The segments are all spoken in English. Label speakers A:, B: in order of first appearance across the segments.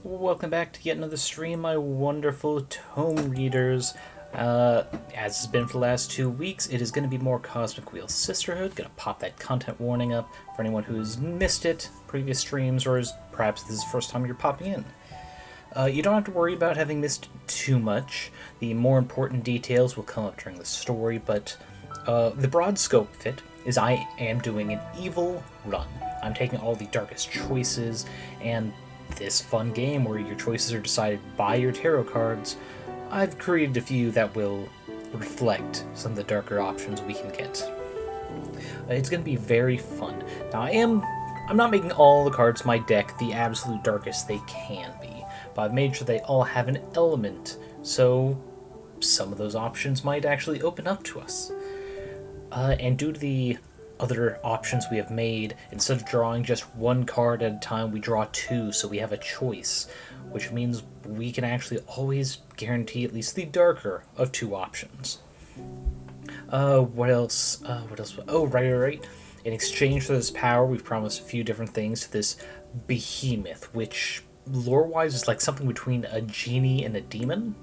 A: Welcome back to yet another stream, my wonderful Tome Readers. As it's been for the last 2 weeks, it is going to be more Cosmic Wheel Sisterhood. Going to pop that content warning up for anyone who's missed it, previous streams, or perhaps this is the first time you're popping in. You don't have to worry about having missed too much. The more important details will come up during the story, but the broad scope of it is I am doing an evil run. I'm taking all the darkest choices, and this fun game where your choices are decided by your tarot cards, I've created a few that will reflect some of the darker options we can get. It's going to be very fun. Now I'm not making all the cards in my deck the absolute darkest they can be, but I've made sure they all have an element, so some of those options might actually open up to us. And due to the other options we have made, instead of drawing just one card at a time, we draw two, so we have a choice, which means we can actually always guarantee at least the darker of two options. What else? Oh, right. In exchange for this power, we've promised a few different things to this behemoth, which lore-wise is like something between a genie and a demon.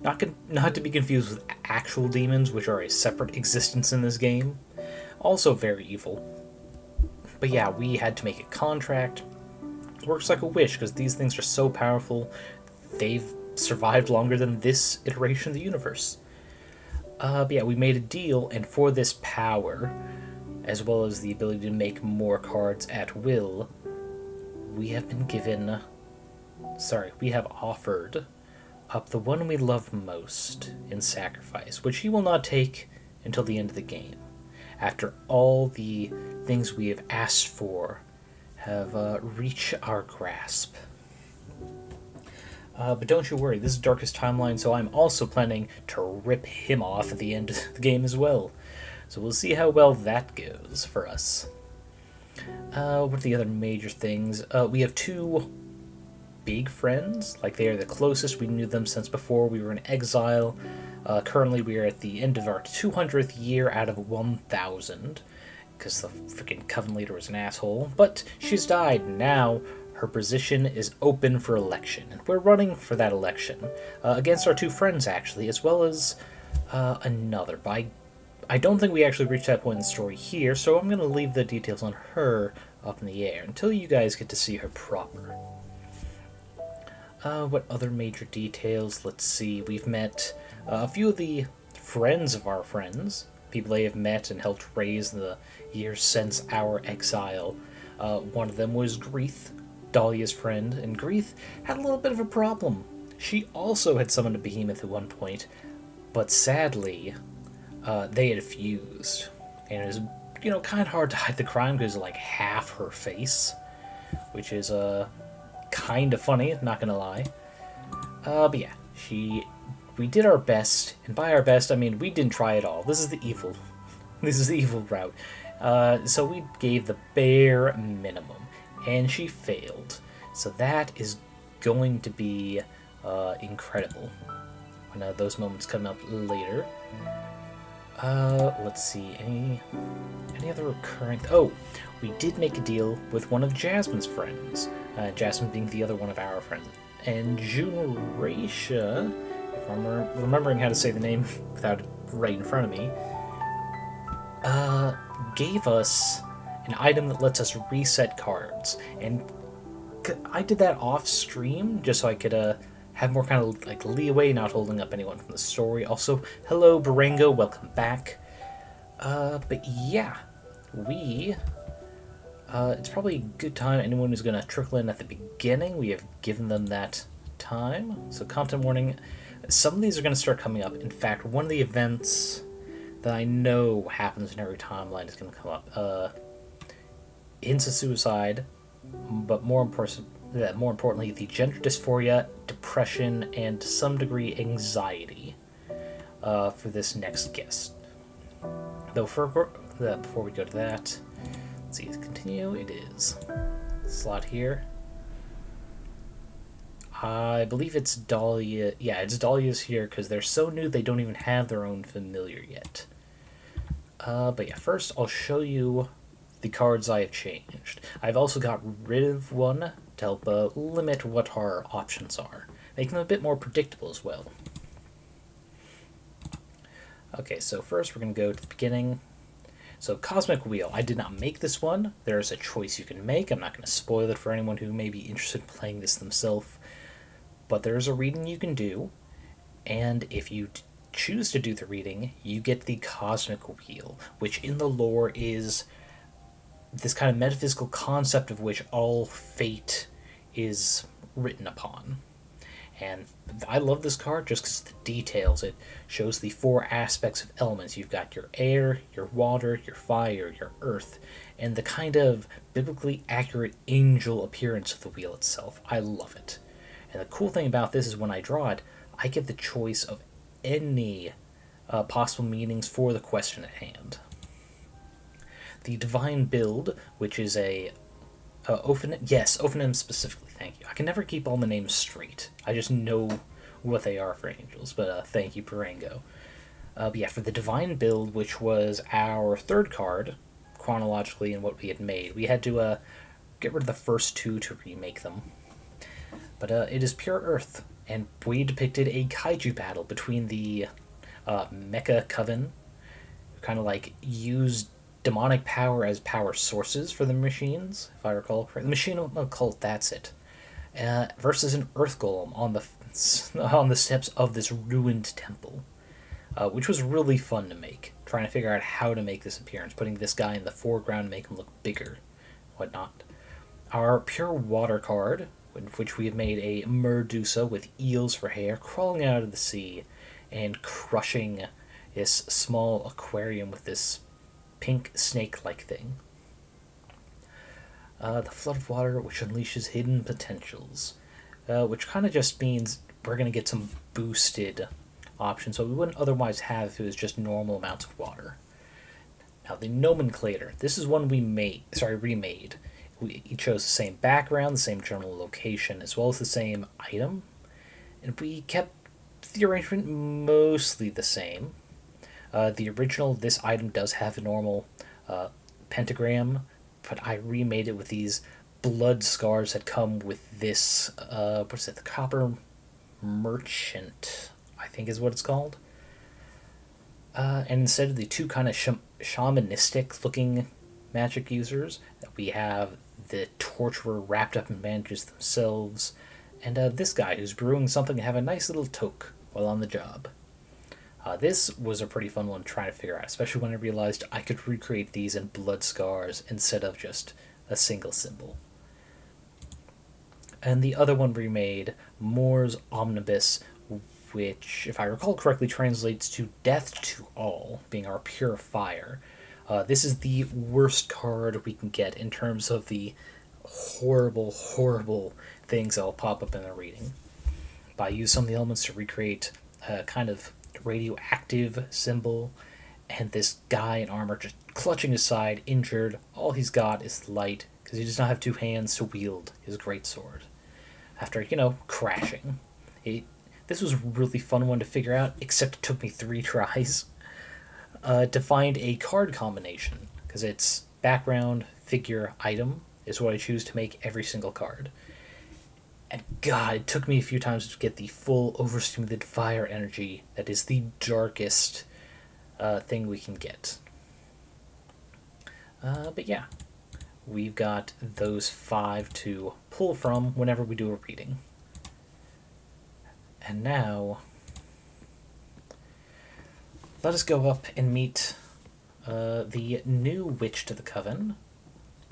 A: Not to be confused with actual demons, which are a separate existence in this game. Also very evil. But yeah, we had to make a contract. Works like a wish, because these things are so powerful, they've survived longer than this iteration of the universe. But yeah, we made a deal, and for this power, as well as the ability to make more cards at will, we have offered up the one we love most in sacrifice, which he will not take until the end of the game, after all the things we have asked for have reached our grasp. But don't you worry, this is Darkest Timeline, so I'm also planning to rip him off at the end of the game as well. So we'll see how well that goes for us. What are the other major things? We have two big friends. Like, they are the closest. We knew them since before we were in exile. Currently we are at the end of our 200th year out of 1,000, because the freaking Coven leader was an asshole. But she's died. Now her position is open for election, and we're running for that election against our two friends, actually, as well as another. But I don't think we actually reached that point in the story here, so I'm going to leave the details on her up in the air until you guys get to see her proper. What other major details? Let's see. We've met a few of the friends of our friends, people they have met and helped raise in the years since our exile. One of them was Greeth, Dahlia's friend, and Greeth had a little bit of a problem. She also had summoned a behemoth at one point, but sadly, they had fused. And it was, kind of hard to hide the crime because of, like, half her face, which is, kind of funny, not gonna lie. But yeah, we did our best, and by our best, I mean we didn't try at all. This is the evil route. So we gave the bare minimum, and she failed. So that is going to be incredible when those moments come up later. Let's see, any other recurring... Oh, we did make a deal with one of Jasmine's friends, Jasmine being the other one of our friends. And Juuuust, if I'm remembering how to say the name without it right in front of me, gave us an item that lets us reset cards. And I did that off stream just so I could have more kind of like leeway, not holding up anyone from the story. Also, hello Barango, welcome back. But yeah, it's probably a good time. Anyone who's going to trickle in at the beginning, we have given them that time. So content warning, some of these are going to start coming up. In fact, one of the events that I know happens in every timeline is going to come up. Hints of suicide, but more importantly, the gender dysphoria, depression, and to some degree anxiety for this next guest. Though before we go to that, let's see, continue. It is slot here. I believe it's Dahlia. Yeah, it's Dahlia's here because they're so new they don't even have their own familiar yet. But yeah, first I'll show you the cards I have changed. I've also got rid of one to help limit what our options are, making them a bit more predictable as well. Okay, so first we're going to go to the beginning. So Cosmic Wheel, I did not make this one. There is a choice you can make. I'm not going to spoil it for anyone who may be interested in playing this themselves. But there is a reading you can do, and if you choose to do the reading, you get the Cosmic Wheel, which in the lore is this kind of metaphysical concept of which all fate is written upon. And I love this card just because of the details. It shows the 4 aspects of elements. You've got your air, your water, your fire, your earth, and the kind of biblically accurate angel appearance of the wheel itself. I love it. And the cool thing about this is when I draw it, I get the choice of any possible meanings for the question at hand. The Divine Build, which is a Ophanim specifically, thank you. I can never keep all the names straight. I just know what they are for angels, but thank you, Parango. But yeah, for the Divine Build, which was our 3rd card, chronologically in what we had made, we had to get rid of the first 2 to remake them. But it is pure Earth, and we depicted a kaiju battle between the Mecha Coven, who kind of like used demonic power as power sources for the machines, if I recall correctly. The machine cult, that's it. Versus an Earth Golem on the steps of this ruined temple, which was really fun to make. Trying to figure out how to make this appearance, putting this guy in the foreground to make him look bigger, whatnot. Our Pure Water card, which we have made a Medusa with eels for hair, crawling out of the sea and crushing this small aquarium with this pink snake-like thing. The Flood of Water, which unleashes hidden potentials, which kind of just means we're going to get some boosted options, but we wouldn't otherwise have if it was just normal amounts of water. Now, the Nomenclator. This is one we remade. We chose the same background, the same general location, as well as the same item, and we kept the arrangement mostly the same. The original, this item does have a normal pentagram, but I remade it with these blood scars that come with this, the Copper Merchant, I think is what it's called. And instead of the 2 kind of shamanistic-looking magic users, we have the Torturer wrapped up in bandages themselves, and this guy who's brewing something to have a nice little toque while on the job. This was a pretty fun one to try to figure out, especially when I realized I could recreate these in blood scars instead of just a single symbol. And the other one we made, Mors Omnibus, which, if I recall correctly, translates to Death to All, being our Pure Fire. This is the worst card we can get in terms of the horrible, horrible things that will pop up in the reading. But I used some of the elements to recreate a kind of radioactive symbol, and this guy in armor just clutching his side, injured. All he's got is light, because he does not have 2 hands to wield his greatsword. After, crashing. This was a really fun one to figure out, except it took me 3 tries. To find a card combination, because it's background, figure, item is what I choose to make every single card. And God, it took me a few times to get the full overstimulated fire energy that is the darkest thing we can get. But yeah, we've got those 5 to pull from whenever we do a reading. And now, let us go up and meet the new witch to the coven,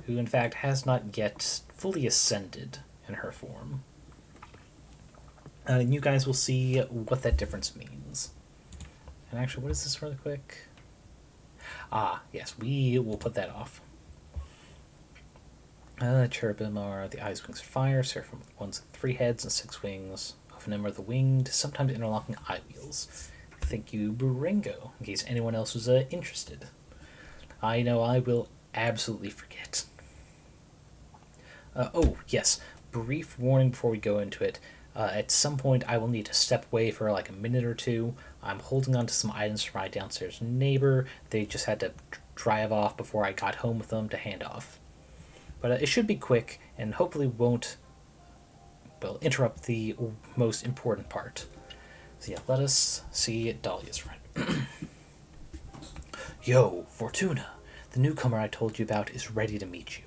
A: who in fact has not yet fully ascended in her form. And you guys will see what that difference means. And actually, what is this really quick? Yes, we will put that off. Cherubim are the eyes, wings, of fire. Seraphim with 1 and 3 heads and 6 wings. Ophanim are the winged, sometimes interlocking eye wheels. Thank you, Burengo, in case anyone else was interested. I know I will absolutely forget. Yes, brief warning before we go into it. At some point, I will need to step away for like a minute or 2. I'm holding on to some items from my downstairs neighbor. They just had to drive off before I got home with them to hand off. But it should be quick, and hopefully won't will interrupt the most important part. So yeah, let us see Dahlia's friend. Yo, Fortuna. The newcomer I told you about is ready to meet you.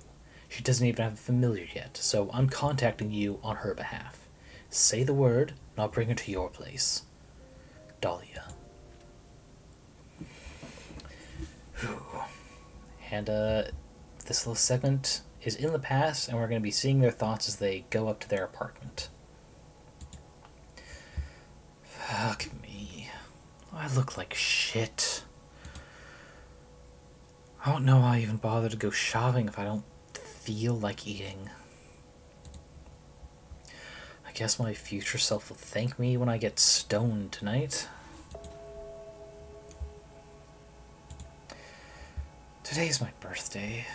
A: She doesn't even have a familiar yet, so I'm contacting you on her behalf. Say the word, and I'll bring her to your place. Dahlia. And this little segment is in the past, and we're going to be seeing their thoughts as they go up to their apartment. Fuck me. I look like shit. I don't know why I even bother to go shopping if I don't feel like eating. I guess my future self will thank me when I get stoned tonight. Today's my birthday.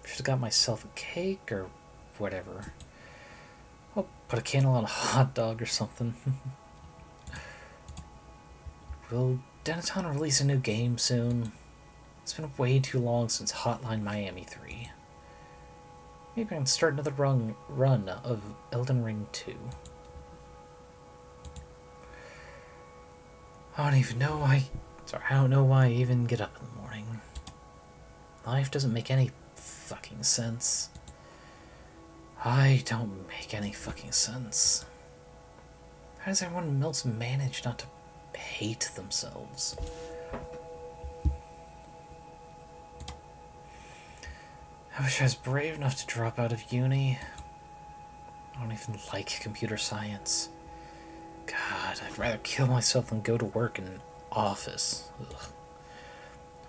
A: Should have got myself a cake or whatever. I'll put a candle on a hot dog or something. Will Denathan release a new game soon? It's been way too long since Hotline Miami 3. Maybe I can start another run of Elden Ring 2. I don't know why I even get up in the morning. Life doesn't make any fucking sense. I don't make any fucking sense. How does everyone else manage not to hate themselves? I wish I was brave enough to drop out of uni. I don't even like computer science. God, I'd rather kill myself than go to work in an office. Ugh.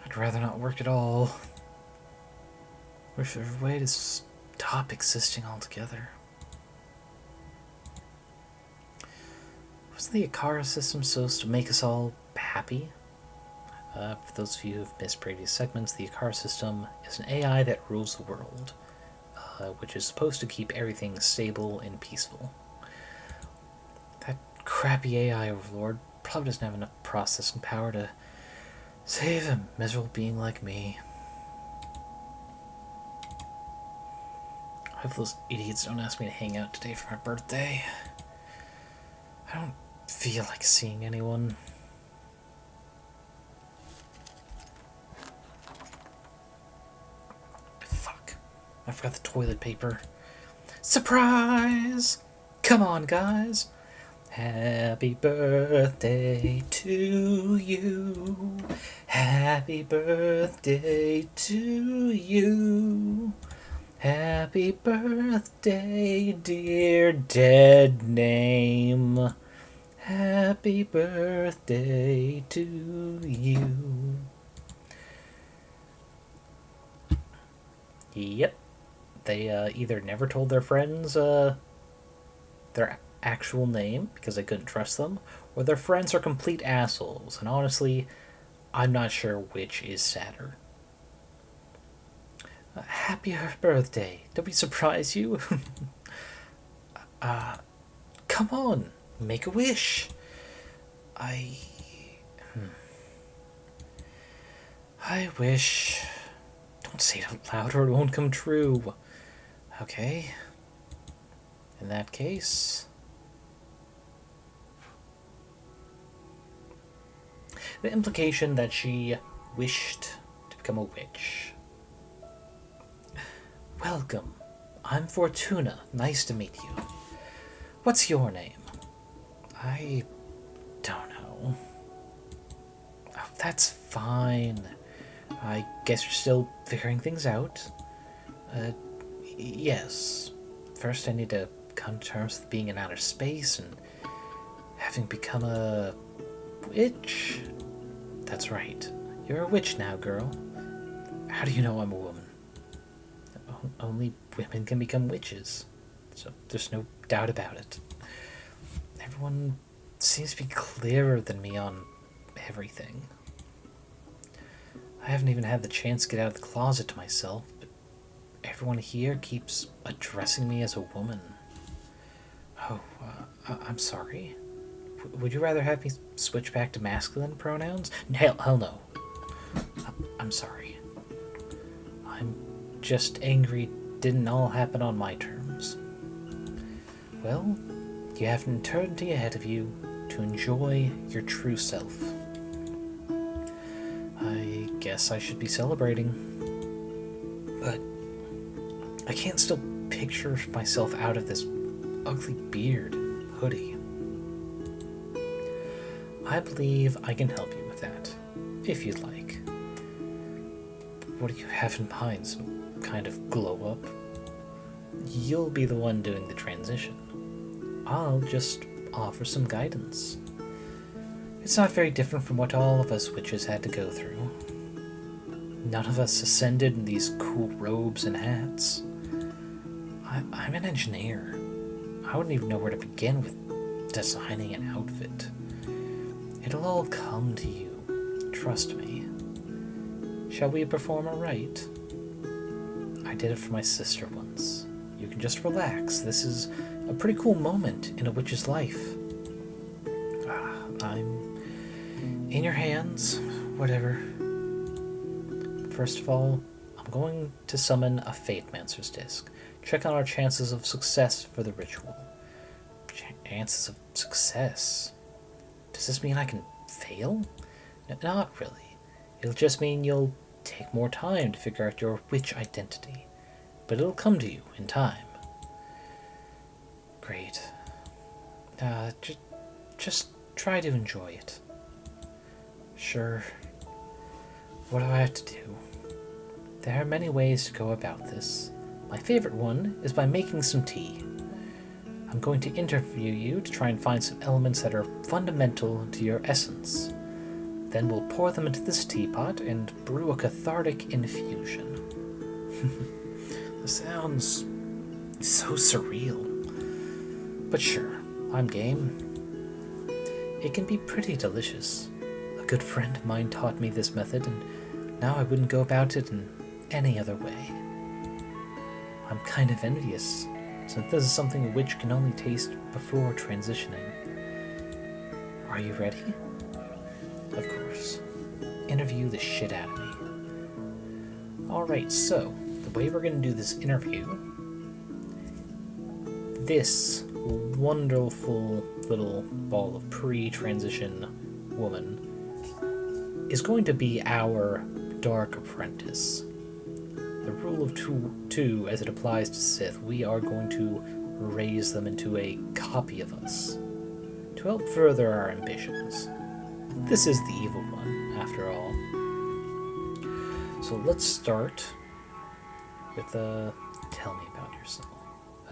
A: I'd rather not work at all. Wish there was a way to stop existing altogether. Wasn't the Akara system supposed to make us all happy? For those of you who've missed previous segments, the Akara system is an AI that rules the world, which is supposed to keep everything stable and peaceful. That crappy AI overlord probably doesn't have enough processing power to save a miserable being like me. I hope those idiots don't ask me to hang out today for my birthday. I don't feel like seeing anyone. Fuck. I forgot the toilet paper. Surprise! Come on, guys. Happy birthday to you. Happy birthday to you. Happy birthday, dear dead name. Happy birthday to you. Yep. They either never told their friends their actual name because they couldn't trust them, or their friends are complete assholes. And honestly, I'm not sure which is sadder. Happy birthday. Don't we surprise you? Come on. Make a wish. I wish. Don't say it out loud or it won't come true. Okay. In that case. The implication that she wished to become a witch. Welcome. I'm Fortuna. Nice to meet you. What's your name? I don't know. Oh, that's fine. I guess you're still figuring things out. Yes. First I need to come to terms with being in outer space and having become a witch. That's right. You're a witch now, girl. How do you know I'm a woman? Only women can become witches, so there's no doubt about it. Everyone seems to be clearer than me on everything. I haven't even had the chance to get out of the closet to myself, but everyone here keeps addressing me as a woman. Oh, I'm sorry. Would you rather have me switch back to masculine pronouns? Hell no. I'm sorry. I'm just angry didn't all happen on my terms. Well, you have an eternity ahead of you to enjoy your true self. I guess I should be celebrating. But I can't still picture myself out of this ugly beard and hoodie. I believe I can help you with that, if you'd like. What do you have in mind? Some kind of glow up? You'll be the one doing the transition. I'll just offer some guidance. It's not very different from what all of us witches had to go through. None of us ascended in these cool robes and hats. I'm an engineer. I wouldn't even know where to begin with designing an outfit. It'll all come to you. Trust me. Shall we perform a rite? I did it for my sister once. You can just relax. This is a pretty cool moment in a witch's life. I'm in your hands. Whatever. First of all, I'm going to summon a Fatemancer's disc. Check on our chances of success for the ritual. Chances of success? Does this mean I can fail? Not really. It'll just mean you'll take more time to figure out your witch identity. But it'll come to you in time. Great. Just try to enjoy it. Sure. What do I have to do? There are many ways to go about this. My favorite one is by making some tea. I'm going to interview you to try and find some elements that are fundamental to your essence. Then we'll pour them into this teapot and brew a cathartic infusion. This sounds so surreal. But sure, I'm game. It can be pretty delicious. A good friend of mine taught me this method, and now I wouldn't go about it in any other way. I'm kind of envious, since this is something a witch can only taste before transitioning. Are you ready? Of course. Interview the shit out of me. Alright, so, the way we're going to do this interview, this wonderful little ball of pre-transition woman is going to be our Dark Apprentice. The rule of two, as it applies to Sith, we are going to raise them into a copy of us to help further our ambitions. This is the evil one, after all. So let's start with tell me about yourself.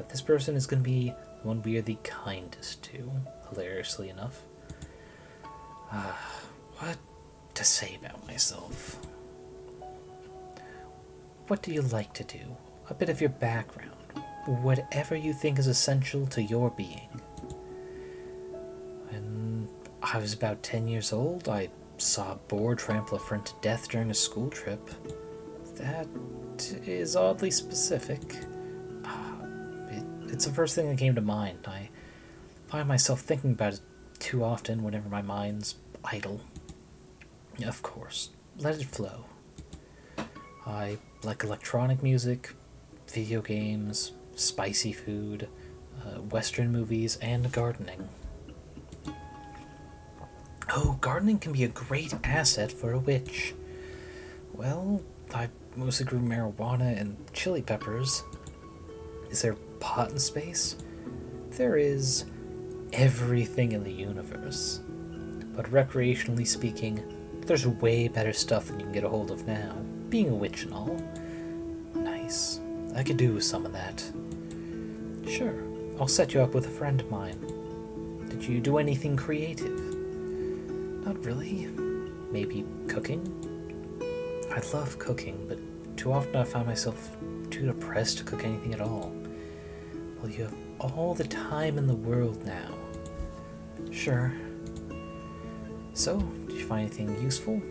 A: This person is going to be one we are the kindest to, hilariously enough. What to say about myself? What do you like to do? A bit of your background. Whatever you think is essential to your being. When I was about 10 years old, I saw a boar trample a friend to death during a school trip. That is oddly specific. It's the first thing that came to mind. I find myself thinking about it too often whenever my mind's idle. Of course, let it flow. I like electronic music, video games, spicy food, Western movies, and gardening. Oh, gardening can be a great asset for a witch. Well, I mostly grew marijuana and chili peppers. Is there pot and space? There is everything in the universe. But recreationally speaking, there's way better stuff than you can get a hold of now. Being a witch and all. Nice. I could do with some of that. Sure, I'll set you up with a friend of mine. Did you do anything creative? Not really. Maybe cooking? I love cooking, but too often I find myself too depressed to cook anything at all. Well, you have all the time in the world now. Sure. So, did you find anything useful?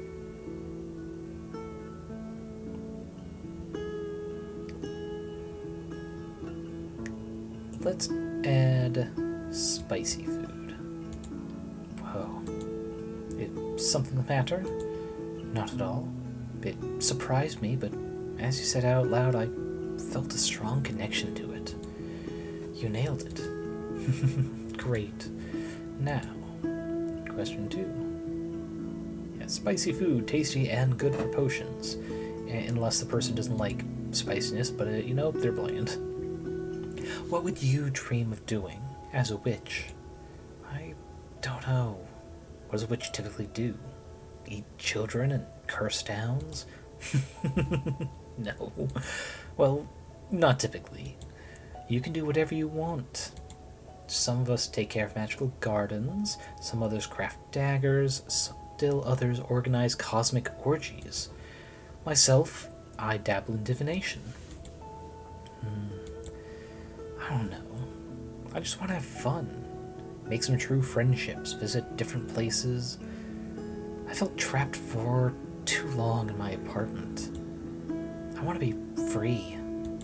A: Let's add spicy food. Whoa. Is something the matter? Not at all. It surprised me, but as you said out loud, I felt a strong connection to it. You nailed it. Great. Now, question 2. Yeah, spicy food, tasty and good for potions. Unless the person doesn't like spiciness, but they're bland. What would you dream of doing as a witch? I don't know. What does a witch typically do? Eat children and curse towns? No. Well, not typically. You can do whatever you want. Some of us take care of magical gardens, some others craft daggers, still others organize cosmic orgies. Myself, I dabble in divination. I don't know. I just want to have fun. Make some true friendships, visit different places. I felt trapped for too long in my apartment. I want to be free.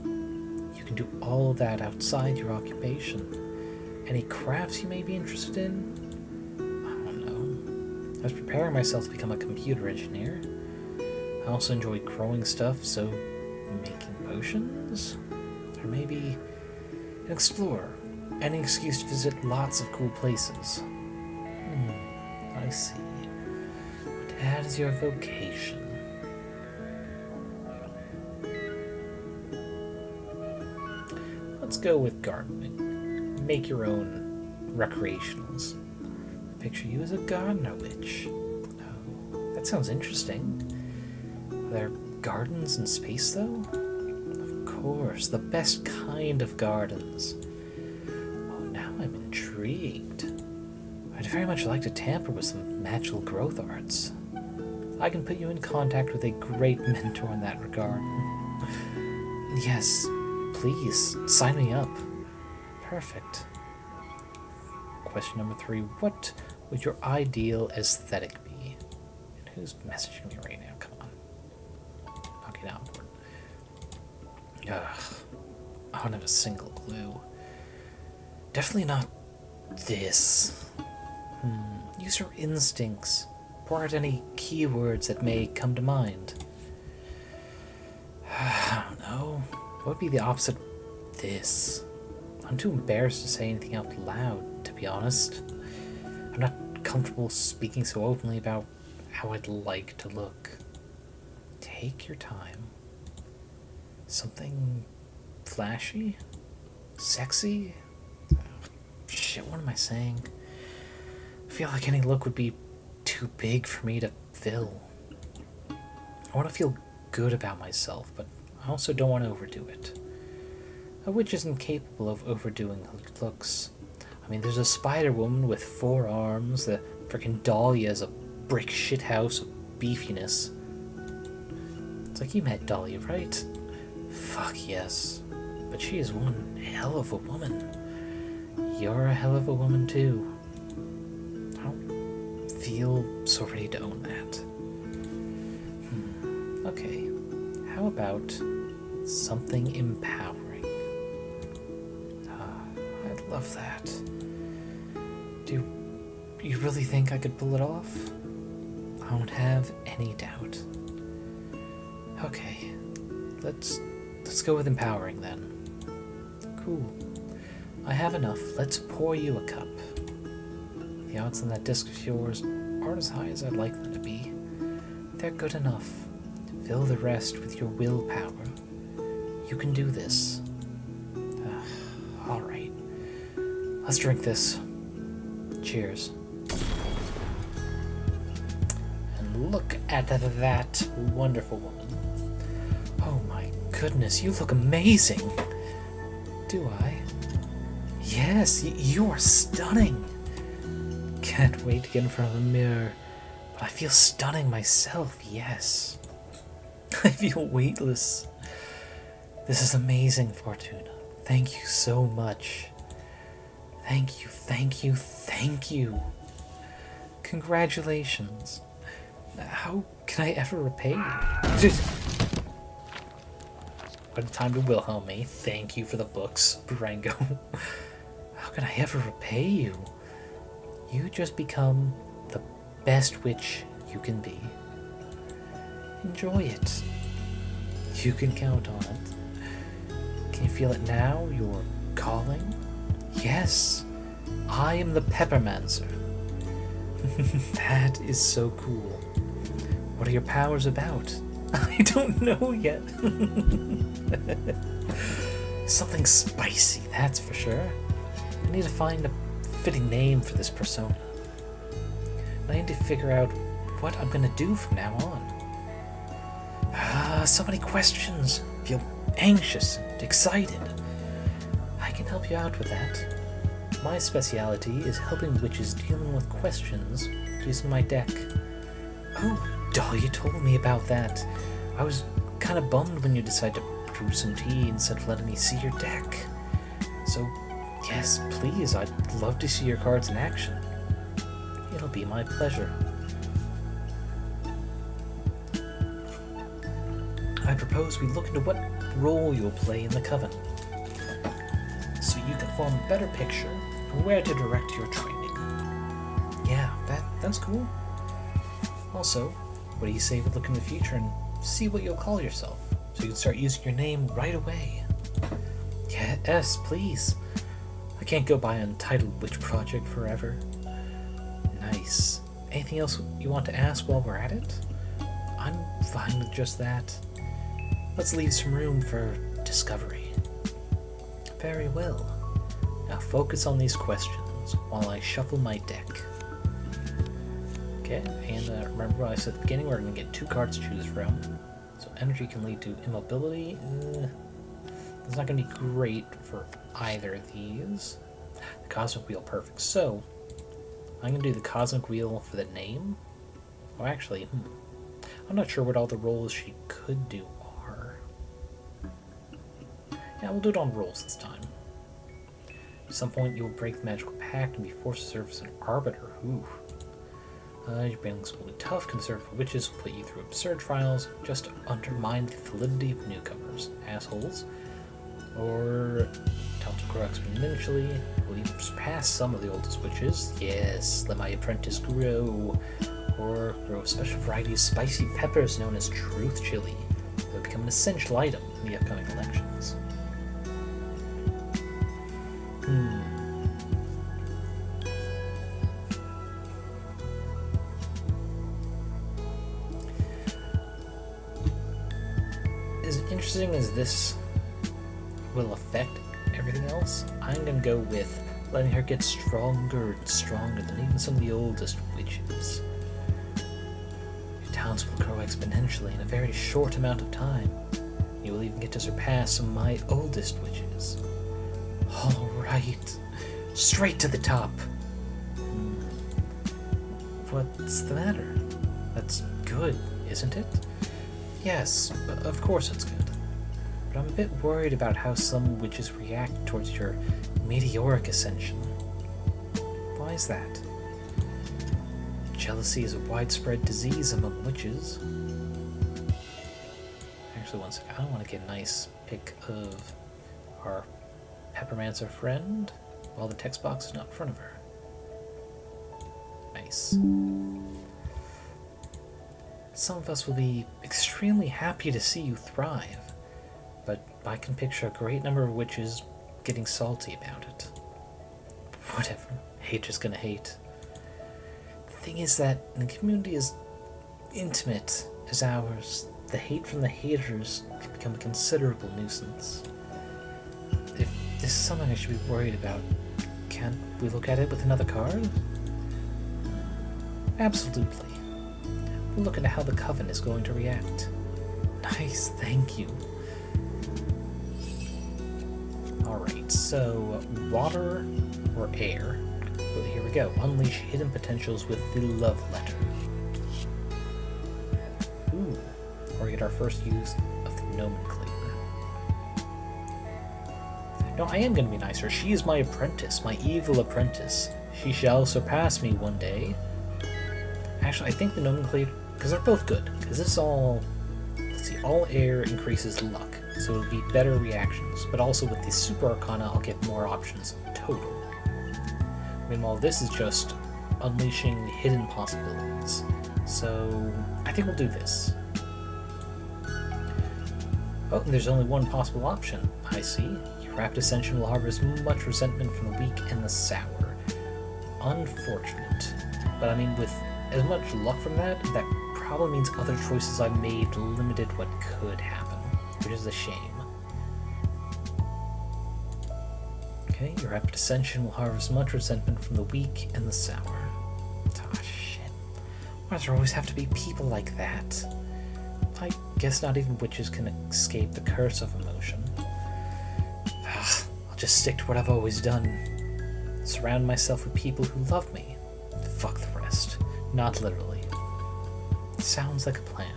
A: You can do all of that outside your occupation. Any crafts you may be interested in? I don't know. I was preparing myself to become a computer engineer. I also enjoy growing stuff, so making potions? Or maybe an explorer. Any excuse to visit lots of cool places. I see. What adds your vocation? Let's go with gardening. Make your own recreationals. Picture you as a gardener witch. Oh, that sounds interesting. Are there gardens in space, though? Of course, the best kind of gardens. Oh, now I'm intrigued. I'd very much like to tamper with some magical growth arts. I can put you in contact with a great mentor in that regard. Yes, please, sign me up. Perfect. Question number 3. What would your ideal aesthetic be? And who's messaging me right now? Come on. Okay, now I'm bored. Ugh. I don't have a single clue. Definitely not this. Use your instincts. Pour out any keywords that may come to mind. I don't know. What would be the opposite of this? I'm too embarrassed to say anything out loud, to be honest. I'm not comfortable speaking so openly about how I'd like to look. Take your time. Something flashy? Sexy? Oh, shit, what am I saying? I feel like any look would be too big for me to fill. I want to feel good about myself, but I also don't want to overdo it. A witch isn't capable of overdoing her looks. I mean, there's a spider woman with 4 arms, the frickin' Dahlia is a brick shithouse of beefiness. It's like you met Dahlia, right? Fuck yes. But she is one hell of a woman. You're a hell of a woman too. I don't feel so ready to own that. Okay, how about something empowering? I'd love that. Do you really think I could pull it off? I don't have any doubt. Okay, let's go with empowering then. Cool. I have enough. Let's pour you a cup. The odds on that disc of yours aren't as high as I'd like them to be. They're good enough. Fill the rest with your willpower. You can do this. All right. Let's drink this. Cheers. And look at that wonderful woman. Oh my goodness, you look amazing. Do I? Yes, you are stunning. Can't wait to get in front of a mirror. But I feel stunning myself, yes. I feel weightless. This is amazing, Fortuna. Thank you so much. Thank you, thank you, thank you. Congratulations. How can I ever repay you? What a time to Wilhelm me. Thank you for the books, Brango. How can I ever repay you? You just become the best witch you can be. Enjoy it. You can count on it. Can you feel it now? Your calling? Yes. I am the Peppermancer. That is so cool. What are your powers about? I don't know yet. Something spicy, that's for sure. I need to find a fitting name for this persona. I need to figure out what I'm gonna do from now on. So many questions. Feel anxious and excited. I can help you out with that. My speciality is helping witches dealing with questions using my deck. Oh, Doll, you told me about that. I was kind of bummed when you decided to brew some tea instead of letting me see your deck. So, yes, please, I'd love to see your cards in action. It'll be my pleasure. I propose we look into what role you'll play in the Coven, so you can form a better picture of where to direct your training. Yeah, that's cool. Also, what do you say we look in the future and see what you'll call yourself, so you can start using your name right away? Yes, please. I can't go by Untitled Witch Project forever. Nice. Anything else you want to ask while we're at it? I'm fine with just that. Let's leave some room for discovery. Very well. Now focus on these questions while I shuffle my deck. Okay, and remember what I said at the beginning, we're going to get 2 cards to choose from. So energy can lead to immobility. It's not going to be great for either of these. The Cosmic Wheel, perfect. So, I'm going to do the Cosmic Wheel for the name. Oh, actually, I'm not sure what all the roles she could do are. Yeah, we'll do it on rolls this time. At some point, you'll break the magical pact and be forced to serve as an arbiter. Ooh. Your bailings will be tough. Conservative witches will put you through absurd trials just to undermine the validity of newcomers. Assholes. Or talent to grow exponentially. Will even surpass some of the oldest witches. Yes, let my apprentice grow. Or grow a special variety of spicy peppers known as Truth Chili. That will become an essential item in the upcoming elections. As interesting as this will affect everything else, I'm going to go with letting her get stronger and stronger than even some of the oldest witches. Your talents will grow exponentially in a very short amount of time. You will even get to surpass some of my oldest witches. Alright, straight to the top. What's the matter? That's good, isn't it? Yes, of course it's good. But I'm a bit worried about how some witches react towards your meteoric ascension. Why is that? Jealousy is a widespread disease among witches. Actually, one second. I want to get a nice pic of our Peppermancer friend while the text box is not in front of her. Nice. Some of us will be extremely happy to see you thrive, but I can picture a great number of witches getting salty about it. Whatever. Haters gonna hate. The thing is that in a community as intimate as ours, the hate from the haters can become a considerable nuisance. If this is something I should be worried about, can't we look at it with another card? Absolutely. We'll look into how the Coven is going to react. Nice, thank you. Alright, so water or air? Well, here we go. Unleash hidden potentials with the love letter. Ooh, or get our first use of the nomenclator. No, I am going to be nicer. She is my apprentice, my evil apprentice. She shall surpass me one day. Actually, I think the nomenclator, because they're both good. Because this all, let's see, all air increases luck, so it'll be better reactions. But also with the Super Arcana, I'll get more options total. Meanwhile, this is just unleashing hidden possibilities. So I think we'll do this. Oh, and there's only one possible option. I see. Your rapt ascension will harvest much resentment from the weak and the sour. unfortunate. But I mean, with as much luck from that, that probably means other choices I made limited what could happen, which is a shame. Okay, your rapid ascension will harvest much resentment from the weak and the sour. Ah, shit. Why does there always have to be people like that? I guess not even witches can escape the curse of emotion. I'll just stick to what I've always done. Surround myself with people who love me. Fuck the rest. Not literally. Sounds like a plan.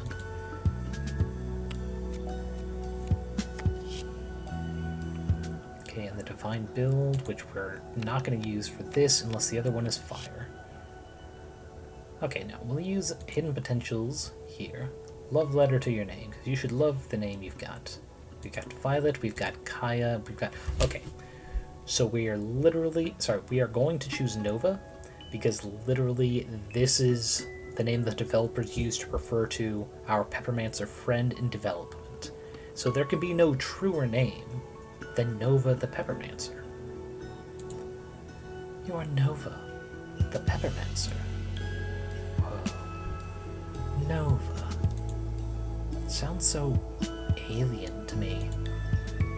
A: Okay, and the divine build, which we're not going to use for this unless the other one is fire. Okay, now we'll use hidden potentials here. Love letter to your name, because you should love the name you've got. We've got Violet, we've got Kaya, we've got... Okay, so we are literally... Sorry, we are going to choose Nova, because literally this is the name the developers used to refer to our Peppermancer friend in development. So there can be no truer name than Nova the Peppermancer. You are Nova the Peppermancer. Whoa. Nova. Sounds so alien to me.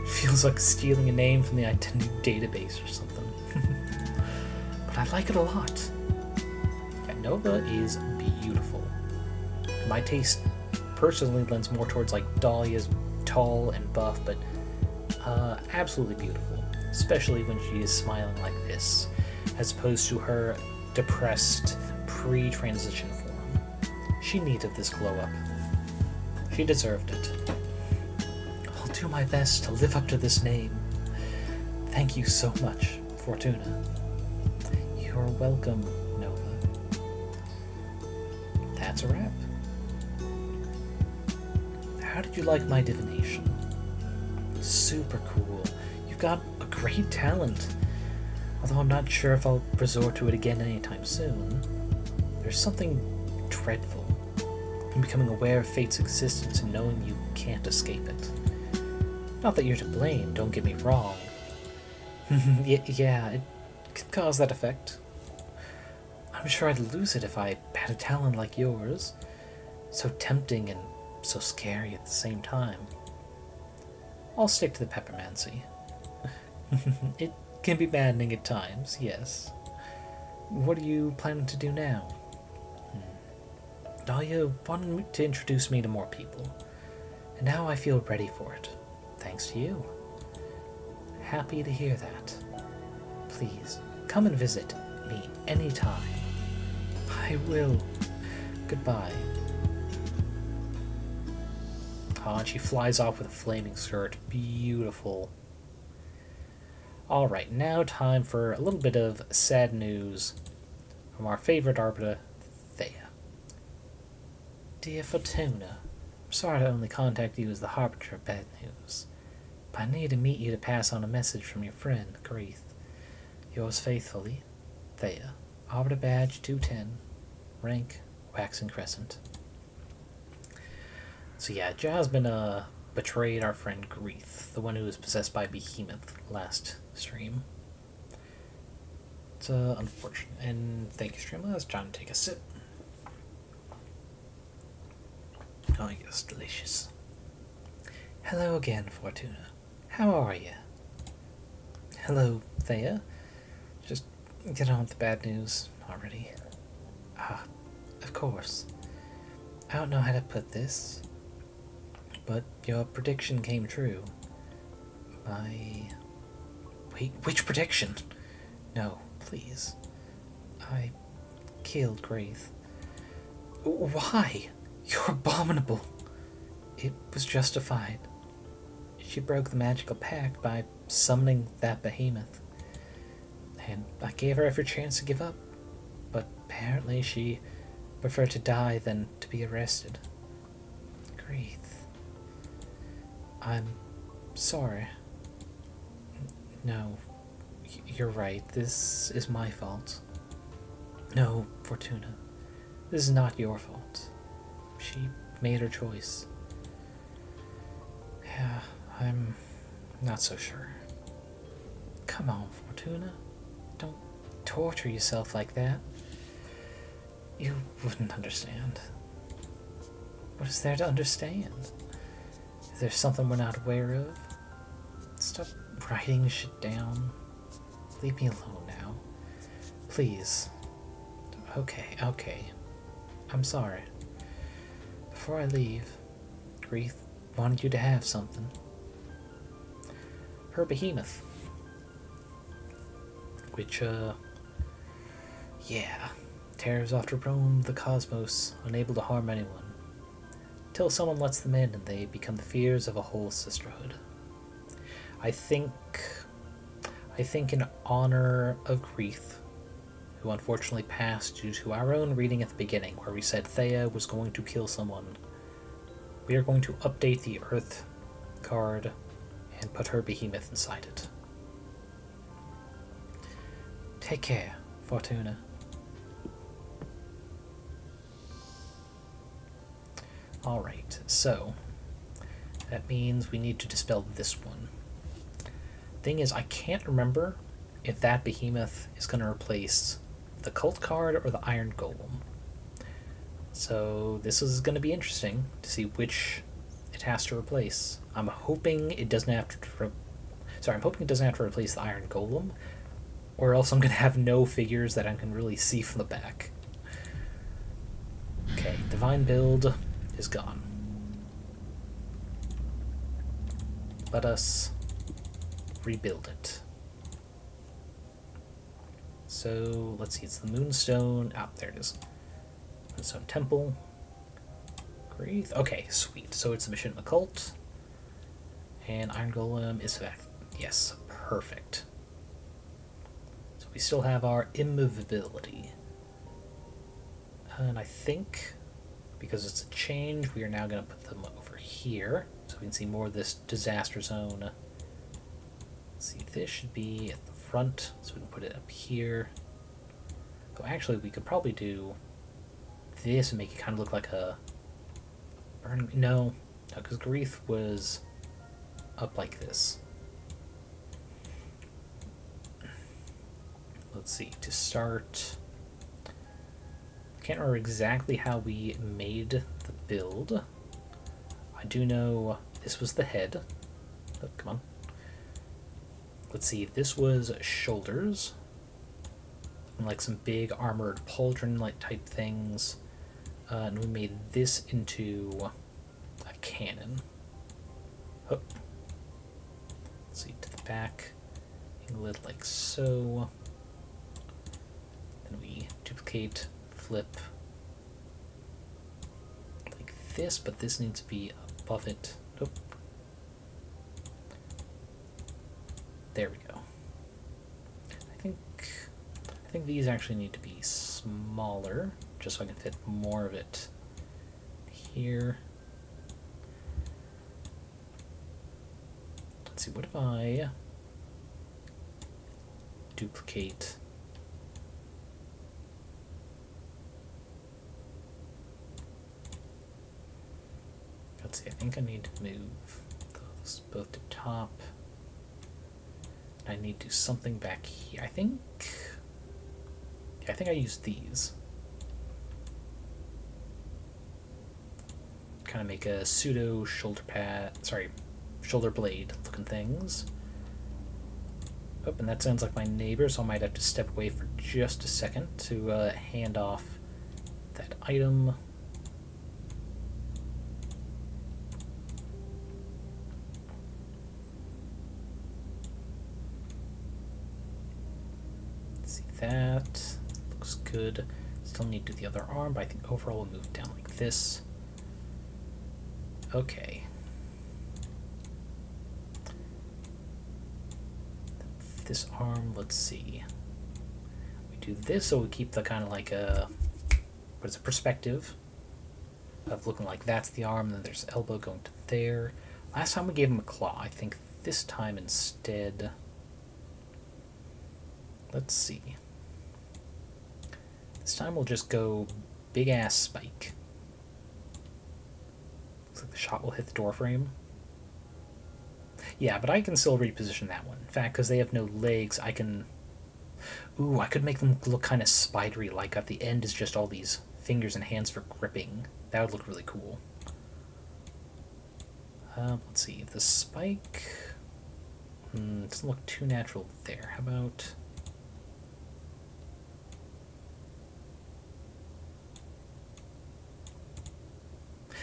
A: Feels like stealing a name from the identity database or something. But I like it a lot. Yeah, Nova is beautiful. My taste personally lends more towards like Dahlia's tall and buff, but absolutely beautiful. Especially when she is smiling like this, as opposed to her depressed pre-transition form. She needed this glow up. She deserved it. I'll do my best to live up to this name. Thank you so much, Fortuna. You're welcome, Nova. That's a wrap. How did you like my divination? Super cool. You've got a great talent. Although I'm not sure if I'll resort to it again anytime soon. There's something dreadful in becoming aware of fate's existence and knowing you can't escape it. Not that you're to blame, don't get me wrong. Yeah, it could cause that effect. I'm sure I'd lose it if I had a talent like yours. So tempting and so scary at the same time. I'll stick to the peppermancy. It can be maddening at times, yes. What are you planning to do now? Dahlia wanted to introduce me to more people, and now I feel ready for it, thanks to you. Happy to hear that. Please, come and visit me anytime. I will. Goodbye. Oh, and she flies off with a flaming skirt. Beautiful. Alright, now time for a little bit of sad news from our favorite arbiter, Thea. Dear Fortuna, I'm sorry to only contact you as the harbinger of bad news, but I need to meet you to pass on a message from your friend, Greeth. Yours faithfully, Thea. Arbiter Badge 210, rank Waxen Crescent. So yeah, Jasmine betrayed our friend Greeth, the one who was possessed by Behemoth last stream. It's unfortunate. And thank you, Streamlabs. Trying to take a sip. Oh yes, delicious. Hello again, Fortuna. How are you? Hello, Thea. Just get on with the bad news already. Ah, of course. I don't know how to put this, but your prediction came true. Wait, which prediction? No, please. I killed Greeth. Why? You're abominable. It was justified. She broke the magical pact by summoning that behemoth. And I gave her every chance to give up, but apparently she preferred to die than to be arrested. Greeth. I'm sorry. No, you're right. This is my fault. No, Fortuna. This is not your fault. She made her choice. Yeah, I'm not so sure. Come on, Fortuna. torture yourself like that. You wouldn't understand. What is there to understand? Is there something we're not aware of? Stop writing shit down. Leave me alone now. Please. Okay. I'm sorry. Before I leave, Grief wanted you to have something. Her behemoth. Which, yeah, tears off to roam the cosmos, unable to harm anyone. Till someone lets them in and they become the fears of a whole sisterhood. I think in honor of Grief, who unfortunately passed due to our own reading at the beginning, where we said Thea was going to kill someone, we are going to update the Earth card and put her behemoth inside it. Take care, Fortuna. Alright, so that means we need to dispel this one. Thing is, I can't remember if that behemoth is going to replace the cult card or the Iron Golem. So this is going to be interesting to see which it has to replace. I'm hoping it doesn't have to replace the Iron Golem, or else I'm going to have no figures that I can really see from the back. Okay, Divine Build is gone. Let us rebuild it. So, let's see, it's the Moonstone. Ah, there it is. Moonstone Temple. Grief. Okay, sweet. So it's the Mission of the Cult. And Iron Golem is back. Yes, perfect. So we still have our immovability. And I think, because it's a change, we are now going to put them over here, so we can see more of this disaster zone. Let's see, this should be at the front, so we can put it up here. So actually, we could probably do this and make it kind of look like a burning... No, because Grief was up like this. Let's see, to start... I can't remember exactly how we made the build. I do know this was the head. Oh, come on. Let's see, this was shoulders. And like some big armored pauldron-like type things. And we made this into a cannon. Oh. Let's see, to the back. Lid like so. Then we duplicate, flip like this, but this needs to be above it. Oh. There we go. I think these actually need to be smaller, just so I can fit more of it here. Let's see, what if I duplicate let's see, I think I need to move those both to top. I need to do something back here. I think I use these. Kind of make a pseudo shoulder blade looking things. Oh, and that sounds like my neighbor, so I might have to step away for just a second to hand off that item. Let's see, that looks good. Still need to do the other arm, but I think overall we'll move down like this. Okay. This arm, let's see. We do this so we keep the kind of like a, what is it, perspective of looking like that's the arm, and then there's elbow going to there. Last time we gave him a claw. I think this time instead, let's see. This time we'll just go big ass spike. Looks like the shot will hit the door frame. Yeah, but I can still reposition that one. In fact, because they have no legs, I can Ooh, I could make them look kind of spidery, like at the end is just all these fingers and hands for gripping. That would look really cool. Let's see, the spike... doesn't look too natural there. How about...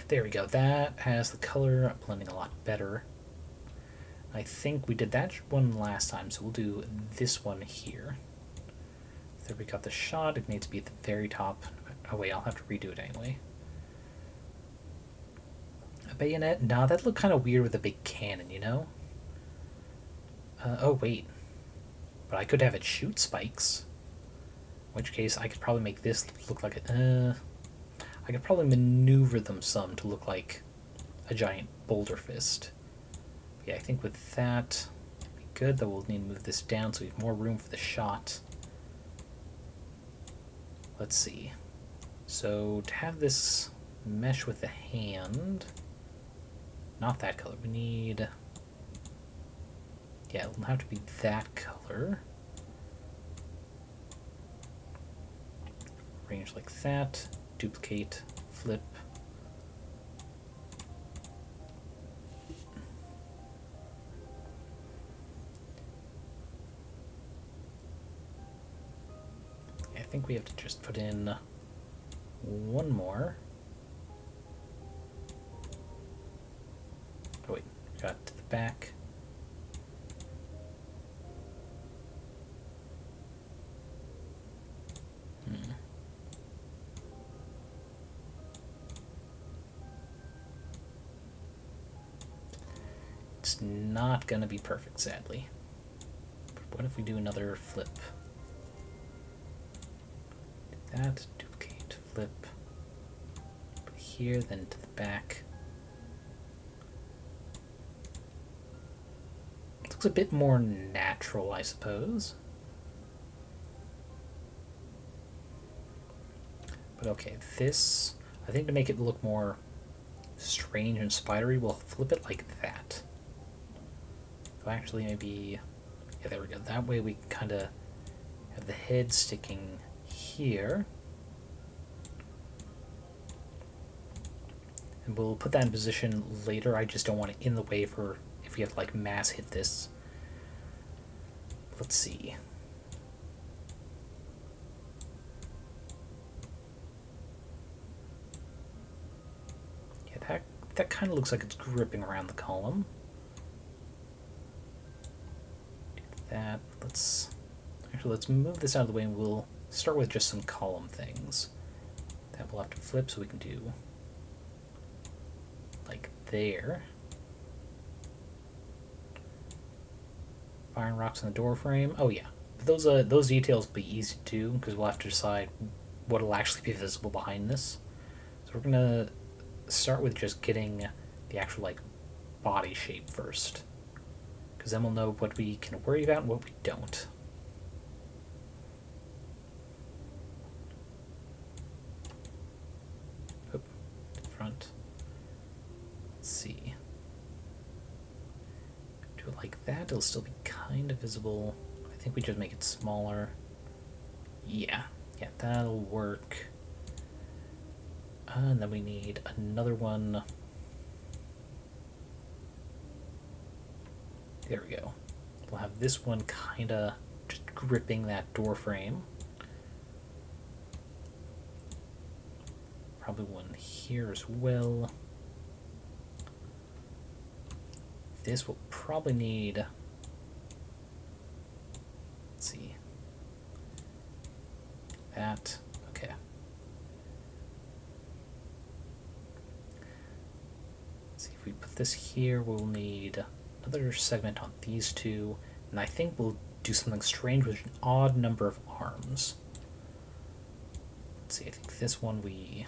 A: There we go. That has the color blending a lot better. I think we did that one last time, so we'll do this one here. There we got the shot. It needs to be at the very top. Oh wait, I'll have to redo it anyway. A bayonet? Nah, that looked kind of weird with a big cannon, you know? Oh wait. But I could have it shoot spikes. In which case, I could probably make this look like a... I could probably maneuver them some to look like a giant boulder fist. But yeah, I think with that, it'd be good. Though we'll need to move this down so we have more room for the shot. Let's see. So to have this mesh with the hand, not that color. We need... Yeah, it'll have to be that color. Arrange like that. Duplicate, flip. I think we have to just put in one more. Oh wait, got to the back. It's not going to be perfect, sadly. But what if we do another flip? Do that, duplicate, flip. Put it here, then to the back. It looks a bit more natural, I suppose. But okay, this, I think to make it look more strange and spidery, we'll flip it like that. So actually maybe, yeah, there we go. That way we can kind of have the head sticking here. And we'll put that in position later. I just don't want it in the way for if we have to like mass hit this. Let's see. Yeah, that kind of looks like it's gripping around the column. Do that. Let's move this out of the way and we'll start with just some column things. That we'll have to flip so we can do like there. Firing rocks in the door frame. Oh yeah, but those details will be easy to do because we'll have to decide what will actually be visible behind this. So we're gonna start with just getting the actual like body shape first, because then we'll know what we can worry about and what we don't. Oop, to the front. Let's see. Do it like that, it'll still be kind of visible. I think we just make it smaller. Yeah, that'll work. And then we need another one. There we go. We'll have this one kind of just gripping that door frame. Probably one here as well. This will probably need... Let's see. That. Okay. Let's see, if we put this here, we'll need another segment on these two, and I think we'll do something strange with an odd number of arms. Let's see, I think this one we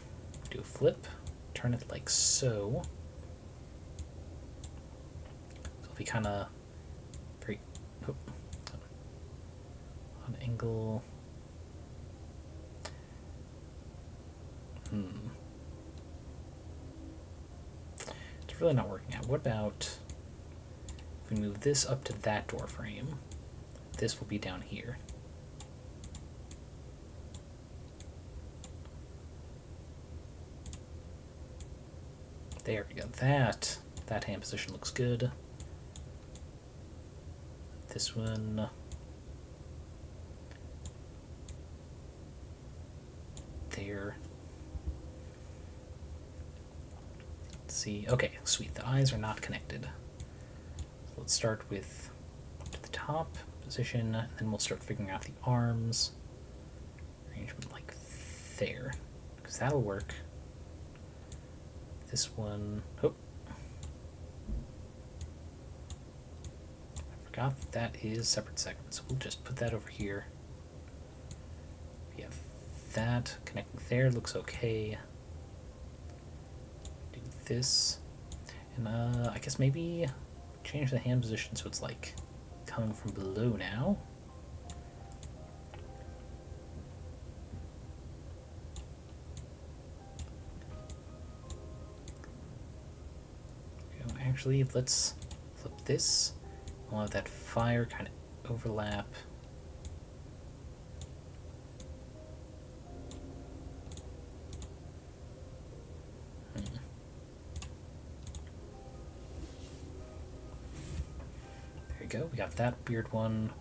A: do a flip, turn it like so. So it'll be kind of very on angle. It's really not working out. What about if we move this up to that door frame? This will be down here. There we go. That hand position looks good. This one. There. Let's see. Okay, sweet. The eyes are not connected. So let's start with to the top position, and then we'll start figuring out the arms. Arrangement like there. Because that'll work. This one. Oh. I forgot that is separate segments. So we'll just put that over here. We have that connecting there, looks okay. Do this. And I guess maybe change the hand position so it's like coming from below now. Actually, let's flip this. We'll have that fire kind of overlap. There you go. We got that weird one.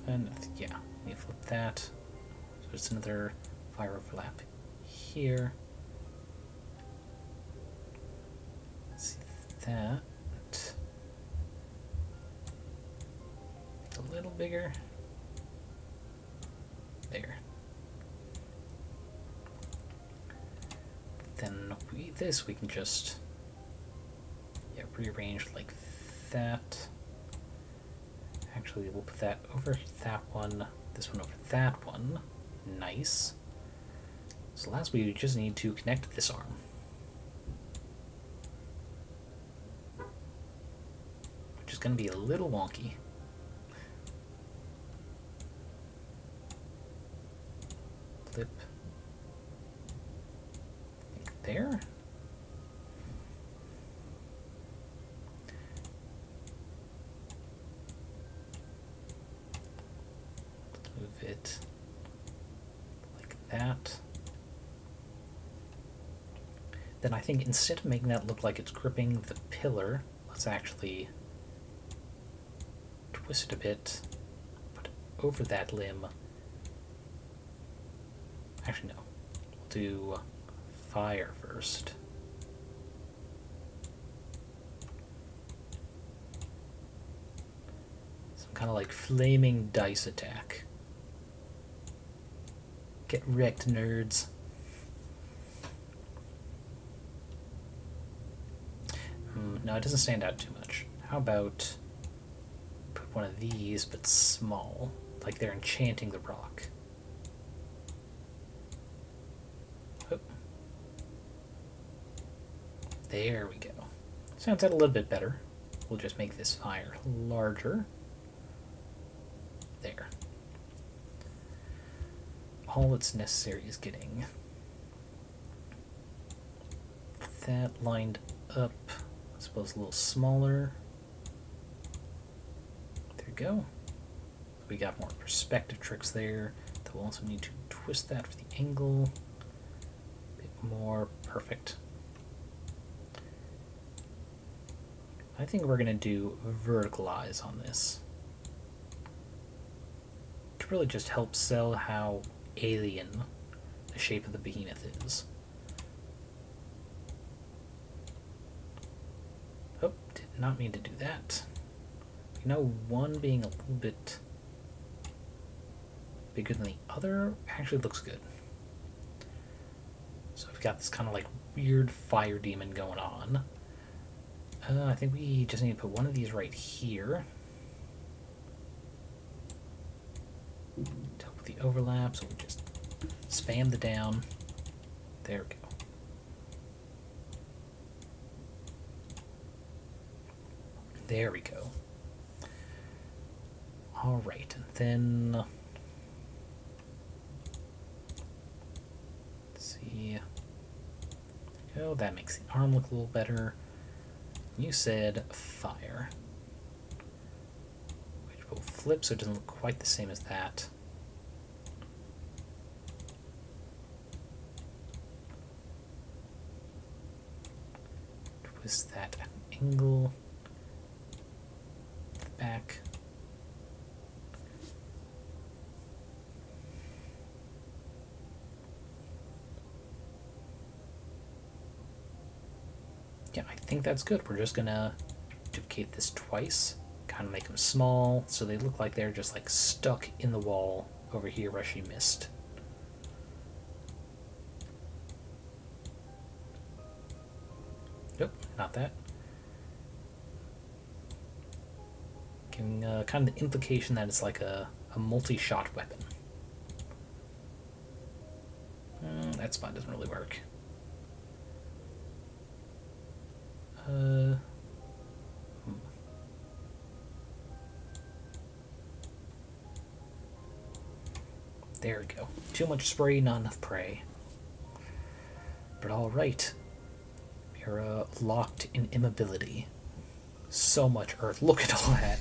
A: And yeah, let me flip that. So it's another fire overlap here. That a little bigger there. Then we can just rearrange like that. Actually, we'll put that over that one, this one over that one. Nice. So last we just need to connect this arm. Is going to be a little wonky. Flip. Like there. Let's move it like that. Then I think instead of making that look like it's gripping the pillar, let's actually twist it a bit, put it over that limb. Actually, no. We'll do fire first. Some kind of like flaming dice attack. Get wrecked, nerds. No, it doesn't stand out too much. How about one of these, but small, like they're enchanting the rock. Oh. There we go. Sounds out a little bit better. We'll just make this fire larger. There. All that's necessary is getting that lined up, I suppose a little smaller. Go. We got more perspective tricks there. We'll also need to twist that for the angle. A bit more. Perfect. I think we're going to do vertical eyes on this. To really just help sell how alien the shape of the behemoth is. Oh, did not mean to do that. You know, one being a little bit bigger than the other actually looks good. So we've got this kind of like weird fire demon going on. I think we just need to put one of these right here to help with the overlap. So we just spam the down. There we go. There we go. All right, and then let's see. Oh, that makes the arm look a little better. You said fire, which will flip so it doesn't look quite the same as that. angle. Back. Yeah, I think that's good. We're just gonna duplicate this twice, kind of make them small so they look like they're just like stuck in the wall over here where she missed. Nope, not that. Giving kind of the implication that it's like a multi-shot weapon. That spot doesn't really work. There we go. Too much spray, not enough prey. But alright. You're locked in immobility. So much earth. Look at all that.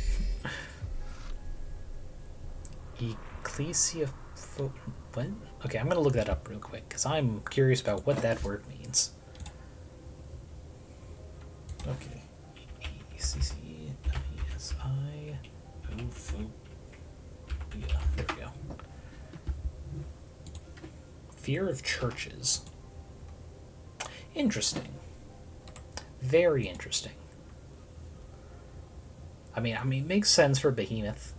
A: Ecclesia... What? Okay, I'm going to look that up real quick, because I'm curious about what that word means. Okay. E-C-C-I-S-I... Yeah, there we go. Fear of churches. Interesting. Very interesting. I mean, it makes sense for Behemoth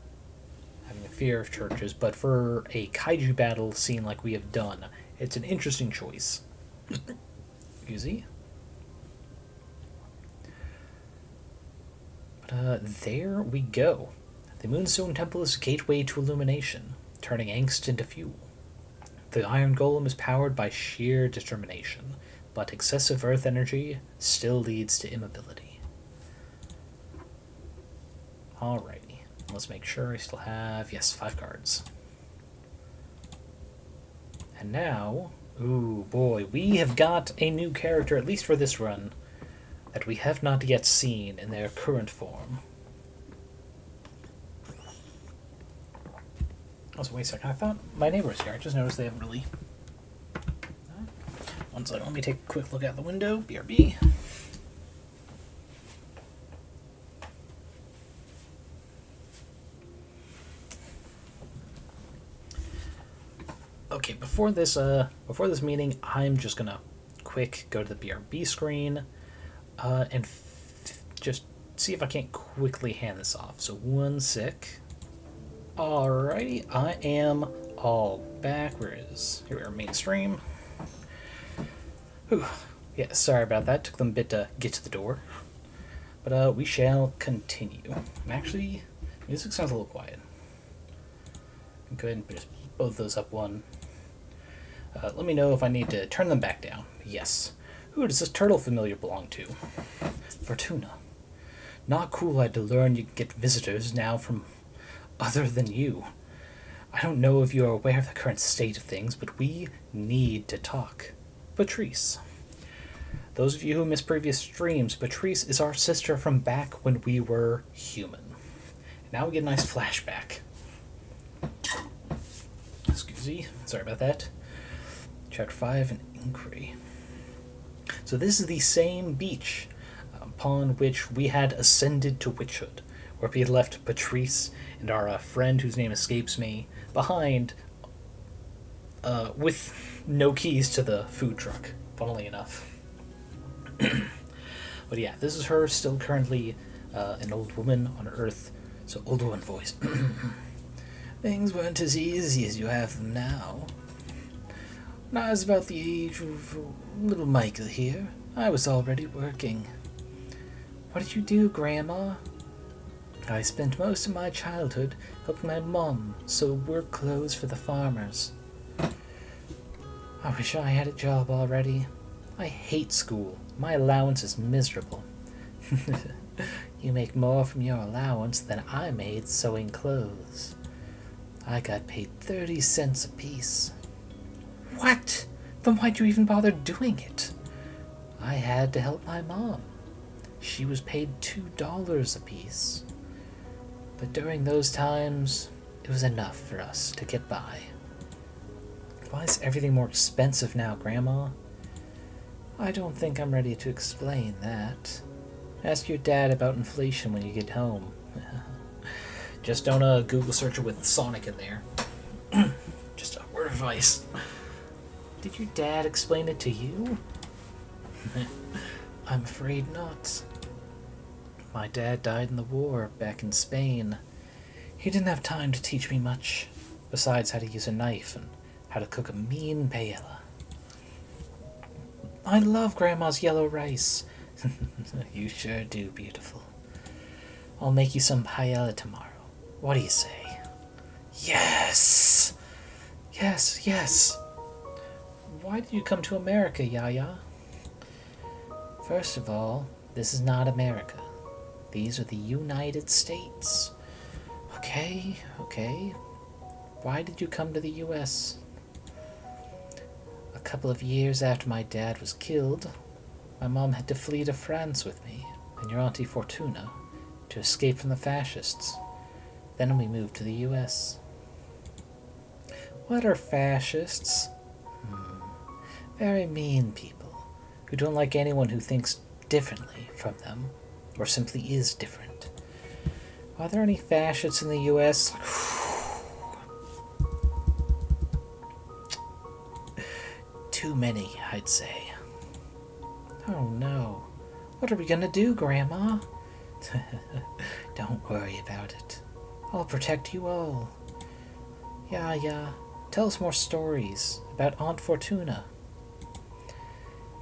A: having a fear of churches, but for a kaiju battle scene like we have done, it's an interesting choice. Easy. But there we go. The Moonstone Temple is a gateway to illumination, turning angst into fuel. The Iron Golem is powered by sheer determination, but excessive earth energy still leads to immobility. Alrighty, let's make sure I still have, yes, 5 cards. And now, ooh boy, we have got a new character, at least for this run, that we have not yet seen in their current form. Also, wait a second, I thought my neighbor was here. I just noticed they haven't really... One second, let me take a quick look out the window. BRB. Okay, before this meeting, I'm just gonna quick go to the BRB screen and just see if I can't quickly hand this off. So 1 sec. Alrighty, I am all back. Here we are, mainstream. Whew. Yeah, sorry about that. Took them a bit to get to the door. But we shall continue. And actually, music sounds a little quiet. Go ahead and just both those up one. Let me know if I need to turn them back down. Yes. Who does this turtle familiar belong to? Fortuna. Not cool I had to learn you can get visitors now from other than you. I don't know if you are aware of the current state of things, but we need to talk. Patrice. Those of you who missed previous streams, Patrice is our sister from back when we were human. Now we get a nice flashback. Excuse me, sorry about that. Chapter 5, an inquiry. So this is the same beach upon which we had ascended to witchhood, where we had left Patrice and our friend, whose name escapes me, behind with no keys to the food truck, funnily enough. But yeah, this is her, still currently an old woman on Earth, so old woman voice. Things weren't as easy as you have them now. When I was about the age of little Micah here, I was already working. What did you do, Grandma? I spent most of my childhood helping my mom sew work clothes for the farmers. I wish I had a job already. I hate school. My allowance is miserable. You make more from your allowance than I made sewing clothes. I got paid 30 cents a piece. What? Then why'd you even bother doing it? I had to help my mom. She was paid $2 a piece. But during those times, it was enough for us to get by. Why is everything more expensive now, Grandma? I don't think I'm ready to explain that. Ask your dad about inflation when you get home. Just don't Google search it with Sonic in there. Just a word of advice. Did your dad explain it to you? I'm afraid not. My dad died in the war back in Spain. He didn't have time to teach me much, besides how to use a knife and how to cook a mean paella. I love Grandma's yellow rice. You sure do, beautiful. I'll make you some paella tomorrow. What do you say? Yes! Yes, yes! Why did you come to America, Yaya? First of all, this is not America. These are the United States. Okay, okay. Why did you come to the US? A couple of years after my dad was killed, my mom had to flee to France with me and your auntie Fortuna to escape from the fascists. Then we moved to the US. What are fascists? Very mean people who don't like anyone who thinks differently from them or simply is different. Are there any fascists in the US? Too many, I'd say. Oh no. What are we gonna do, Grandma? Don't worry about it. I'll protect you all. Yeah. Tell us more stories about Aunt Fortuna.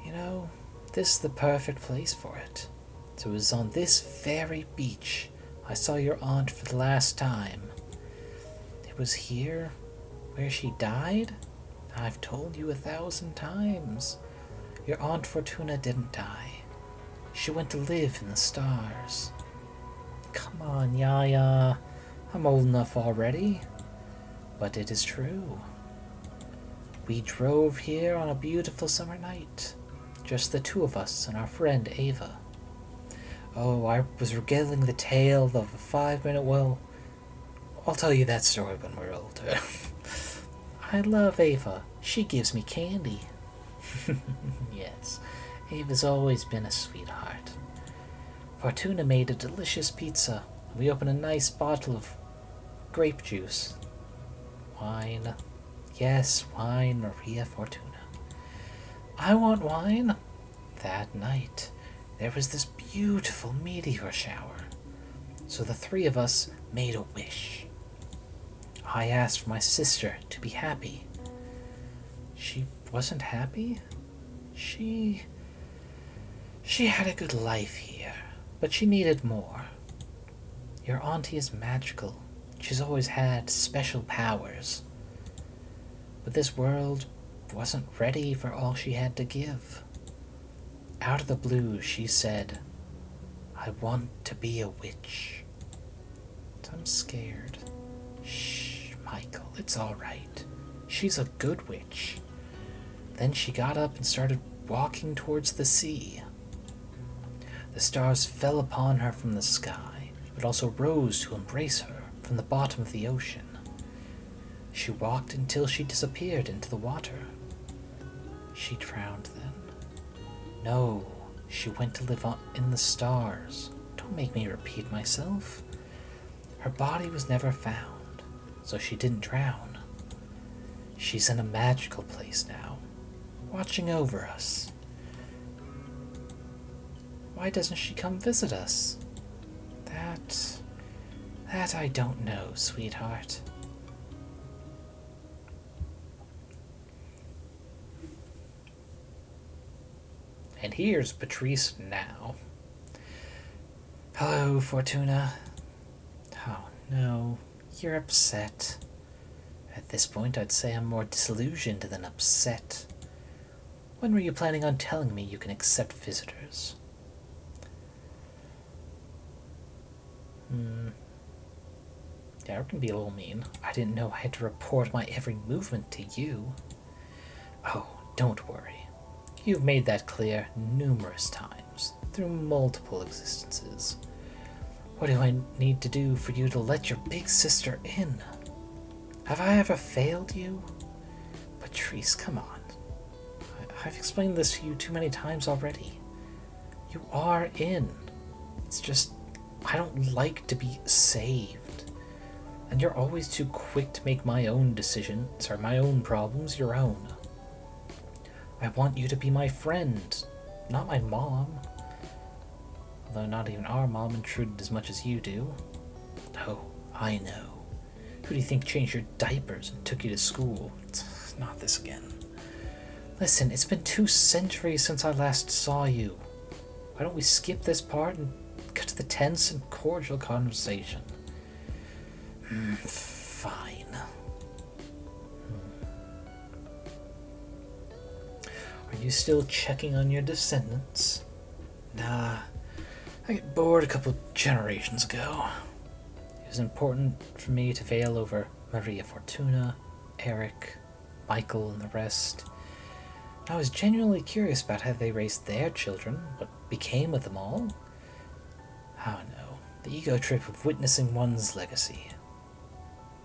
A: You know, this is the perfect place for it. So it was on this very beach I saw your aunt for the last time. It was here where she died? I've told you 1,000 times. Your Aunt Fortuna didn't die. She went to live in the stars. Come on, Yaya. I'm old enough already. But it is true. We drove here on a beautiful summer night. Just the two of us and our friend Ava. Oh, I was regaling the tale of a 5-minute, well, I'll tell you that story when we're older. I love Ava. She gives me candy. Yes, Ava's always been a sweetheart. Fortuna made a delicious pizza. We opened a nice bottle of grape juice. Wine. Yes, wine, Maria Fortuna. I want wine. That night, there was this beautiful meteor shower. So the three of us made a wish. I asked for my sister to be happy. She wasn't happy? She had a good life here, but she needed more. Your auntie is magical. She's always had special powers. But this world wasn't ready for all she had to give. Out of the blue, she said, I want to be a witch. I'm scared. Shh, Michael, it's all right. She's a good witch. Then she got up and started walking towards the sea. The stars fell upon her from the sky, but also rose to embrace her from the bottom of the ocean. She walked until she disappeared into the water. She drowned then. No, she went to live in the stars. Don't make me repeat myself. Her body was never found, so she didn't drown. She's in a magical place now, watching over us. Why doesn't she come visit us? That I don't know, sweetheart. And here's Patrice now. Hello, Fortuna. Oh no, you're upset. At this point, I'd say I'm more disillusioned than upset. When were you planning on telling me you can accept visitors? Yeah, I can be a little mean. I didn't know I had to report my every movement to you. Oh, don't worry. You've made that clear numerous times, through multiple existences. What do I need to do for you to let your big sister in? Have I ever failed you? Patrice, come on. I've explained this to you too many times already. You are in. It's just, I don't like to be saved. And you're always too quick to make my own problems your own. I want you to be my friend, not my mom. Although not even our mom intruded as much as you do. Oh, I know. Who do you think changed your diapers and took you to school? It's not this again. Listen, it's been 2 centuries since I last saw you. Why don't we skip this part and get to the tense and cordial conversation? Fine. Are you still checking on your descendants? Nah, I got bored a couple generations ago. It was important for me to veil over Maria Fortuna, Eric, Michael, and the rest. I was genuinely curious about how they raised their children, what became of them all. I don't know, the ego trip of witnessing one's legacy.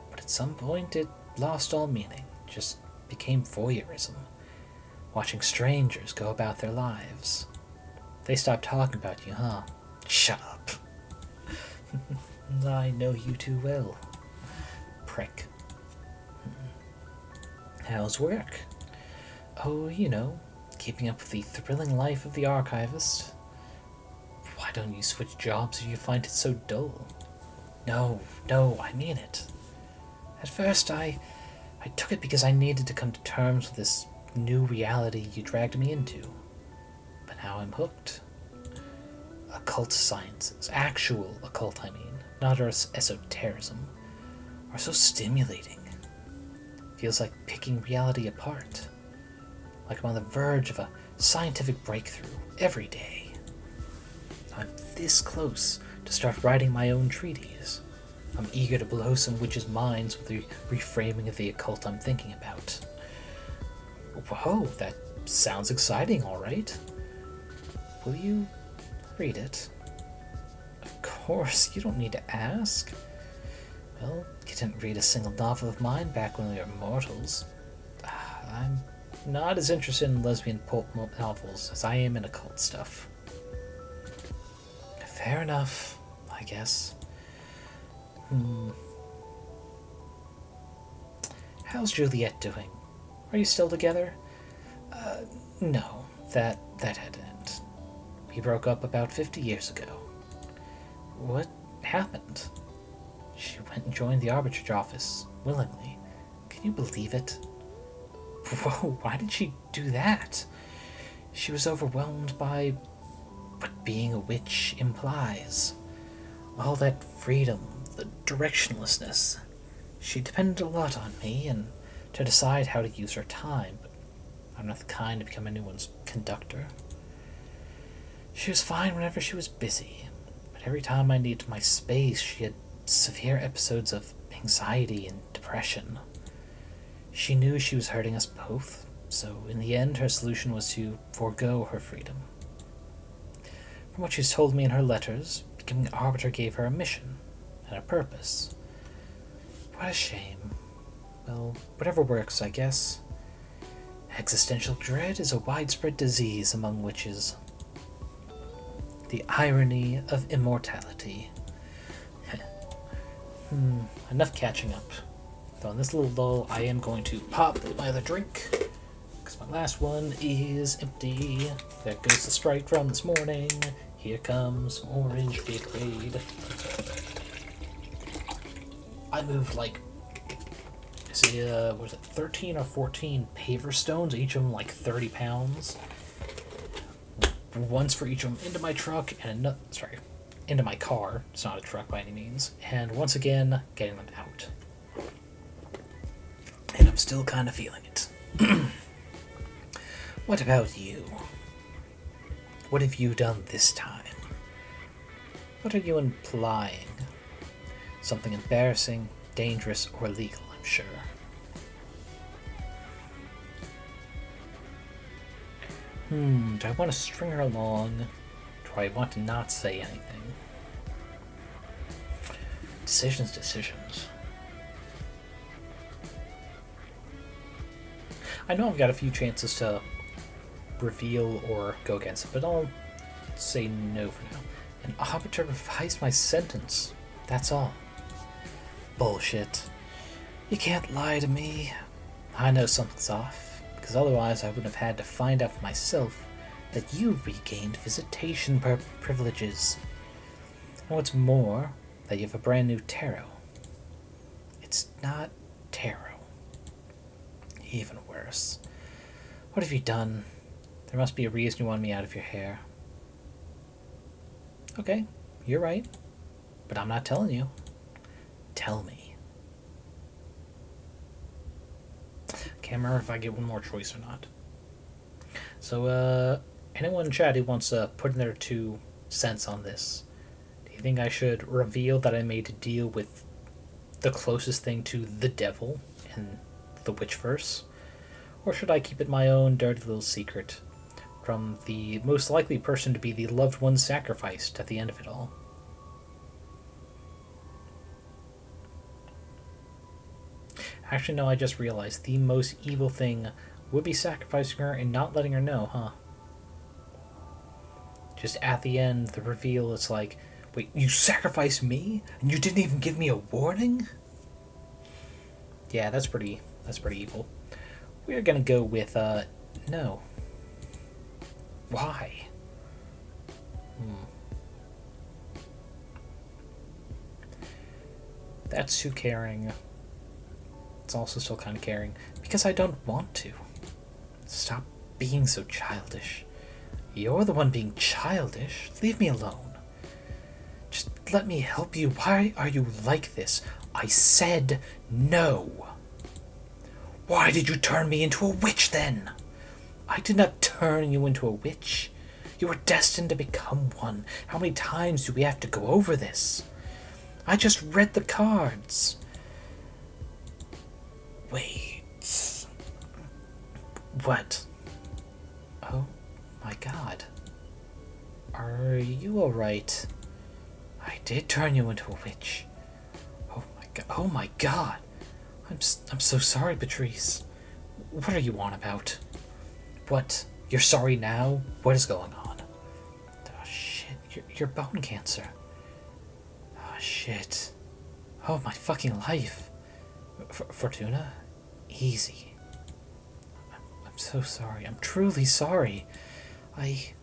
A: But at some point it lost all meaning, just became voyeurism, watching strangers go about their lives. They stopped talking about you, huh? Shut up. I know you too well. Prick. How's work? Oh, you know, keeping up with the thrilling life of the archivist. Why don't you switch jobs if you find it so dull? No, I mean it. At first, I took it because I needed to come to terms with this new reality you dragged me into. But now I'm hooked. Occult sciences, actual occult I mean, not esotericism, are so stimulating. Feels like picking reality apart. Like I'm on the verge of a scientific breakthrough every day. I'm this close to start writing my own treatise. I'm eager to blow some witches' minds with the reframing of the occult I'm thinking about. Whoa, that sounds exciting, all right. Will you read it? Of course, you don't need to ask. Well, you didn't read a single novel of mine back when we were mortals. I'm not as interested in lesbian pulp novels as I am in occult stuff. Fair enough, I guess. How's Juliet doing? Are you still together? No, that had to end. We broke up about 50 years ago. What happened? She went and joined the arbitrage office, willingly. Can you believe it? Whoa, why did she do that? She was overwhelmed by what being a witch implies. All that freedom, the directionlessness. She depended a lot on me and to decide how to use her time, but I'm not the kind to become anyone's conductor. She was fine whenever she was busy, but every time I needed my space, she had severe episodes of anxiety and depression. She knew she was hurting us both, so in the end her solution was to forego her freedom. From what she's told me in her letters, becoming an arbiter gave her a mission and a purpose. What a shame. Well, whatever works, I guess. Existential dread is a widespread disease among witches. The irony of immortality. Enough catching up. Though in this little lull, I am going to pop my other drink, because my last one is empty. There goes the Sprite from this morning. Here comes orange Gatorade. I moved like, was it 13 or 14 paver stones, each of them like 30 pounds. Once for each of them into my truck, and into my car. It's not a truck by any means. And once again, getting them out. And I'm still kind of feeling it. What about you? What have you done this time? What are you implying? Something embarrassing, dangerous, or illegal, I'm sure. Do I want to string her along? Do I want to not say anything? Decisions. I know I've got a few chances to reveal or go against it, but I'll say no for now. An arbiter revised my sentence. That's all. Bullshit. You can't lie to me. I know something's off, because otherwise I wouldn't have had to find out for myself that you regained visitation privileges. And what's more, that you have a brand new tarot. It's not tarot. Even worse. What have you done? There must be a reason you want me out of your hair. Okay, you're right. But I'm not telling you. Tell me. Can't remember if I get one more choice or not. So, anyone in chat who wants to put in their 2 cents on this, do you think I should reveal that I made a deal with the closest thing to the devil in the Witchverse? Or should I keep it my own dirty little secret from the most likely person to be the loved one sacrificed at the end of it all? Actually, no, I just realized the most evil thing would be sacrificing her and not letting her know, huh? Just at the end, the reveal, it's like, wait, you sacrificed me? And you didn't even give me a warning? Yeah, that's pretty evil. We're gonna go with, no. Why? That's too caring. It's also still kind of caring, because I don't want to. Stop being so childish. You're the one being childish. Leave me alone. Just let me help you. Why are you like this? I said no. Why did you turn me into a witch then? I did not turn you into a witch. You were destined to become one. How many times do we have to go over this? I just read the cards. Wait. What? Oh my god. Are you alright? I did turn you into a witch. Oh my god. I'm so sorry, Patrice. What are you on about? What? You're sorry now? What is going on? Oh shit, you're bone cancer. Oh shit. Oh my fucking life. Fortuna? Easy. I'm so sorry. I'm truly sorry. I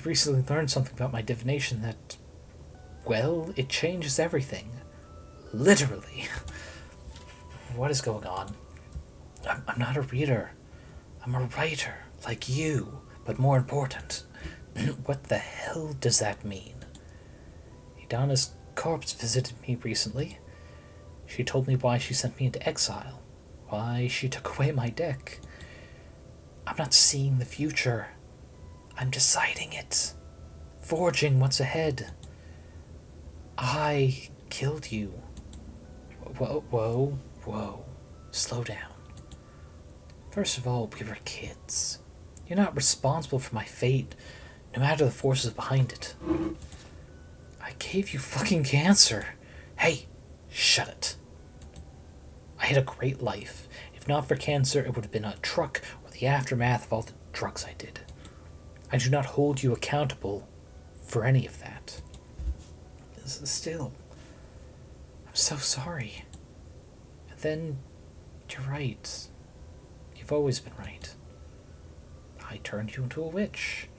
A: recently learned something about my divination that, well, it changes everything. Literally. What is going on? I'm not a reader. I'm a writer, like you, but more important. What the hell does that mean? Idana's corpse visited me recently. She told me why she sent me into exile, why she took away my deck. I'm not seeing the future. I'm deciding it. Forging what's ahead. I killed you. Whoa. Slow down. First of all, we were kids. You're not responsible for my fate, no matter the forces behind it. I gave you fucking cancer. Hey, shut it. I had a great life. If not for cancer, it would have been a truck or the aftermath of all the drugs I did. I do not hold you accountable for any of that. Still, I'm so sorry. And then, you're right. You've always been right. I turned you into a witch.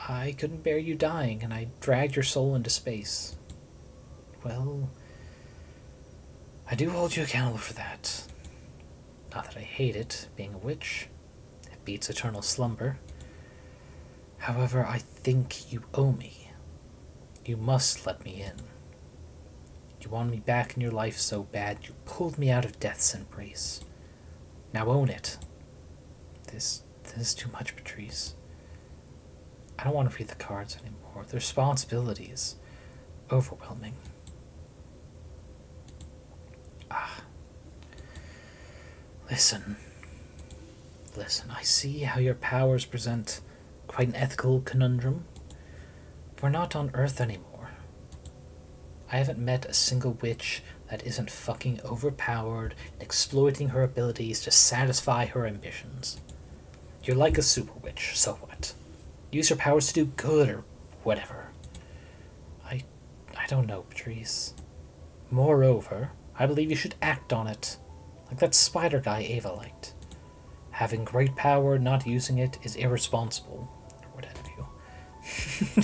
A: I couldn't bear you dying, and I dragged your soul into space. Well, I do hold you accountable for that. Not that I hate it, being a witch. It beats eternal slumber. However, I think you owe me. You must let me in. You wanted me back in your life so bad, you pulled me out of death's embrace. Now own it. This is too much, Patrice. I don't want to read the cards anymore. The responsibility is overwhelming. Listen, I see how your powers present quite an ethical conundrum. We're not on Earth anymore. I haven't met a single witch that isn't fucking overpowered and exploiting her abilities to satisfy her ambitions. You're like a super witch, so what? Use your powers to do good or whatever. don't know, Patrice. Moreover, I believe you should act on it, like that spider guy Ava liked. Having great power, not using it is irresponsible, or what have you.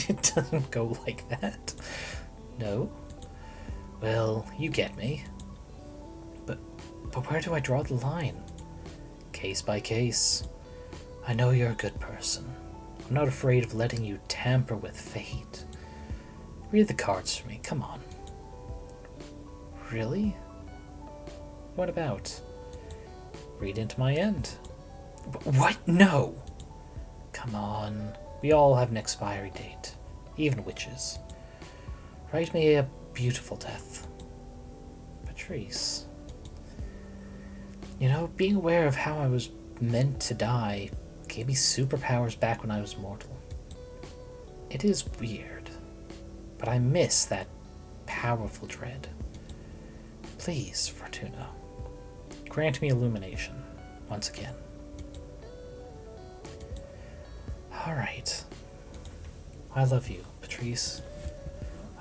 A: It doesn't go like that. No? Well, you get me. But where do I draw the line? Case by case. I know you're a good person. I'm not afraid of letting you tamper with fate. Read the cards for me, come on. Really? What about? Read into my end. What? No! Come on. We all have an expiry date. Even witches. Write me a beautiful death. Patrice. You know, being aware of how I was meant to die gave me superpowers back when I was mortal. It is weird, but I miss that powerful dread. Please, Fortuna, grant me illumination once again. Alright. I love you, Patrice.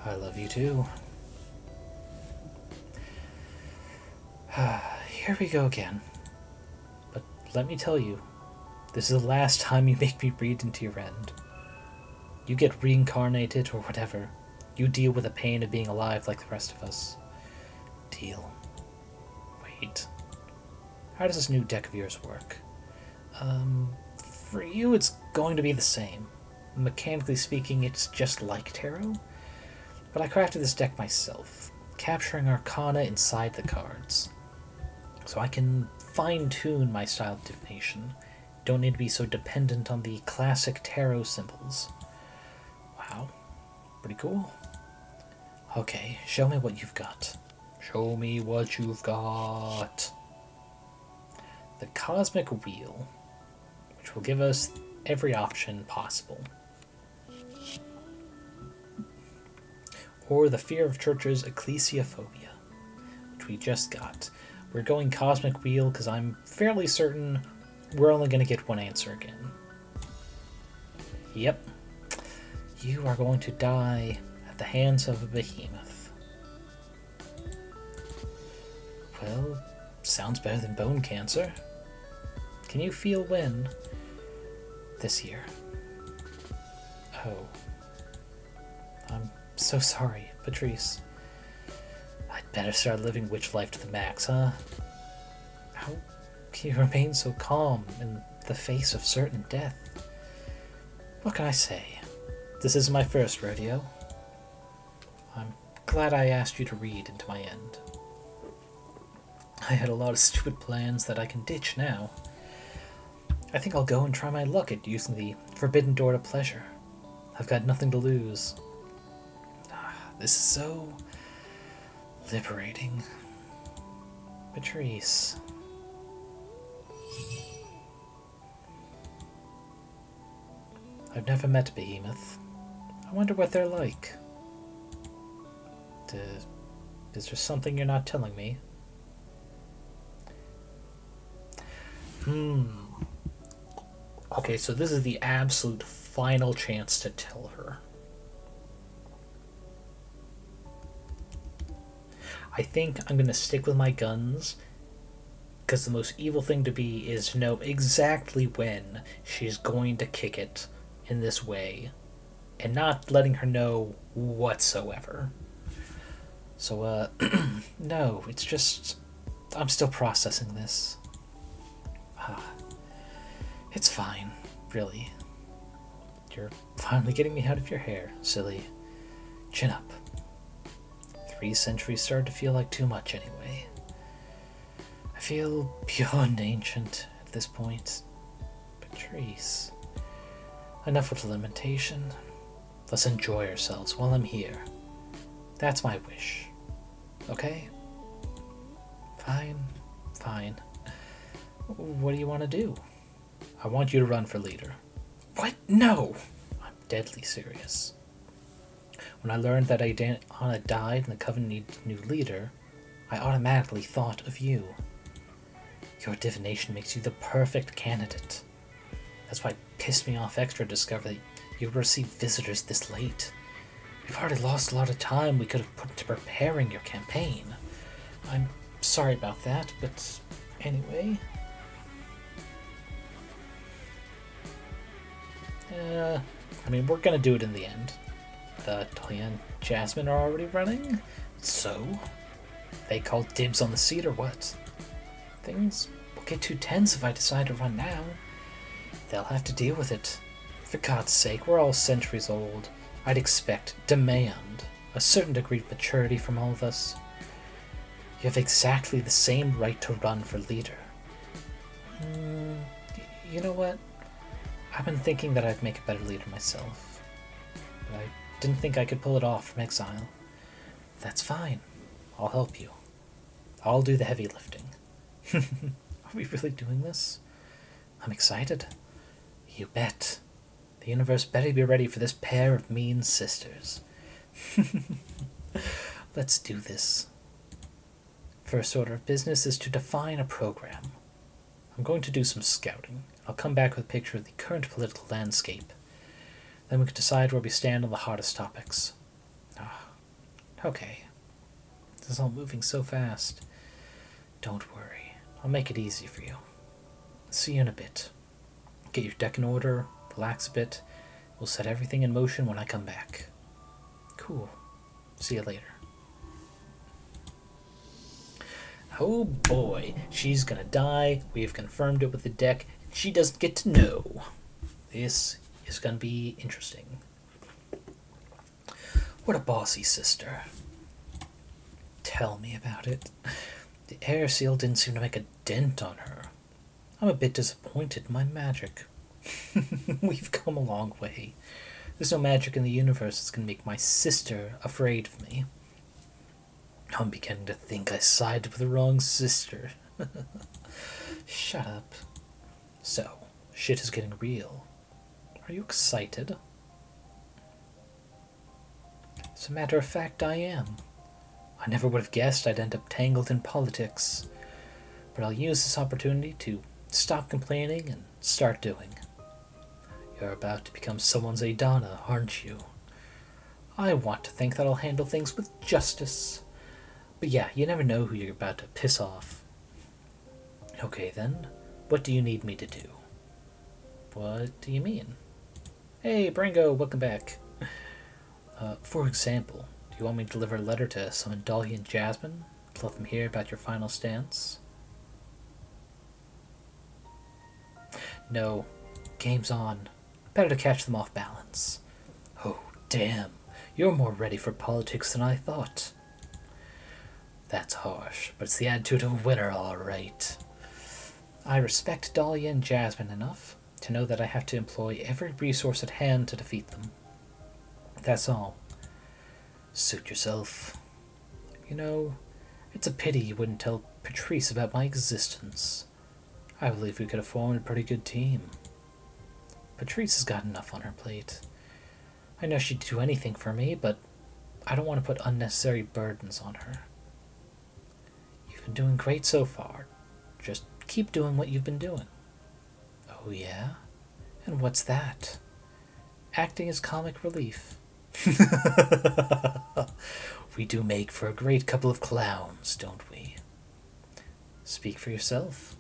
A: I love you too. Here we go again. But let me tell you, this is the last time you make me read into your end. You get reincarnated or whatever. You deal with the pain of being alive like the rest of us. Deal. Wait. How does this new deck of yours work? For you it's going to be the same. Mechanically speaking, it's just like tarot. But I crafted this deck myself, capturing arcana inside the cards. So I can fine-tune my style of divination. Don't need to be so dependent on the classic tarot symbols. Wow. Pretty cool. Okay, show me what you've got. Show me what you've got. The Cosmic Wheel, which will give us every option possible. Or the Fear of Churches Ecclesiophobia, which we just got. We're going Cosmic Wheel because I'm fairly certain we're only going to get one answer again. Yep. You are going to die at the hands of a behemoth. Well, sounds better than bone cancer. Can you feel when? This year. Oh. I'm so sorry, Patrice. I'd better start living witch life to the max, huh? How can you remain so calm in the face of certain death? What can I say? This is my first rodeo. I'm glad I asked you to read into my end. I had a lot of stupid plans that I can ditch now. I think I'll go and try my luck at using the Forbidden Door to Pleasure. I've got nothing to lose. This is so liberating. Patrice. I've never met a behemoth. I wonder what they're like. Is there something you're not telling me? Okay, so this is the absolute final chance to tell her. I think I'm going to stick with my guns, because the most evil thing to be is to know exactly when she's going to kick it in this way, and not letting her know whatsoever. So, no, it's just, I'm still processing this. It's fine, really. You're finally getting me out of your hair, silly. Chin up. 3 centuries started to feel like too much anyway. I feel beyond ancient at this point. Patrice. Enough with lamentation. Let's enjoy ourselves while I'm here. That's my wish. Okay? Fine. Fine. What do you want to do? I want you to run for leader. What? No! I'm deadly serious. When I learned that Anna died and the Coven needed a new leader, I automatically thought of you. Your divination makes you the perfect candidate. That's why it pissed me off extra to discover that you receive visitors this late. We've already lost a lot of time we could have put into preparing your campaign. I'm sorry about that, but anyway. I mean, we're gonna do it in the end. Dahlia and Jasmine are already running, so they call dibs on the seat or what? Things will get too tense if I decide to run now. They'll have to deal with it. For God's sake, we're all centuries old. I'd expect, demand, a certain degree of maturity from all of us. You have exactly the same right to run for leader. You know what? I've been thinking that I'd make a better leader myself. But I didn't think I could pull it off from exile. That's fine. I'll help you. I'll do the heavy lifting. Are we really doing this? I'm excited. You bet. The universe better be ready for this pair of mean sisters. Let's do this. First order of business is to define a program. I'm going to do some scouting. I'll come back with a picture of the current political landscape. Then we can decide where we stand on the hottest topics. Okay. This is all moving so fast. Don't worry. I'll make it easy for you. See you in a bit. Get your deck in order, relax a bit. We'll set everything in motion when I come back. Cool. See you later. Oh boy, she's gonna die. We've confirmed it with the deck. She doesn't get to know. This is gonna be interesting. What a bossy sister. Tell me about it. The air seal didn't seem to make a dent on her. I'm a bit disappointed in my magic. We've come a long way. There's no magic in the universe that's going to make my sister afraid of me. I'm beginning to think I sided with the wrong sister. Shut up. So, shit is getting real. Are you excited? As a matter of fact, I am. I never would have guessed I'd end up tangled in politics. But I'll use this opportunity to stop complaining and start doing. You're about to become someone's Adana, aren't you? I want to think that I'll handle things with justice. But yeah, you never know who you're about to piss off. Okay then, what do you need me to do? What do you mean? Hey, Brango, welcome back. For example, do you want me to deliver a letter to summon Dahlia and Jasmine to let them hear about your final stance? No, game's on. Better to catch them off balance. Oh, damn. You're more ready for politics than I thought. That's harsh, but it's the attitude of a winner, all right. I respect Dahlia and Jasmine enough to know that I have to employ every resource at hand to defeat them. That's all. Suit yourself. You know, it's a pity you wouldn't tell Patrice about my existence. I believe we could have formed a pretty good team. Patrice has got enough on her plate. I know she'd do anything for me, but I don't want to put unnecessary burdens on her. You've been doing great so far. Just keep doing what you've been doing. Oh yeah? And what's that? Acting as comic relief. We do make for a great couple of clowns, don't we? Speak for yourself.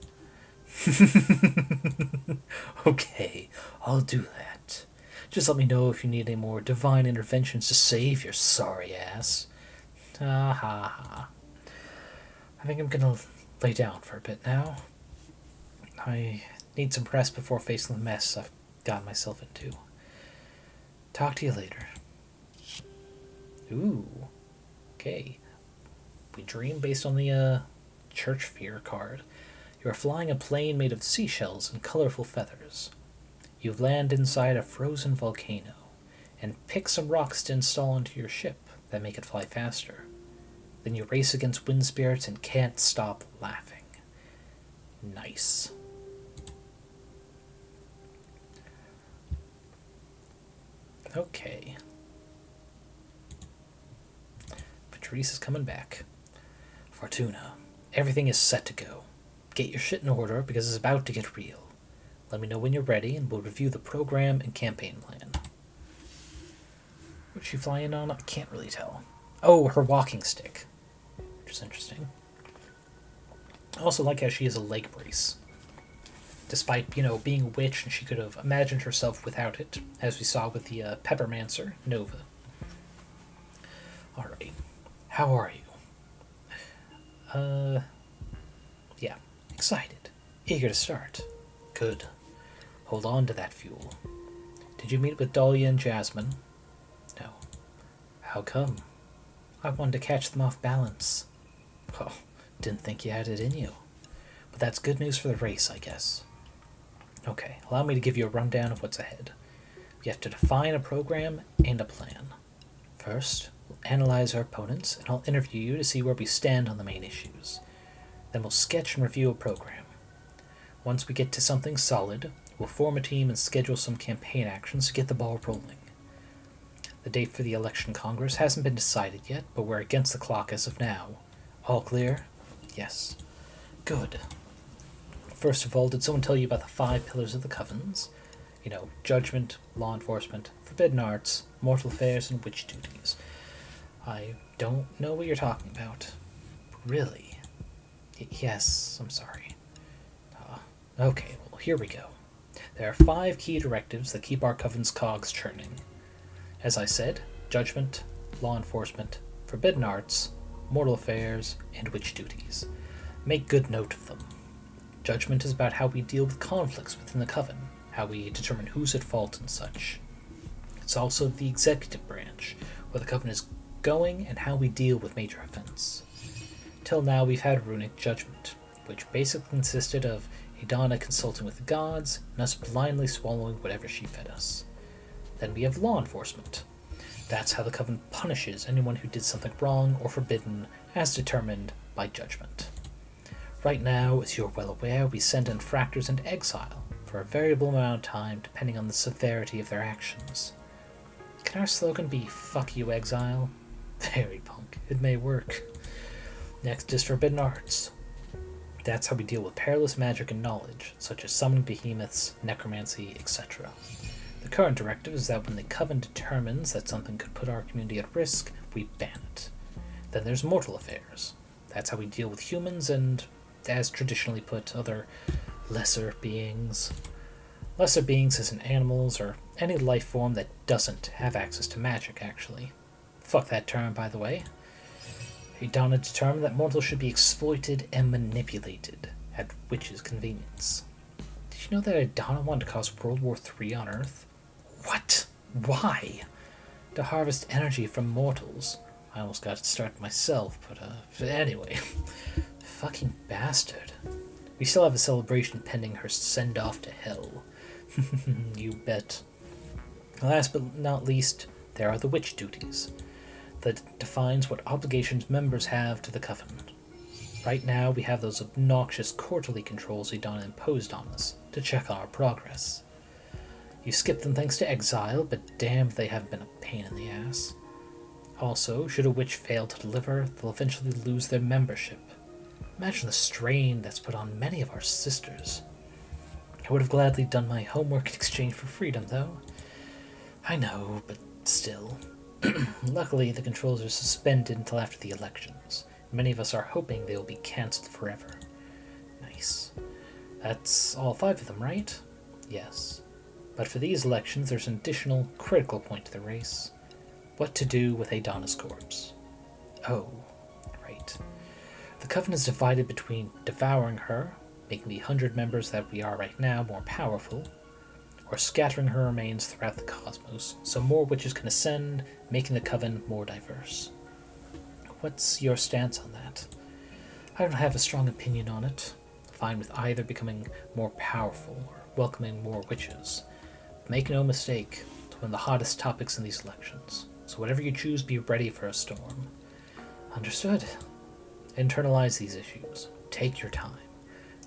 A: Okay, I'll do that. Just let me know if you need any more divine interventions to save your sorry ass. Ha ha. I think I'm gonna lay down for a bit now. I need some rest before facing the mess I've got myself into. Talk to you later. Ooh. Okay. We dream based on the Church Fear card. You are flying a plane made of seashells and colorful feathers. You land inside a frozen volcano and pick some rocks to install into your ship that make it fly faster. Then you race against wind spirits and can't stop laughing. Nice. Okay. Patrice is coming back. Fortuna, everything is set to go. Get your shit in order because it's about to get real. Let me know when you're ready and we'll review the program and campaign plan. What's she flying on? I can't really tell. Oh, her walking stick, which is interesting. I also like how she has a leg brace. Despite, being a witch, and she could have imagined herself without it, as we saw with the Peppermancer, Nova. Alright. How are you? Yeah. Excited. Eager to start. Good. Hold on to that fuel. Did you meet with Dahlia and Jasmine? No. How come? I wanted to catch them off balance. Oh, didn't think you had it in you. But that's good news for the race, I guess. Okay, allow me to give you a rundown of what's ahead. We have to define a program and a plan. First, we'll analyze our opponents, and I'll interview you to see where we stand on the main issues. Then we'll sketch and review a program. Once we get to something solid, we'll form a team and schedule some campaign actions to get the ball rolling. The date for the election Congress hasn't been decided yet, but we're against the clock as of now. All clear? Yes. Good. First of all, did someone tell you about the 5 pillars of the covens? Judgment, law enforcement, forbidden arts, mortal affairs, and witch duties. I don't know what you're talking about. Really? Yes, I'm sorry. Okay, well, here we go. There are 5 key directives that keep our coven's cogs churning. As I said, judgment, law enforcement, forbidden arts, mortal affairs, and witch duties. Make good note of them. Judgment is about how we deal with conflicts within the coven, how we determine who's at fault and such. It's also the executive branch, where the coven is going and how we deal with major events. Till now we've had runic judgment, which basically consisted of Idana consulting with the gods, and us blindly swallowing whatever she fed us. Then we have law enforcement. That's how the coven punishes anyone who did something wrong or forbidden, as determined by judgment. Right now, as you're well aware, we send infractors into exile for a variable amount of time depending on the severity of their actions. Can our slogan be, "Fuck you, exile"? Very punk. It may work. Next is forbidden arts. That's how we deal with perilous magic and knowledge, such as summoning behemoths, necromancy, etc. The current directive is that when the coven determines that something could put our community at risk, we ban it. Then there's mortal affairs. That's how we deal with humans and, as traditionally put, other lesser beings. Lesser beings as in animals or any life form that doesn't have access to magic, actually. Fuck that term, by the way. Idana determined that mortals should be exploited and manipulated at witches' convenience. Did you know that Idana wanted to cause World War III on Earth? What? Why? To harvest energy from mortals. I almost got it started myself, but anyway. Fucking bastard. We still have a celebration pending her send-off to hell. You bet. Last but not least, there are the witch duties. That defines what obligations members have to the coven. Right now, we have those obnoxious quarterly controls Idana imposed on us to check our progress. You skip them thanks to exile, but damn if they haven't been a pain in the ass. Also, should a witch fail to deliver, they'll eventually lose their membership. Imagine the strain that's put on many of our sisters. I would have gladly done my homework in exchange for freedom, though. I know, but still. Luckily, the controls are suspended until after the elections. Many of us are hoping they will be cancelled forever. Nice. That's all 5 of them, right? Yes. But for these elections, there's an additional critical point to the race. What to do with Idana's corpse. Oh, right. The coven is divided between devouring her, making the 100 members that we are right now more powerful, or scattering her remains throughout the cosmos, so more witches can ascend, making the coven more diverse. What's your stance on that? I don't have a strong opinion on it. Fine with either becoming more powerful or welcoming more witches. But make no mistake, it's one of the hottest topics in these elections, so whatever you choose, be ready for a storm. Understood. Internalize these issues. Take your time.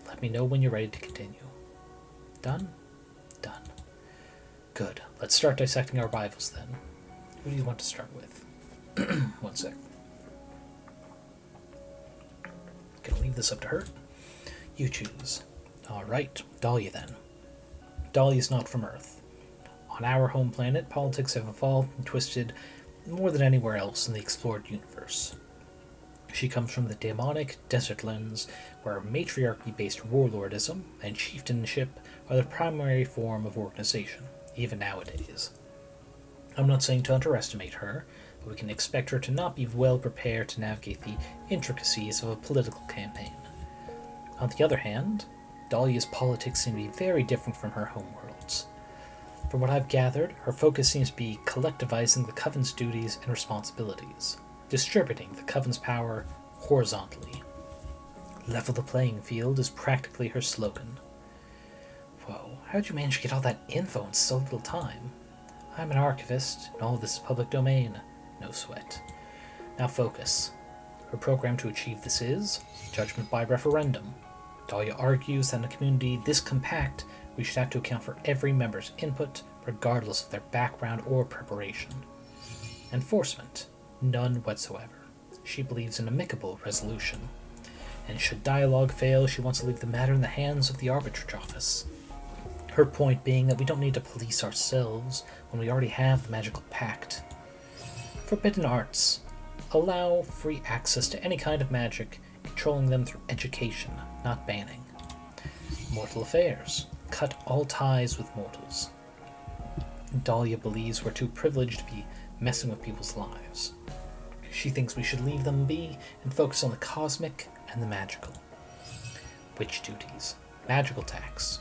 A: Let me know when you're ready to continue. Done? Done. Good. Let's start dissecting our rivals then. Who do you want to start with? One sec. Gonna leave this up to her. You choose. Alright, Dahlia then. Dahlia's not from Earth. On our home planet, politics have evolved and twisted more than anywhere else in the explored universe. She comes from the demonic Desertlands, where matriarchy-based warlordism and chieftainship are the primary form of organization, even nowadays. I'm not saying to underestimate her, but we can expect her to not be well prepared to navigate the intricacies of a political campaign. On the other hand, Dahlia's politics seem to be very different from her homeworld's. From what I've gathered, her focus seems to be collectivizing the Coven's duties and responsibilities, distributing the Coven's power horizontally. Level the playing field is practically her slogan. Whoa, how'd you manage to get all that info in so little time? I'm an archivist, and all of this is public domain. No sweat. Now focus. Her program to achieve this is judgment by referendum. Dahlia argues that in a community this compact, we should have to account for every member's input, regardless of their background or preparation. Enforcement. None whatsoever. She believes in amicable resolution. And should dialogue fail, she wants to leave the matter in the hands of the arbitrage office. Her point being that we don't need to police ourselves when we already have the magical pact. Forbidden arts. Allow free access to any kind of magic, controlling them through education, not banning. Mortal affairs. Cut all ties with mortals. Dahlia believes we're too privileged to be messing with people's lives. She thinks we should leave them be and focus on the cosmic and the magical. Witch duties. Magical tax.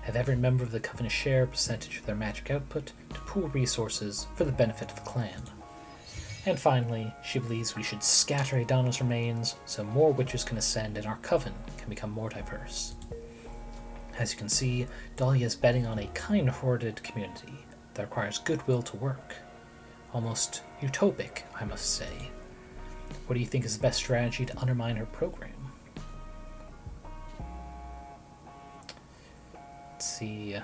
A: Have every member of the Coven share a percentage of their magic output to pool resources for the benefit of the clan. And finally, she believes we should scatter Adana's remains so more witches can ascend and our Coven can become more diverse. As you can see, Dahlia is betting on a kind-hearted community that requires goodwill to work. Almost utopic, I must say. What do you think is the best strategy to undermine her program? Let's see.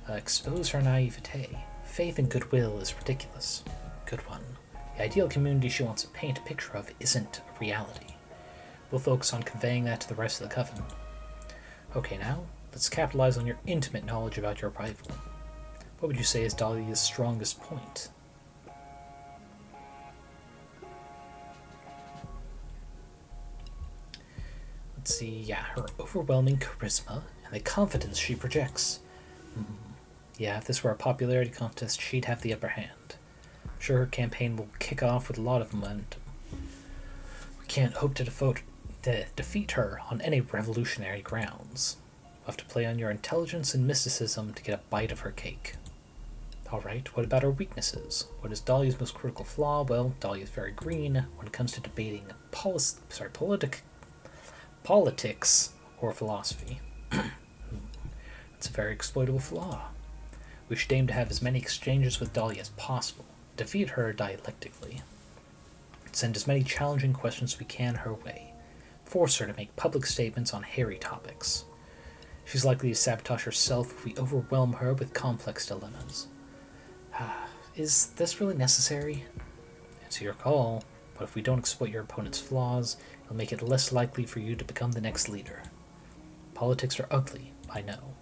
A: Expose her naivete. Faith and goodwill is ridiculous. Good one. The ideal community she wants to paint a picture of isn't a reality. We'll focus on conveying that to the rest of the Coven. Okay, now, let's capitalize on your intimate knowledge about your rival. What would you say is Dahlia's strongest point? Let's see, yeah, her overwhelming charisma and the confidence she projects. Yeah, if this were a popularity contest, she'd have the upper hand. I'm sure her campaign will kick off with a lot of momentum. We can't hope to defeat her on any revolutionary grounds. We'll have to play on your intelligence and mysticism to get a bite of her cake. Alright, what about her weaknesses? What is Dahlia's most critical flaw? Well, Dahlia is very green when it comes to debating politics or philosophy. It's a very exploitable flaw. We should aim to have as many exchanges with Dahlia as possible, defeat her dialectically, send as many challenging questions as we can her way, force her to make public statements on hairy topics. She's likely to sabotage herself if we overwhelm her with complex dilemmas. Is this really necessary? It's your call, but if we don't exploit your opponent's flaws, it'll make it less likely for you to become the next leader. Politics are ugly, I know.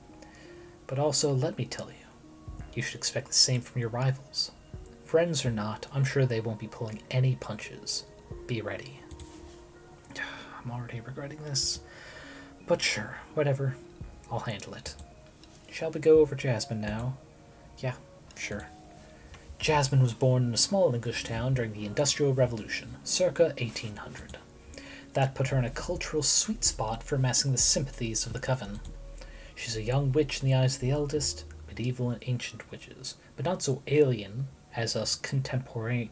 A: But also, let me tell you, you should expect the same from your rivals. Friends or not, I'm sure they won't be pulling any punches. Be ready. I'm already regretting this. But sure, whatever. I'll handle it. Shall we go over Jasmine now? Yeah, sure. Jasmine was born in a small English town during the Industrial Revolution, circa 1800. That put her in a cultural sweet spot for amassing the sympathies of the Coven. She's a young witch in the eyes of the eldest, medieval and ancient witches, but not so alien as us contemporanean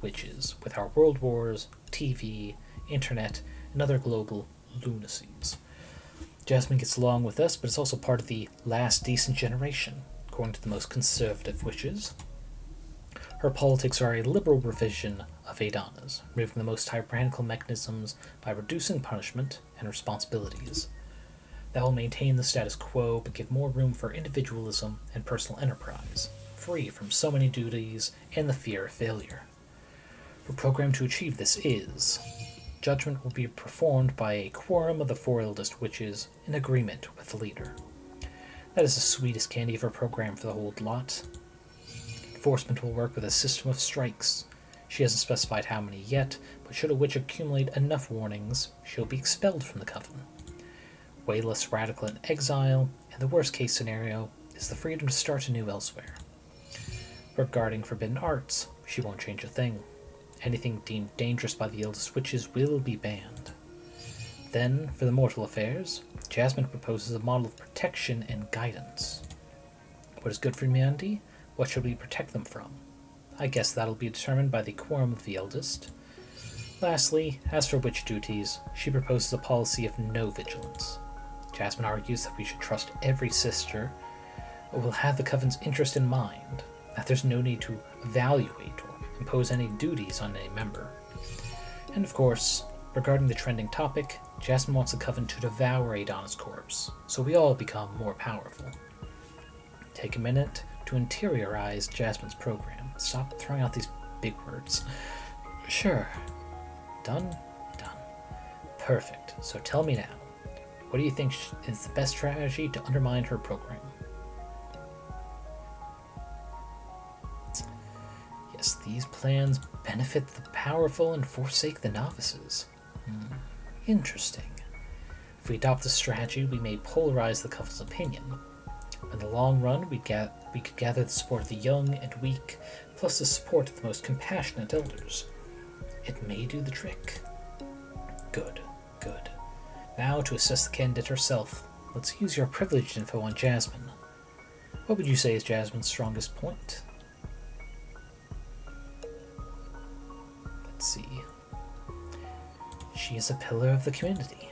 A: witches, with our world wars, TV, internet, and other global lunacies. Jasmine gets along with us, but is also part of the last decent generation, according to the most conservative witches. Her politics are a liberal revision of Adana's, removing the most tyrannical mechanisms by reducing punishment and responsibilities. That will maintain the status quo, but give more room for individualism and personal enterprise, free from so many duties and the fear of failure. Her program to achieve this is: judgment will be performed by a quorum of the four eldest witches in agreement with the leader. That is the sweetest candy of a program for the whole lot. Enforcement will work with a system of strikes. She hasn't specified how many yet, but should a witch accumulate enough warnings, she'll be expelled from the coven. Way less radical in exile, and the worst case scenario is the freedom to start anew elsewhere. Regarding forbidden arts, she won't change a thing. Anything deemed dangerous by the eldest witches will be banned. Then, for the mortal affairs, Jasmine proposes a model of protection and guidance. What is good for humanity? What should we protect them from? I guess that'll be determined by the quorum of the eldest. Lastly, as for witch duties, she proposes a policy of no vigilance. Jasmine argues that we should trust every sister, but will have the coven's interest in mind, that there's no need to evaluate or impose any duties on any member. And of course, regarding the trending topic, Jasmine wants the coven to devour Adana's corpse, so we all become more powerful. Take a minute to interiorize Jasmine's program. Stop throwing out these big words. Sure. Done? Done. Perfect. So tell me now, what do you think is the best strategy to undermine her program? Yes, these plans benefit the powerful and forsake the novices. Interesting. If we adopt this strategy, we may polarize the coven's opinion. In the long run, we could gather the support of the young and weak, plus the support of the most compassionate elders. It may do the trick. Good, good. Now to assess the candidate herself, let's use your privileged info on Jasmine. What would you say is Jasmine's strongest point? Let's see. She is a pillar of the community.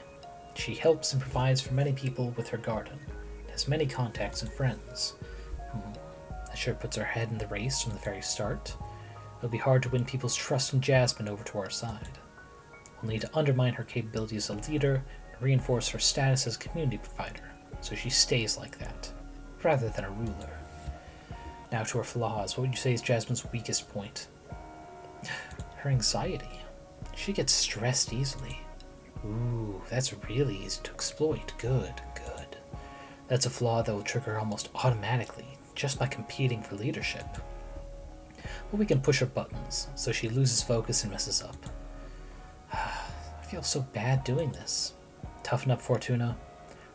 A: She helps and provides for many people with her garden, and has many contacts and friends. That sure puts her head in the race from the very start. It'll be hard to win people's trust in Jasmine over to our side. We'll need to undermine her capabilities as a leader and reinforce her status as a community provider, so she stays like that, rather than a ruler. Now to her flaws, what would you say is Jasmine's weakest point? Her anxiety. She gets stressed easily. Ooh, that's really easy to exploit. Good, good. That's a flaw that will trigger almost automatically, just by competing for leadership. But we can push her buttons, so she loses focus and messes up. I feel so bad doing this. Toughen up, Fortuna.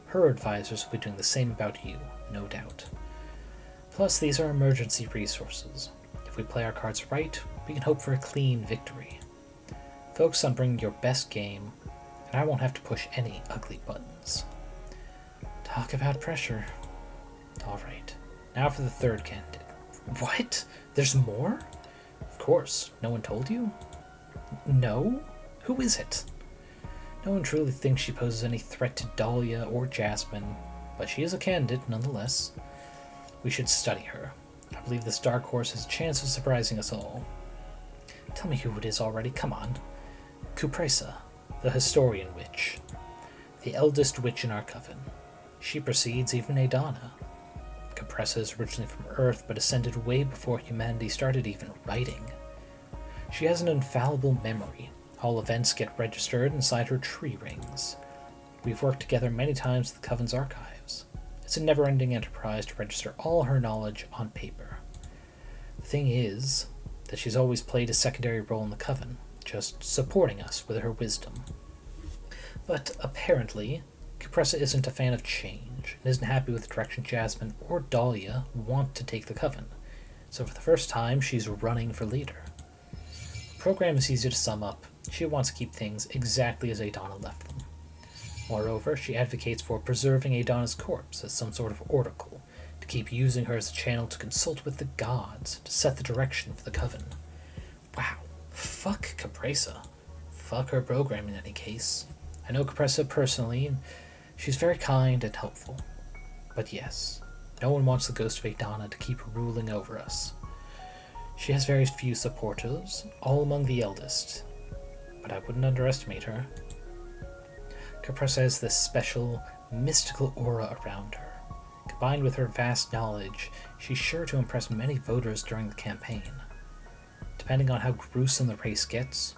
A: Her advisors will be doing the same about you, no doubt. Plus, these are emergency resources. If we play our cards right, we can hope for a clean victory. Focus on bringing your best game, and I won't have to push any ugly buttons. Talk about pressure. Alright, now for the third candidate. What? There's more? Of course, no one told you? No? Who is it? No one truly thinks she poses any threat to Dahlia or Jasmine, but she is a candidate nonetheless. We should study her. I believe this dark horse has a chance of surprising us all. Tell me who it is already, come on. Cuppressa, the historian witch. The eldest witch in our coven. She precedes even Adana. Cuppressa is originally from Earth, but ascended way before humanity started even writing. She has an infallible memory. All events get registered inside her tree rings. We've worked together many times with the Coven's archives. It's a never-ending enterprise to register all her knowledge on paper. The thing is that she's always played a secondary role in the Coven, just supporting us with her wisdom. But apparently, Cuppressa isn't a fan of change, and isn't happy with the direction Jasmine or Dahlia want to take the Coven, so for the first time she's running for leader. The program is easy to sum up. She wants to keep things exactly as Adana left them. Moreover, she advocates for preserving Adana's corpse as some sort of oracle, to keep using her as a channel to consult with the gods, to set the direction for the Coven. Wow. Fuck Cuppressa. Fuck her program in any case. I know Cuppressa personally, and she's very kind and helpful. But yes, no one wants the ghost of Adana to keep ruling over us. She has very few supporters, all among the eldest, but I wouldn't underestimate her. Cuppressa has this special, mystical aura around her. Combined with her vast knowledge, she's sure to impress many voters during the campaign. Depending on how gruesome the race gets,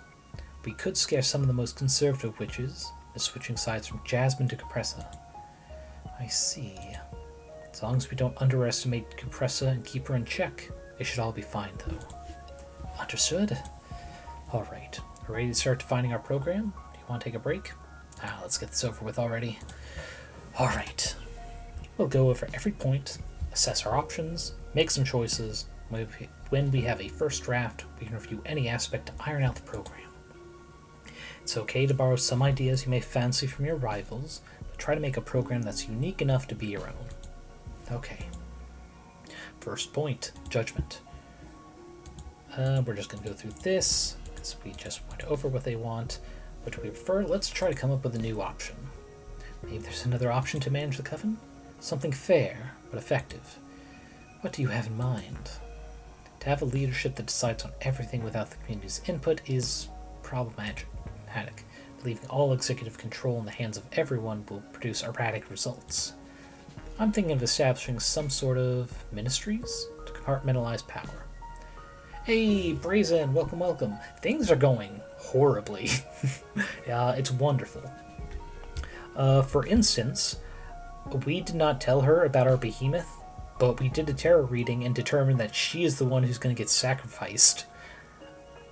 A: we could scare some of the most conservative witches by switching sides from Jasmine to Cuppressa. I see. As long as we don't underestimate Cuppressa and keep her in check, it should all be fine, though. Understood? Alright, we're ready to start defining our program? Do you want to take a break? Let's get this over with already. Alright. We'll go over every point, assess our options, make some choices. When we have a first draft, we can review any aspect to iron out the program. It's okay to borrow some ideas you may fancy from your rivals, but try to make a program that's unique enough to be your own. Okay. First point, judgment. We're just going to go through this, because we just went over what they want. What do we prefer? Let's try to come up with a new option. Maybe there's another option to manage the coven? Something fair, but effective. What do you have in mind? To have a leadership that decides on everything without the community's input is problematic. Leaving all executive control in the hands of everyone will produce erratic results. I'm thinking of establishing some sort of ministries to compartmentalize power. Hey, Brazen, welcome, welcome. Things are going horribly. It's wonderful. For instance, we did not tell her about our behemoth, but we did a tarot reading and determined that she is the one who's going to get sacrificed.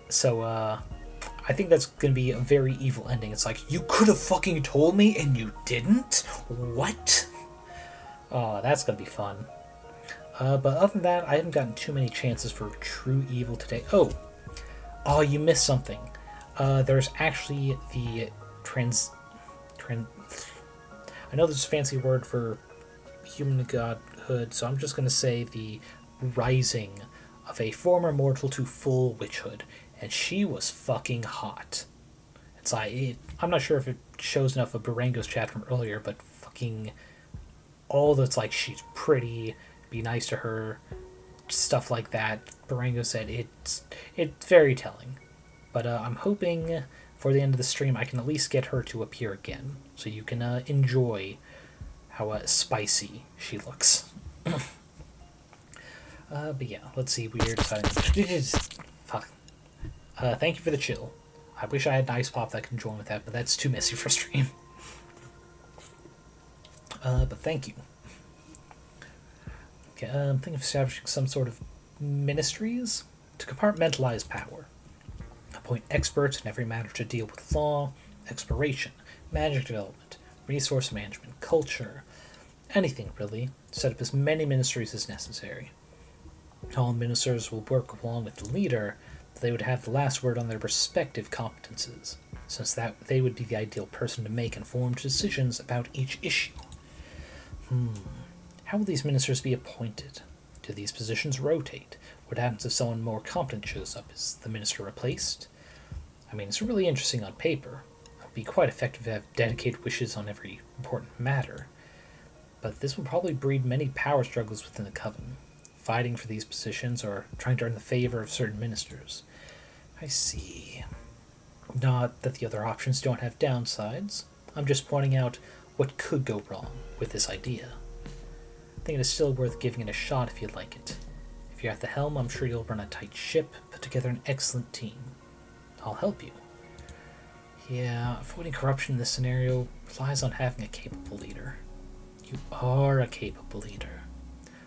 A: So, I think that's going to be a very evil ending. It's like, you could have fucking told me and you didn't? What? Oh, that's going to be fun. But other than that, I haven't gotten too many chances for true evil today. Oh, you missed something. There's actually the I know there's a fancy word for human godhood, so I'm just going to say the rising of a former mortal to full witchhood. And she was fucking hot. It's like, I'm not sure if it shows enough of Barango's chat from earlier, but fucking all that's like, she's pretty, be nice to her, stuff like that. Barango said it's very telling. But I'm hoping for the end of the stream I can at least get her to appear again, so you can enjoy how spicy she looks. But yeah, let's see, weird. Fuck. Thank you for the chill. I wish I had an ice pop that can join with that, but that's too messy for stream. But thank you. Okay, I'm thinking of establishing some sort of ministries to compartmentalize power. Appoint experts in every matter to deal with law, exploration, magic development, resource management, culture, anything really. Set up as many ministries as necessary. All ministers will work along with the leader, but they would have the last word on their respective competences, since that they would be the ideal person to make informed decisions about each issue. How will these ministers be appointed? Do these positions rotate? What happens if someone more competent shows up? Is the minister replaced? I mean, it's really interesting on paper. It would be quite effective to have dedicated wishes on every important matter. But this will probably breed many power struggles within the coven, fighting for these positions or trying to earn the favor of certain ministers. I see. Not that the other options don't have downsides. I'm just pointing out what could go wrong with this idea. I think it is still worth giving it a shot if you'd like it. If you're at the helm, I'm sure you'll run a tight ship, put together an excellent team. I'll help you. Yeah, avoiding corruption in this scenario relies on having a capable leader. You are a capable leader.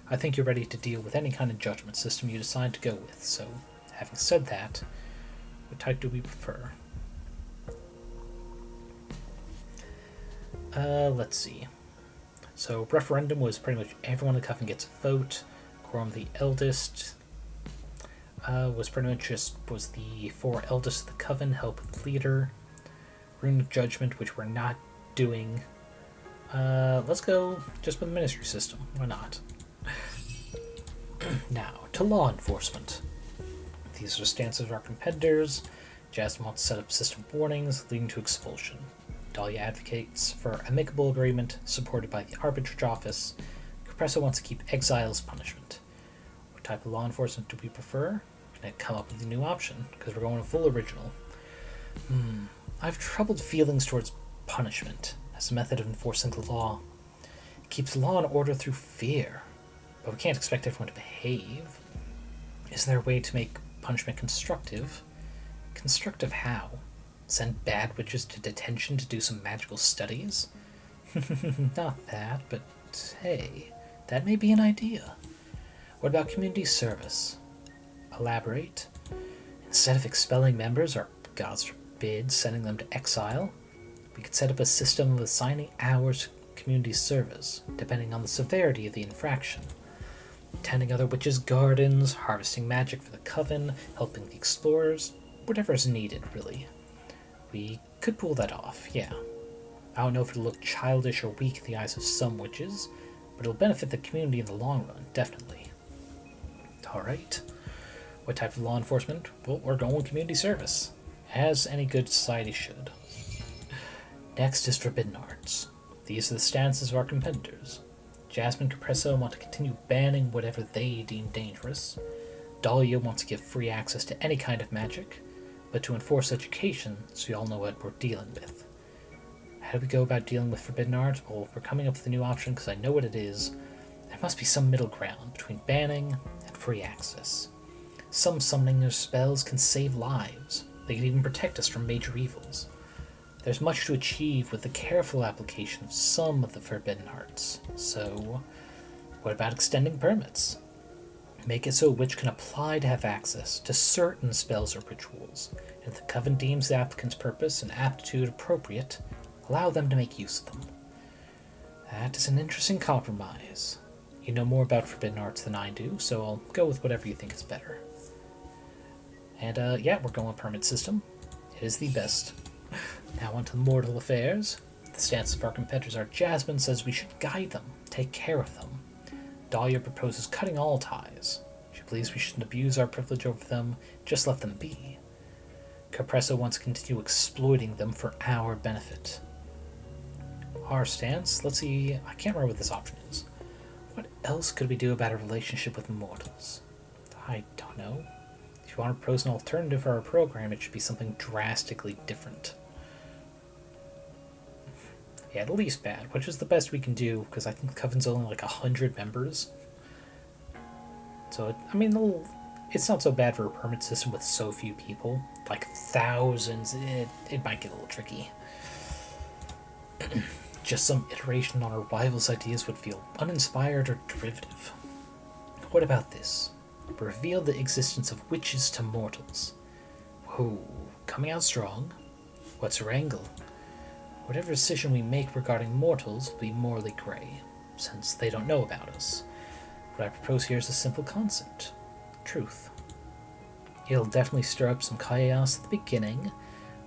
A: I think you're ready to deal with any kind of judgment system you decide to go with, so having said that, what type do we prefer? Let's see. So, referendum was pretty much everyone in the coven gets a vote. Quorum the eldest was pretty much just the 4 eldest of the coven help with the leader. Rune of Judgment, which we're not doing. Let's go just with the ministry system. Why not? Now, to law enforcement. These are stances of our competitors. Jasmine wants to set up system warnings, leading to expulsion. Dahlia advocates for amicable agreement, supported by the arbitrage office. Cuppressa wants to keep exile as punishment. What type of law enforcement do we prefer? We're going to come up with a new option, because we're going full original. I've troubled feelings towards punishment as a method of enforcing the law. It keeps law and order through fear, but we can't expect everyone to behave. Is there a way to make punishment constructive? Constructive how? Send bad witches to detention to do some magical studies? Not that, but hey, That may be an idea. What about community service? Elaborate. Instead of expelling members, or gods forbid, sending them to exile, we could set up a system of assigning hours to community service, depending on the severity of the infraction. Tending other witches' gardens, harvesting magic for the coven, helping the explorers, whatever is needed, really. We could pull that off, yeah. I don't know if it'll look childish or weak in the eyes of some witches, but it'll benefit the community in the long run, definitely. Alright. What type of law enforcement? Well, we're going community service, as any good society should. Next is forbidden arts. These are the stances of our competitors. Jasmine and Cuppressa want to continue banning whatever they deem dangerous. Dahlia wants to give free access to any kind of magic, but to enforce education so we all know what we're dealing with. How do we go about dealing with forbidden arts? Well, we're coming up with a new option because I know what it is. There must be some middle ground between banning and free access. Some summoning their spells can save lives. They can even protect us from major evils. There's much to achieve with the careful application of some of the forbidden arts. So, what about extending permits? Make it so a witch can apply to have access to certain spells or rituals, and if the coven deems the applicant's purpose and aptitude appropriate, allow them to make use of them. That is an interesting compromise. You know more about forbidden arts than I do, so I'll go with whatever you think is better. And yeah, we're going with permit system. It is the best. Now on to mortal affairs. The stance of our competitors are Jasmine says we should guide them, take care of them. Dahlia proposes cutting all ties. She believes we shouldn't abuse our privilege over them, just let them be. Cuppressa wants to continue exploiting them for our benefit. Our stance, let's see, I can't remember what this option is. What else could we do about a relationship with mortals? I don't know. If you want to propose an alternative for our program, it should be something drastically different. Yeah, at least bad, which is the best we can do, because I think the Coven's only like 100 members. So, I mean, it's not so bad for a permit system with so few people. Like thousands, it might get a little tricky. Just some iteration on our rivals' ideas would feel uninspired or derivative. What about this? Reveal the existence of witches to mortals. Whoa, coming out strong. What's her angle? Whatever decision we make regarding mortals will be morally grey, since they don't know about us. What I propose here is a simple concept. Truth. It'll definitely stir up some chaos at the beginning,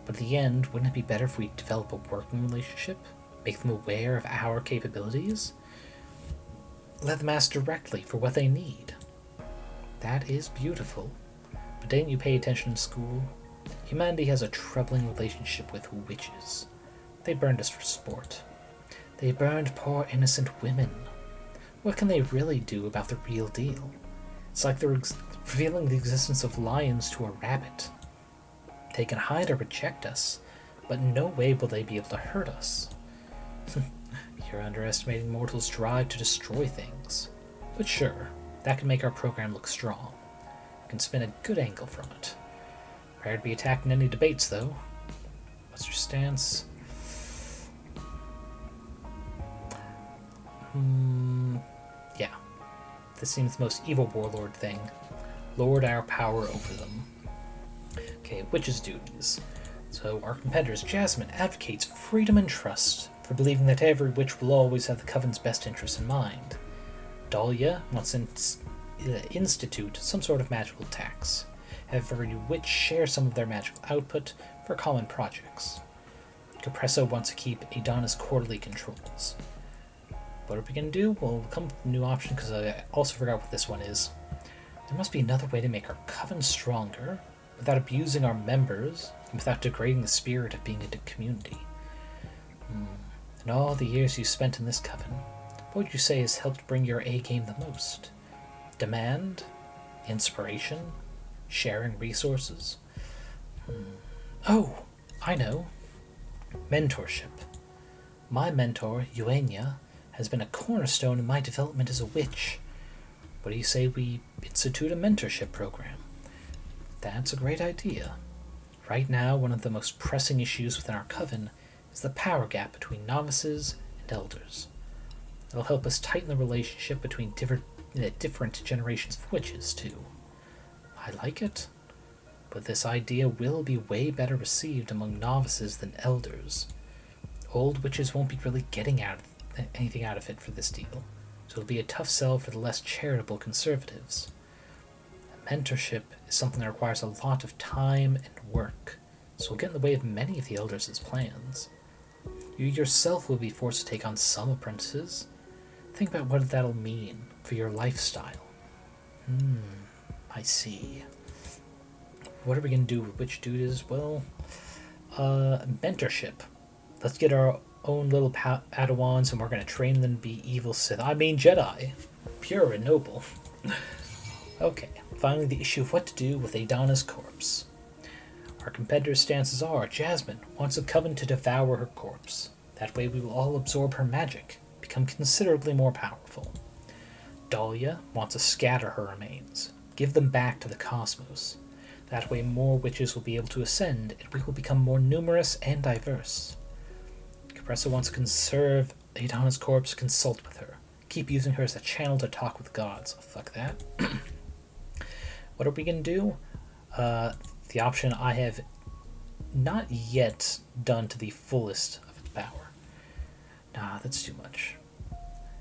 A: but at the end, wouldn't it be better if we develop a working relationship? Make them aware of our capabilities? Let them ask directly for what they need. That is beautiful. But didn't you pay attention in school? Humanity has a troubling relationship with witches. They burned us for sport. They burned poor innocent women. What can they really do about the real deal? It's like they're revealing the existence of lions to a rabbit. They can hide or reject us, but in no way will they be able to hurt us. You're underestimating mortals' drive to destroy things. But sure, that can make our program look strong. We can spin a good angle from it. Prior to be attacked in any debates, though. What's your stance? Yeah. This seems the most evil warlord thing. Lord our power over them. Okay, witches' duties. So our competitors, Jasmine, advocates freedom and trust for believing that every witch will always have the Coven's best interests in mind. Dahlia wants to institute some sort of magical tax. Have every witch share some of their magical output for common projects. Cuppressa wants to keep Adana's quarterly controls. What are we going to do? Well, we'll come up with a new option because I also forgot what this one is. There must be another way to make our coven stronger without abusing our members and without degrading the spirit of being a community. In all the years you spent in this coven, what would you say has helped bring your A-game the most? Demand? Inspiration? Sharing resources? Oh, I know. Mentorship. My mentor, Eugenia, has been a cornerstone in my development as a witch. What do you say we institute a mentorship program? That's a great idea. Right now, one of the most pressing issues within our coven is the power gap between novices and elders. It'll help us tighten the relationship between different generations of witches, too. I like it, but this idea will be way better received among novices than elders. Old witches won't be really getting anything out of it for this deal, so it'll be a tough sell for the less charitable conservatives. Mentorship is something that requires a lot of time and work, so will get in the way of many of the elders' plans. You yourself will be forced to take on some apprentices. Think about what that'll mean for your lifestyle. I see. What are we going to do with witch duties? Well, mentorship. Let's get our own little Padawans and we're going to train them to be evil Jedi. Pure and noble. Okay, finally the issue of what to do with Adana's corpse. Our competitor's stances are, Jasmine wants a coven to devour her corpse. That way we will all absorb her magic, become considerably more powerful. Dahlia wants to scatter her remains, give them back to the cosmos. That way more witches will be able to ascend, and we will become more numerous and diverse. Cuppressa wants to conserve Adana's corpse, consult with her. Keep using her as a channel to talk with gods. Fuck that. What are we going to do? The option I have not yet done to the fullest of its power. Nah, that's too much.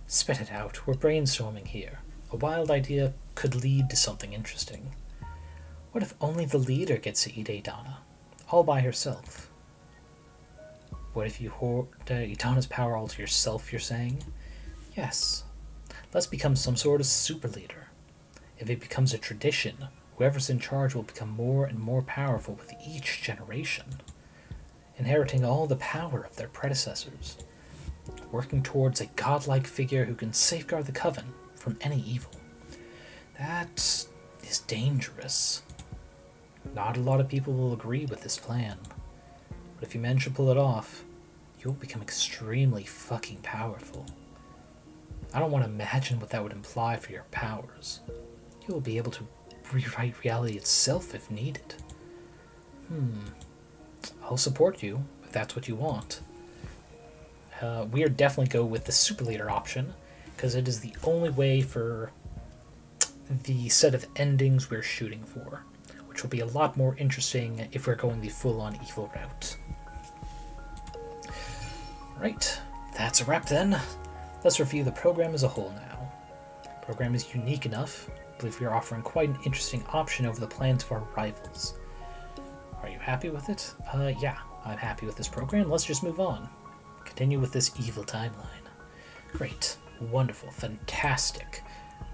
A: Spit it out. We're brainstorming here. A wild idea could lead to something interesting. What if only the leader gets to eat Adana, all by herself? What if you hoard Adana's power all to yourself, you're saying? Yes. Let's become some sort of super leader. If it becomes a tradition, whoever's in charge will become more and more powerful with each generation, inheriting all the power of their predecessors, working towards a godlike figure who can safeguard the coven from any evil. That is dangerous. Not a lot of people will agree with this plan, but if you manage to pull it off, you'll become extremely fucking powerful. I don't want to imagine what that would imply for your powers. You'll be able to rewrite reality itself if needed. I'll support you if that's what you want. We are definitely go with the super leader option, because it is the only way for the set of endings we're shooting for, which will be a lot more interesting if we're going the full-on evil route. Right, that's a wrap then. Let's review the program as a whole now. The program is unique enough. I believe we are offering quite an interesting option over the plans of our rivals. Are you happy with it? Yeah, I'm happy with this program. Let's just move on. Continue with this evil timeline. Great, wonderful, fantastic.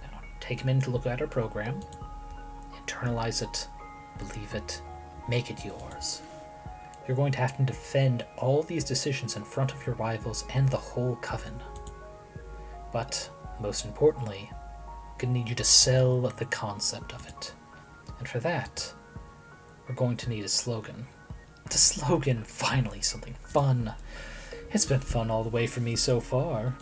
A: Now, take a minute to look at our program. Internalize it, believe it, make it yours. You're going to have to defend all these decisions in front of your rivals and the whole coven. But, most importantly, I'm going to need you to sell the concept of it. And for that, we're going to need a slogan. The slogan, finally, something fun. It's been fun all the way for me so far.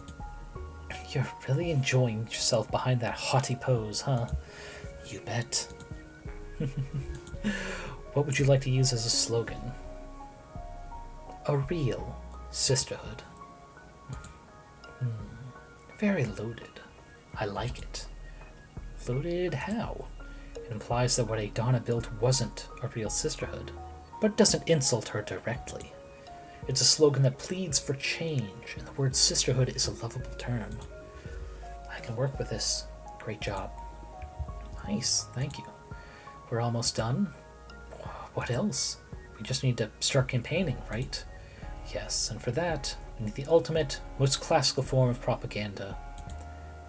A: You're really enjoying yourself behind that haughty pose, huh? You bet. What would you like to use as a slogan? A real sisterhood. Very loaded. I like it. Loaded how? It implies that what Adana built wasn't a real sisterhood, but doesn't insult her directly. It's a slogan that pleads for change, and the word sisterhood is a lovable term. I can work with this. Great job. Nice, thank you. We're almost done. What else? We just need to start campaigning, right? Yes, and for that, we need the ultimate, most classical form of propaganda.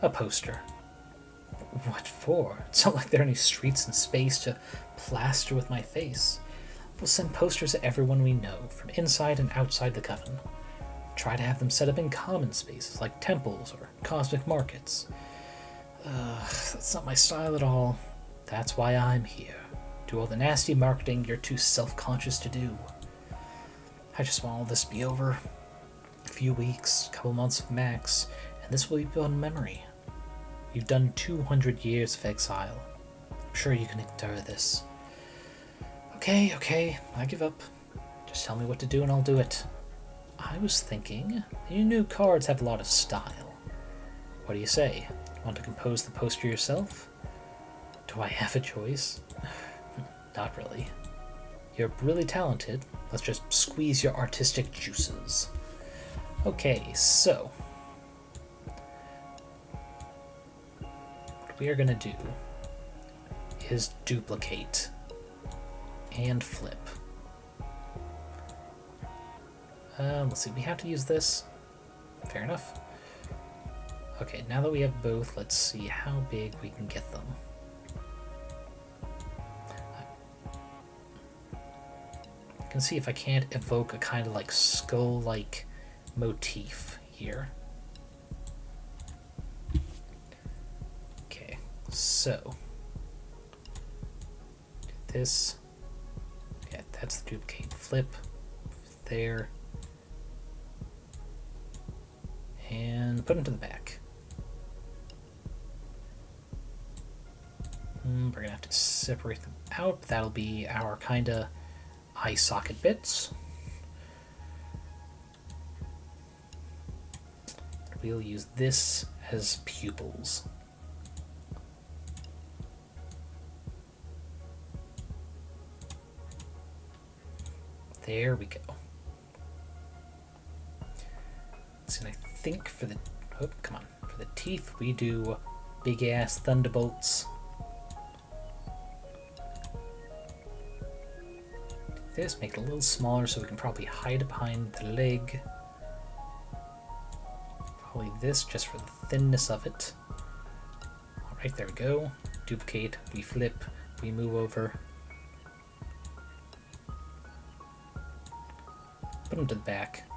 A: A poster. What for? It's not like there are any streets in space to plaster with my face. We'll send posters to everyone we know, from inside and outside the coven. Try to have them set up in common spaces, like temples or cosmic markets. That's not my style at all. That's why I'm here. Do all the nasty marketing you're too self-conscious to do. I just want all this to be over. A few weeks, couple months max, and this will be beyond memory. You've done 200 years of exile. I'm sure you can endure this. Okay, I give up. Just tell me what to do and I'll do it. I was thinking, your new cards have a lot of style. What do you say? Want to compose the poster yourself? Do I have a choice? Not really. You're really talented. Let's just squeeze your artistic juices. Okay, so what we are going to do is duplicate and flip. Let's see, we have to use this. Fair enough. Okay, now that we have both, let's see how big we can get them. I can see if I can't evoke a kind of like skull-like motif here. Okay, so this, yeah, that's the duplicate flip there, and put them to the back. We're gonna have to separate them out. That'll be our kind of eye socket bits. We'll use this as pupils. There we go. So I think for the, oh, come on, for the teeth we do big ass thunderbolts. This, make it a little smaller so we can probably hide it behind the leg. Probably this just for the thinness of it. Alright, there we go. Duplicate, we flip, we move over. Put them to the back.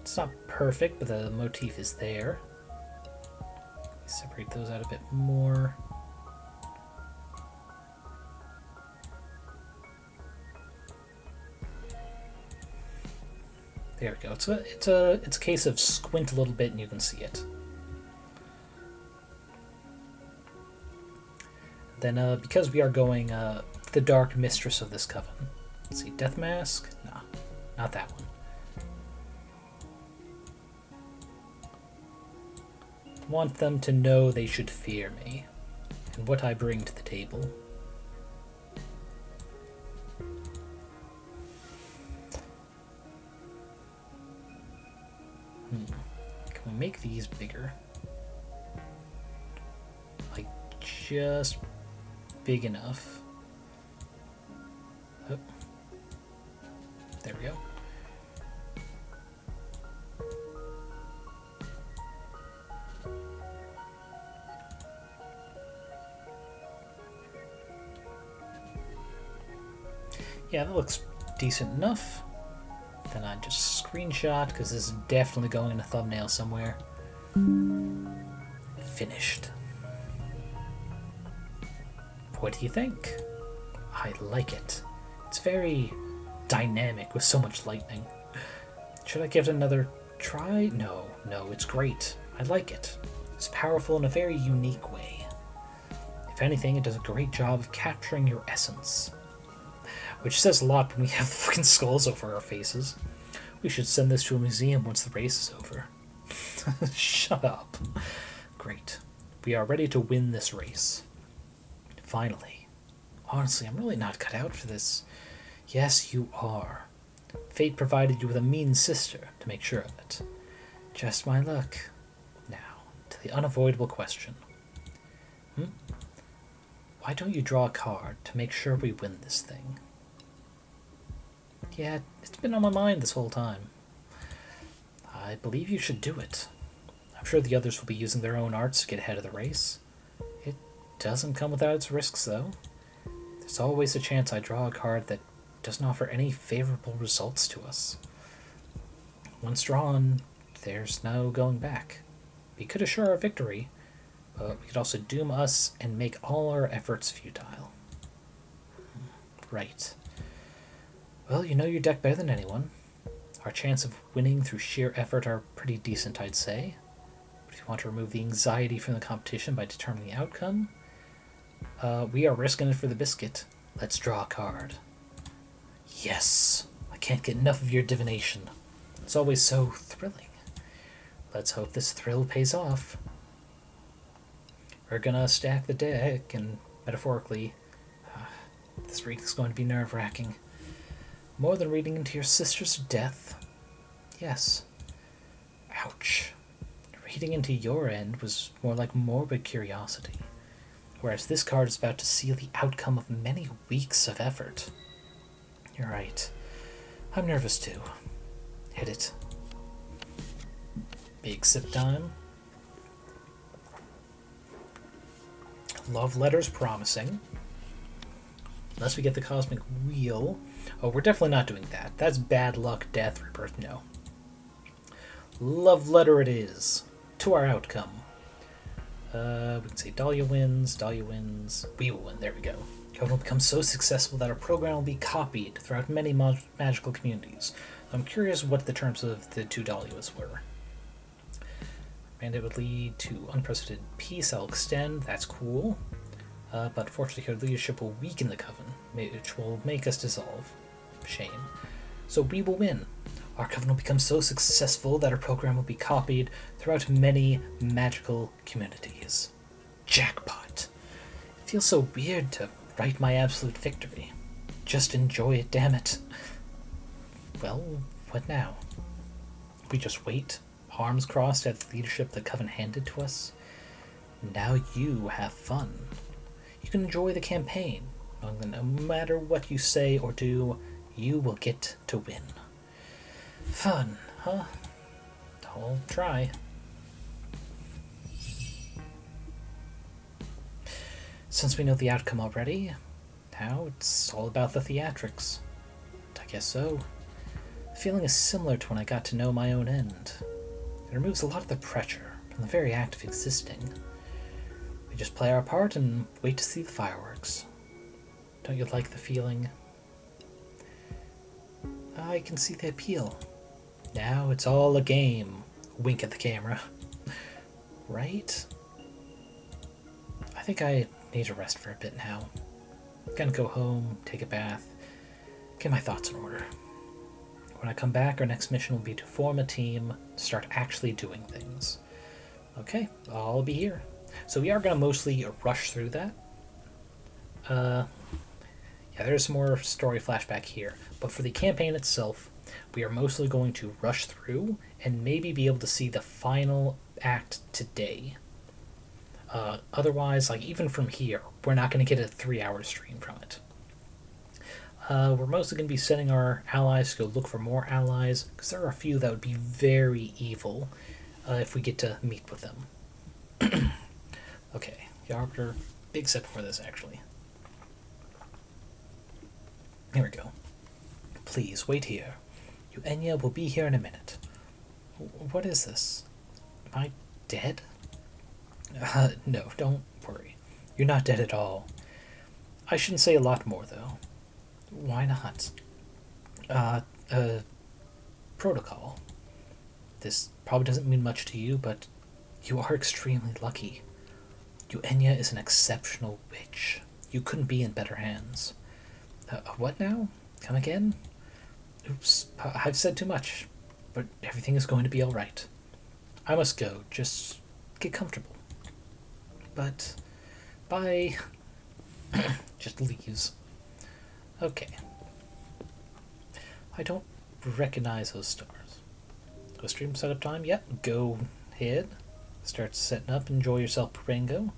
A: It's not perfect, but the motif is there. Separate those out a bit more. There we go. It's a case of squint a little bit and you can see it. Then because we are going the Dark Mistress of this coven. Let's see, Death Mask? Nah, not that one. Want them to know they should fear me and what I bring to the table. Can we make these bigger? Like, just big enough. Oh. There we go. Yeah, that looks decent enough. Then I just screenshot, because this is definitely going in a thumbnail somewhere. Finished. What do you think? I like it. It's very dynamic with so much lightning. Should I give it another try? No, it's great. I like it. It's powerful in a very unique way. If anything, it does a great job of capturing your essence. Which says a lot when we have the fucking skulls over our faces. We should send this to a museum once the race is over. Shut up. Great. We are ready to win this race. Finally. Honestly, I'm really not cut out for this. Yes, you are. Fate provided you with a mean sister to make sure of it. Just my luck. Now, to the unavoidable question. Why don't you draw a card to make sure we win this thing? Yeah, it's been on my mind this whole time. I believe you should do it. I'm sure the others will be using their own arts to get ahead of the race. It doesn't come without its risks, though. There's always a chance I draw a card that doesn't offer any favorable results to us. Once drawn, there's no going back. We could assure our victory, but we could also doom us and make all our efforts futile. Right. Well, you know your deck better than anyone. Our chance of winning through sheer effort are pretty decent, I'd say. But if you want to remove the anxiety from the competition by determining the outcome, we are risking it for the biscuit. Let's draw a card. Yes! I can't get enough of your divination. It's always so thrilling. Let's hope this thrill pays off. We're gonna stack the deck, and metaphorically, this reading is going to be nerve-wracking. More than reading into your sister's death. Yes. Ouch. Reading into your end was more like morbid curiosity, whereas this card is about to seal the outcome of many weeks of effort. You're right. I'm nervous too. Hit it. Big sip time. Love letters promising. Unless we get the cosmic wheel. Oh, we're definitely not doing that. That's bad luck, death, rebirth. No. Love letter it is. To our outcome. We can say Dahlia wins, we will win, there we go. Coven will become so successful that our program will be copied throughout many magical communities. I'm curious what the terms of the two Dahlias were. And it would lead to unprecedented peace, I'll extend, that's cool. But fortunately her leadership will weaken the Coven, which will make us dissolve. Shame. So we will win. Our Coven will become so successful that our program will be copied throughout many magical communities. Jackpot. It feels so weird to write my absolute victory. Just enjoy it, damn it. Well, what now? We just wait, arms crossed at the leadership the Coven handed to us? Now you have fun. You can enjoy the campaign, knowing that no matter what you say or do, you will get to win. Fun, huh? I'll try. Since we know the outcome already, now it's all about the theatrics. I guess so. The feeling is similar to when I got to know my own end. It removes a lot of the pressure from the very act of existing. We just play our part and wait to see the fireworks. Don't you like the feeling? I can see the appeal. Now it's all a game. Wink at the camera. Right? I think I need to rest for a bit now. Gonna go home, take a bath, get my thoughts in order. When I come back, our next mission will be to form a team, start actually doing things. Okay, I'll be here. So we are gonna mostly rush through that. Yeah, there's more story flashback here, but for the campaign itself, we are mostly going to rush through and maybe be able to see the final act today. Otherwise, like even from here, we're not going to get a 3-hour stream from it. We're mostly going to be sending our allies to go look for more allies, because there are a few that would be very evil if we get to meet with them. Okay, the Arbiter, big sip for this actually. Here we go. Please, wait here. Enya will be here in a minute. What is this? Am I dead? No, don't worry. You're not dead at all. I shouldn't say a lot more, though. Why not? Protocol. This probably doesn't mean much to you, but you are extremely lucky. Enya is an exceptional witch. You couldn't be in better hands. What now? Come again? Oops, I've said too much, but everything is going to be alright. I must go, just get comfortable. But, bye. Just leaves. Okay. I don't recognize those stars. Go stream setup time? Yep, go ahead. Start setting up, enjoy yourself, Parango.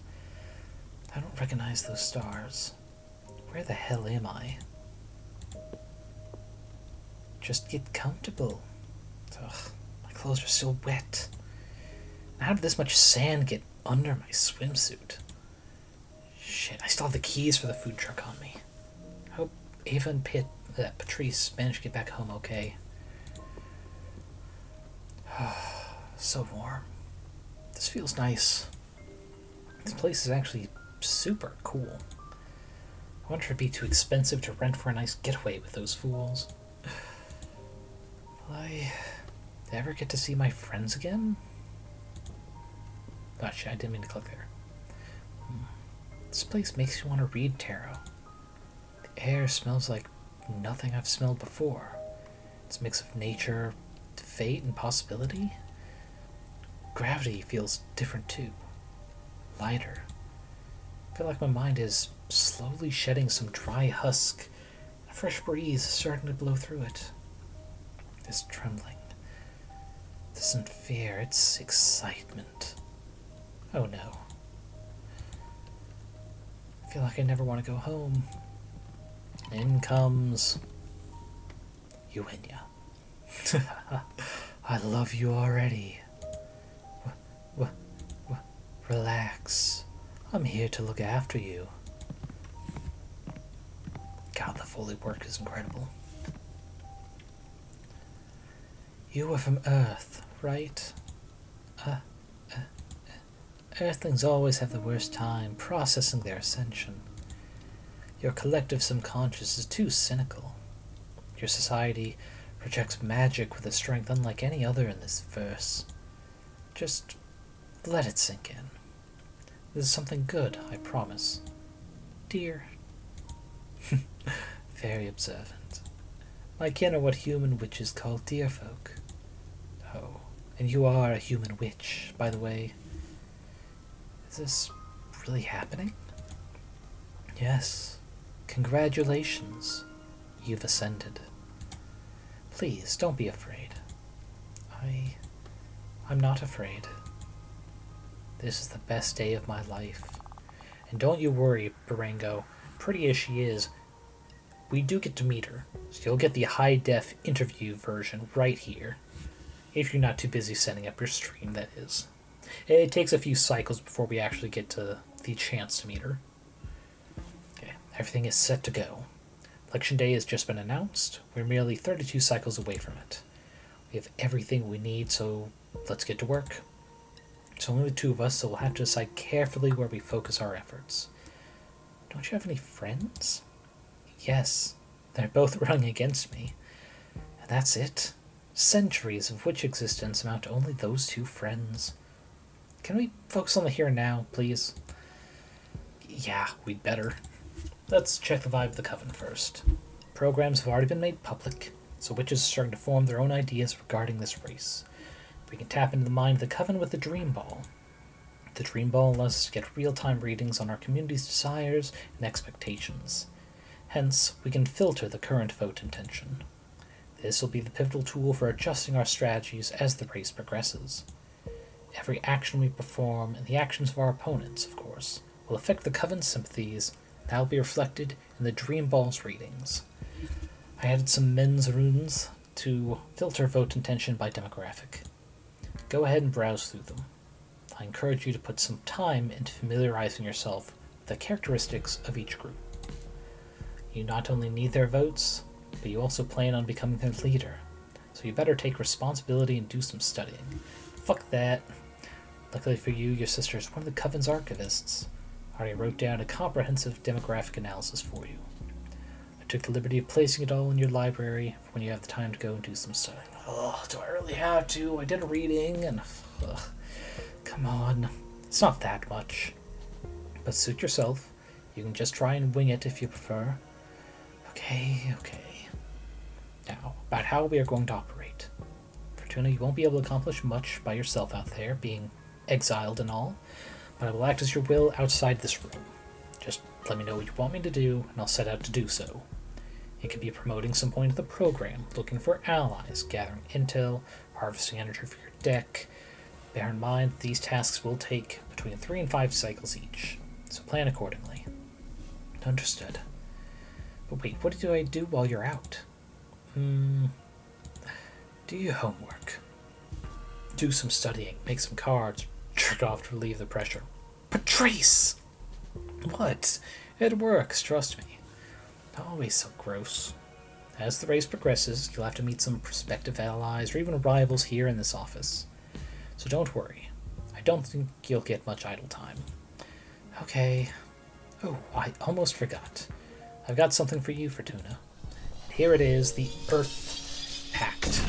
A: I don't recognize those stars. Where the hell am I? Just get comfortable. Ugh, my clothes are still wet. How did this much sand get under my swimsuit? Shit, I still have the keys for the food truck on me. I hope Ava and Patrice managed to get back home okay. So warm. This feels nice. This place is actually super cool. I wonder if it'd be too expensive to rent for a nice getaway with those fools. Will I ever get to see my friends again? Gotcha, I didn't mean to click there. This place makes you want to read tarot. The air smells like nothing I've smelled before. It's a mix of nature, fate and possibility? Gravity feels different too. Lighter. I feel like my mind is slowly shedding some dry husk. A fresh breeze is starting to blow through it. This trembling. This isn't fear, it's excitement. Oh no. I feel like I never want to go home. In comes Eugenia. I love you already. Relax. I'm here to look after you. God, the Foley work is incredible. You were from Earth, right? Earthlings always have the worst time processing their ascension. Your collective subconscious is too cynical. Your society projects magic with a strength unlike any other in this verse. Just let it sink in. This is something good, I promise. Dear. Very observant. My kin are what human witches call dear folk. Oh, and you are a human witch, by the way. Is this really happening? Yes. Congratulations. You've ascended. Please, don't be afraid. I'm not afraid. This is the best day of my life. And don't you worry, Barango. Pretty as she is, we do get to meet her. So you'll get the high-def interview version right here. If you're not too busy setting up your stream, that is. It takes a few cycles before we actually get to the chance to meet her. Okay, everything is set to go. Election Day has just been announced. We're merely 32 cycles away from it. We have everything we need, so let's get to work. It's only the two of us, so we'll have to decide carefully where we focus our efforts. Don't you have any friends? Yes, they're both running against me. And that's it. Centuries of witch existence amount to only those two friends. Can we focus on the here and now, please? Yeah, we'd better. Let's check the vibe of the Coven first. Programs have already been made public, so witches are starting to form their own ideas regarding this race. We can tap into the mind of the Coven with the Dream Ball. The Dream Ball allows us to get real-time readings on our community's desires and expectations. Hence, we can filter the current vote intention. This will be the pivotal tool for adjusting our strategies as the race progresses. Every action we perform, and the actions of our opponents, of course, will affect the Coven's sympathies. That will be reflected in the Dream Ball's readings. I added some men's runes to filter vote intention by demographic. Go ahead and browse through them. I encourage you to put some time into familiarizing yourself with the characteristics of each group. You not only need their votes, but you also plan on becoming their leader, so you better take responsibility and do some studying. Fuck that. Luckily for you, your sister is one of the Coven's archivists. I already wrote down a comprehensive demographic analysis for you. I took the liberty of placing it all in your library for when you have the time to go and do some studying. Oh, do I really have to? I did a reading and... come on. It's not that much. But suit yourself. You can just try and wing it if you prefer. Okay. Now, about how we are going to operate. Fortuna, you won't be able to accomplish much by yourself out there, being exiled and all, but I will act as your will outside this room. Just let me know what you want me to do, and I'll set out to do so. It could be promoting some point of the program, looking for allies, gathering intel, harvesting energy for your deck. Bear in mind, these tasks will take between 3 and 5 cycles each, so plan accordingly. Understood. But wait, what do I do while you're out? Do your homework. Do some studying, make some cards, jerk off to relieve the pressure. Patrice! What? It works, trust me. Always so gross. As the race progresses, you'll have to meet some prospective allies or even rivals here in this office. So don't worry. I don't think you'll get much idle time. Okay. Oh, I almost forgot. I've got something for you, Fortuna. And here it is, the Earth Pact.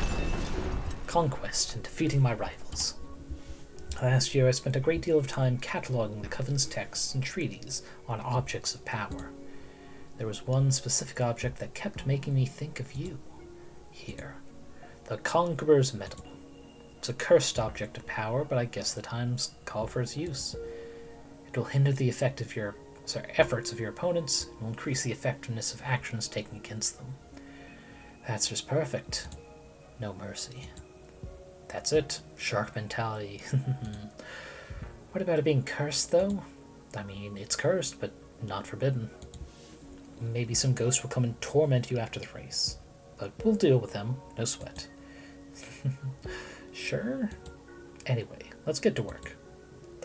A: Conquest and defeating my rivals. Last year I spent a great deal of time cataloging the Coven's texts and treaties on objects of power. There was one specific object that kept making me think of you. Here. The Conqueror's Medal. It's a cursed object of power, but I guess the times call for its use. It will hinder the efforts of your opponents and will increase the effectiveness of actions taken against them. That's just perfect. No mercy. That's it. Shark mentality. What about it being cursed, though? I mean, it's cursed, but not forbidden. Maybe some ghosts will come and torment you after the race. But we'll deal with them. No sweat. Sure? Anyway, let's get to work.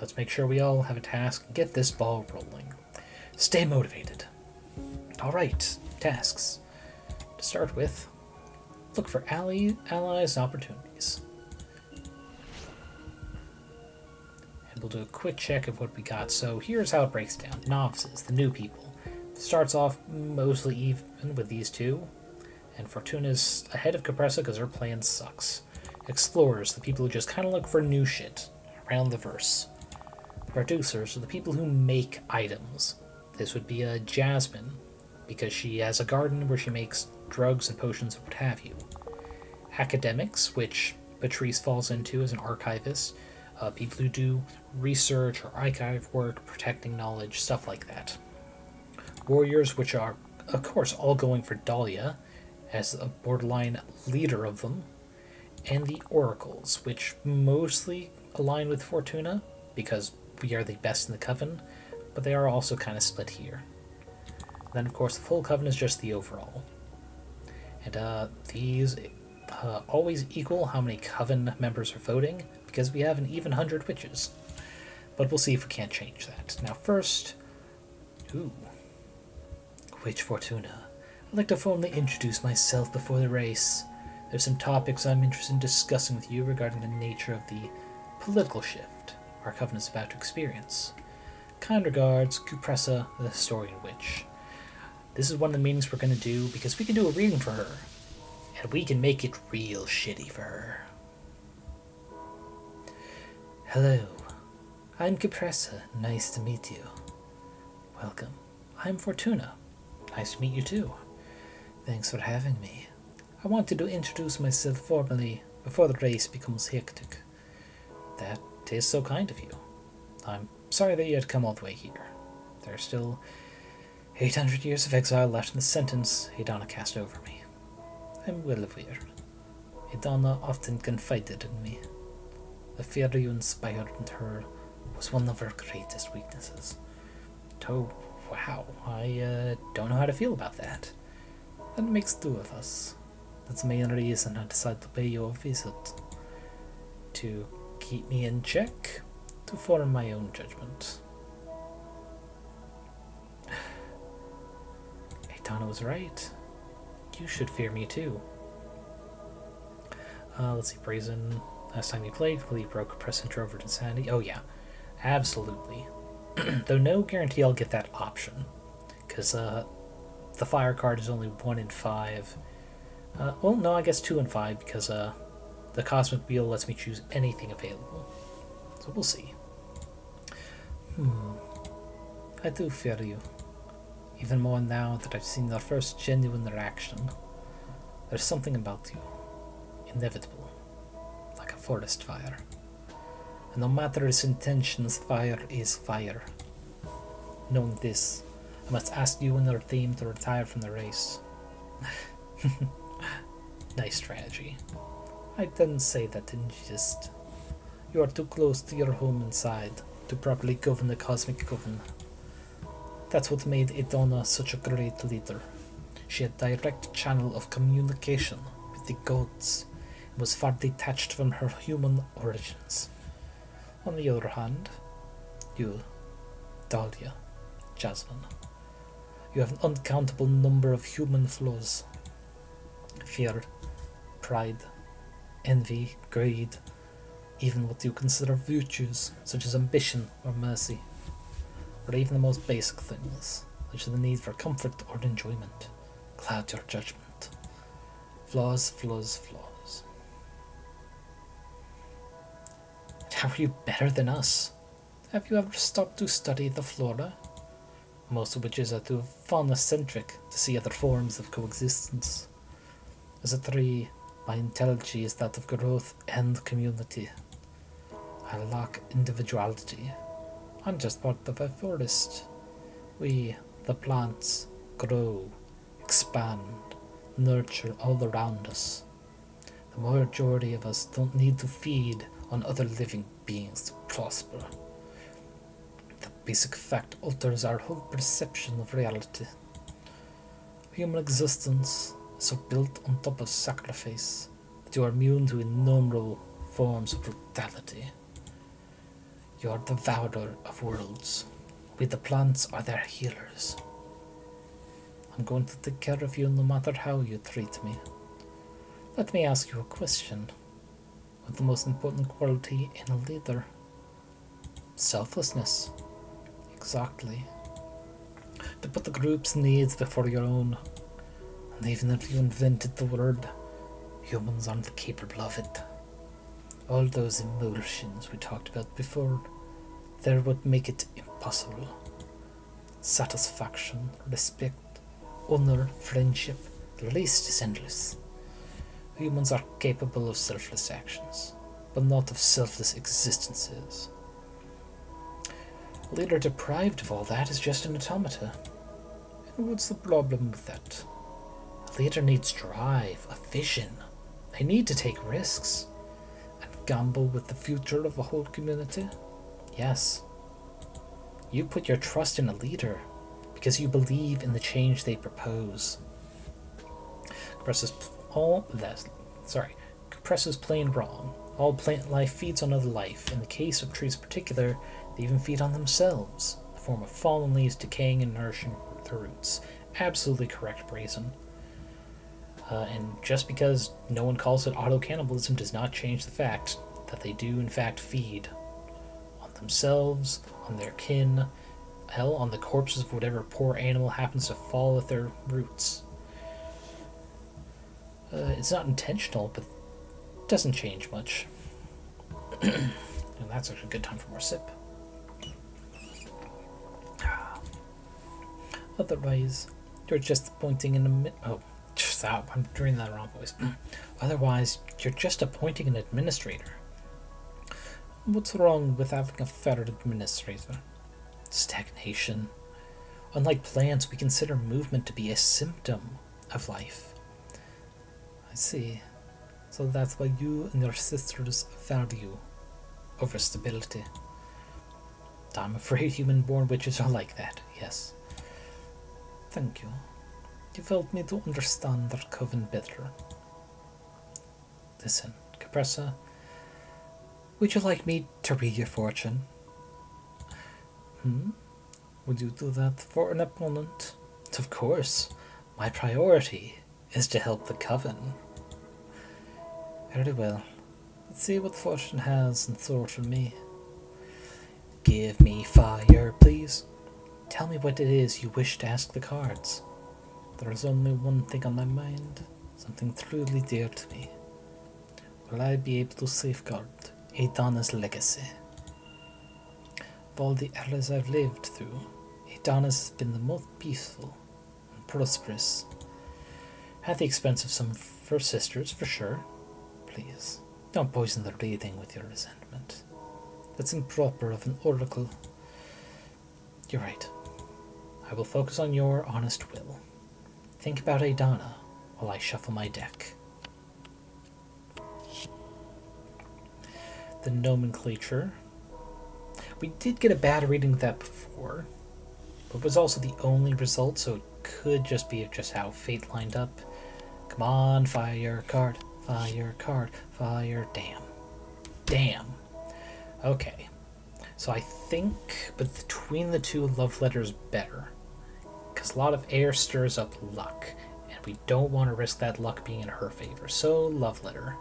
A: Let's make sure we all have a task and get this ball rolling. Stay motivated. Alright, tasks. To start with, look for allies and opportunities. And we'll do a quick check of what we got. So here's how it breaks down. Novices, the new people. Starts off mostly even with these two. And Fortuna's ahead of Cuppressa because her plan sucks. Explorers, the people who just kind of look for new shit around the verse. Producers are the people who make items. This would be Jasmine, because she has a garden where she makes drugs and potions and what have you. Academics, which Patrice falls into as an archivist. People who do research or archive work, protecting knowledge, stuff like that. Warriors, which are, of course, all going for Dahlia as a borderline leader of them. And the Oracles, which mostly align with Fortuna, because we are the best in the Coven, but they are also kind of split here. Then, of course, the full Coven is just the overall. And these always equal how many Coven members are voting, because we have an even 100 witches. But we'll see if we can't change that. Now first, Witch Fortuna. I'd like to formally introduce myself before the race. There's some topics I'm interested in discussing with you regarding the nature of the political shift our Coven is about to experience. Kind regards, Cuppressa, the Historian Witch. This is one of the meetings we're going to do because we can do a reading for her, and we can make it real shitty for her. Hello, I'm Cuppressa. Nice to meet you. Welcome. I'm Fortuna. Nice to meet you too. Thanks for having me. I wanted to introduce myself formally before the race becomes hectic. That is so kind of you. I'm sorry that you had to come all the way here. There are still 800 years of exile left in the sentence Idana cast over me. I'm well aware. Idana often confided in me. The fear you inspired in her was one of her greatest weaknesses. Oh, wow, I don't know how to feel about that. That makes two of us. That's the main reason I decided to pay you a visit. To keep me in check, to form my own judgment. Idana was right. You should fear me too. Let's see, Brazen. Last time you played, will you broke Press Introvert Insanity? Oh yeah, absolutely. Though no guarantee I'll get that option. Because the fire card is only 1 in 5. Well, no, I guess 2 in 5 because the Cosmic Wheel lets me choose anything available. So we'll see. I do fear you. Even more now that I've seen our first genuine reaction. There's something about you. Inevitable. Like a forest fire. And no matter its intentions, fire is fire. Knowing this, I must ask you and your team to retire from the race. Nice strategy. I didn't say that, didn't you? Just you are too close to your home inside to properly govern the Cosmic Coven. That's what made Idana such a great leader. She had direct channel of communication with the gods and was far detached from her human origins. On the other hand, you, Dahlia, Jasmine, you have an uncountable number of human flaws. Fear, pride, envy, greed, even what you consider virtues, such as ambition or mercy, or even the most basic things, such as the need for comfort or enjoyment, cloud your judgment. Flaws, flaws, flaws. How are you better than us? Have you ever stopped to study the flora? Most witches are too fauna-centric to see other forms of coexistence. As a tree, My intelligence is that of growth and community. I lack individuality. I'm just part of a forest. We, the plants, grow, expand, nurture all around us. The majority of us don't need to feed on other living beings to prosper. The basic fact alters our whole perception of reality. Human existence is so built on top of sacrifice that you are immune to innumerable forms of brutality. You are the devourer of worlds. We the plants are their healers. I'm going to take care of you no matter how you treat me. Let me ask you a question. What's the most important quality in a leader? Selflessness. Exactly. To put the group's needs before your own. And even if you invented the word, humans aren't capable of it. All those emotions we talked about before, they're what make it impossible. Satisfaction, respect, honor, friendship, the list is endless. Humans are capable of selfless actions, but not of selfless existences. A leader deprived of all that is just an automata. And what's the problem with that? A leader needs drive, a vision. They need to take risks and gamble with the future of a whole community. Yes. You put your trust in a leader because you believe in the change they propose. Cuppressa's plain wrong. All plant life feeds on other life. In the case of trees in particular, they even feed on themselves, in the form of fallen leaves decaying and nourishing their roots. Absolutely correct, Brazen. And just because no one calls it auto-cannibalism does not change the fact that they do in fact feed on themselves, on their kin, hell, on the corpses of whatever poor animal happens to fall at their roots. It's not intentional, but it doesn't change much. And that's actually a good time for more sip. Otherwise, you're just appointing I'm doing that wrong voice. Otherwise, you're just appointing an administrator. What's wrong with having a fettered administrator? Stagnation. Unlike plants, we consider movement to be a symptom of life. I see. So that's why you and your sisters value over stability. I'm afraid human-born witches are like that, yes. Thank you. You've helped me to understand their coven better. Listen, Cuppressa, would you like me to read your fortune? Would you do that for an opponent? Of course. My priority is to help the coven. Very well. Let's see what fortune has in store for me. Give me fire, please. Tell me what it is you wish to ask the cards. There is only one thing on my mind, something truly dear to me. Will I be able to safeguard Adana's legacy? Of all the eras I've lived through, Adana's has been the most peaceful and prosperous. At the expense of some of her sisters, for sure. Please, don't poison the reading with your resentment. That's improper of an oracle. You're right. I will focus on your honest will. Think about Adana while I shuffle my deck. The nomenclature. We did get a bad reading of that before, but it was also the only result, so it could just be just how fate lined up. Come on, fire card, fire card, fire, damn. Okay, so I think between the two, love letter is better, because a lot of air stirs up luck, and we don't want to risk that luck being in her favor, so love letter.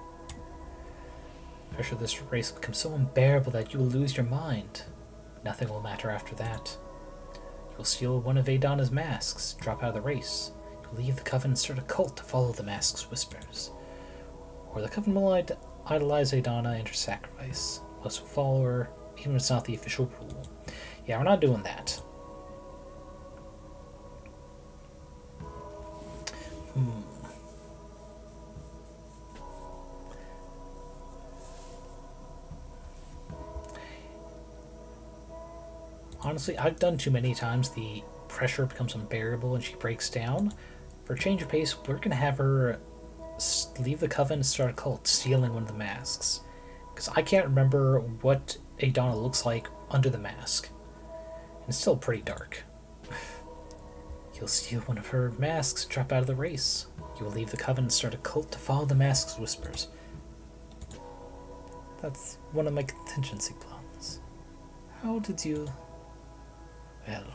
A: Especially this race becomes so unbearable that you will lose your mind. Nothing will matter after that. You will steal one of Adana's masks, drop out of the race. You will leave the coven and start a cult to follow the mask's whispers. Or the coven will idolize Adana and her sacrifice. Plus will follow her, even if it's not the official rule. Yeah, we're not doing that. Honestly, I've done too many times the pressure becomes unbearable and she breaks down. For a change of pace, we're going to have her leave the coven and start a cult, stealing one of the masks. Because I can't remember what Adana looks like under the mask. And it's still pretty dark. You'll steal one of her masks and drop out of the race. You will leave the coven and start a cult to follow the mask's whispers. That's one of my contingency plans. How did you... Well,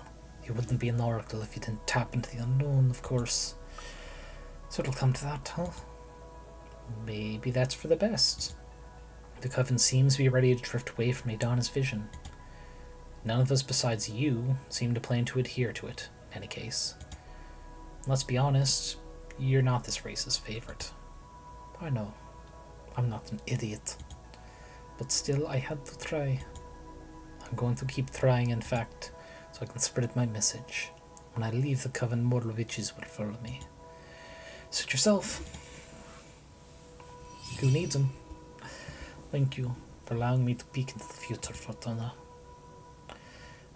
A: you wouldn't be an oracle if you didn't tap into the unknown, of course. So it'll come to that, huh? Maybe that's for the best. The coven seems to be ready to drift away from Adana's vision. None of us besides you seem to plan to adhere to it, in any case. Let's be honest, you're not this race's favorite. I know. I'm not an idiot. But still, I had to try. I'm going to keep trying, in fact, so I can spread my message. When I leave the coven, mortal witches will follow me. Suit yourself. Who needs them? Thank you for allowing me to peek into the future, Fortuna.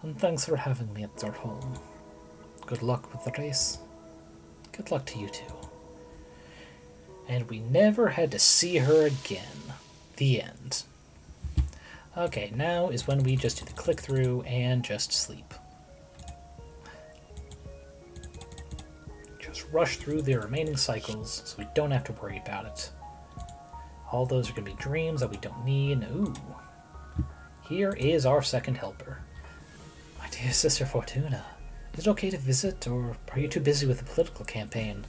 A: And thanks for having me at your home. Good luck with the race. Good luck to you too. And we never had to see her again. The end. Okay, now is when we just do the click through and just sleep. Just rush through the remaining cycles so we don't have to worry about it. All those are going to be dreams that we don't need. Ooh. Here is our second helper. My dear sister Fortuna, is it okay to visit, or are you too busy with the political campaign?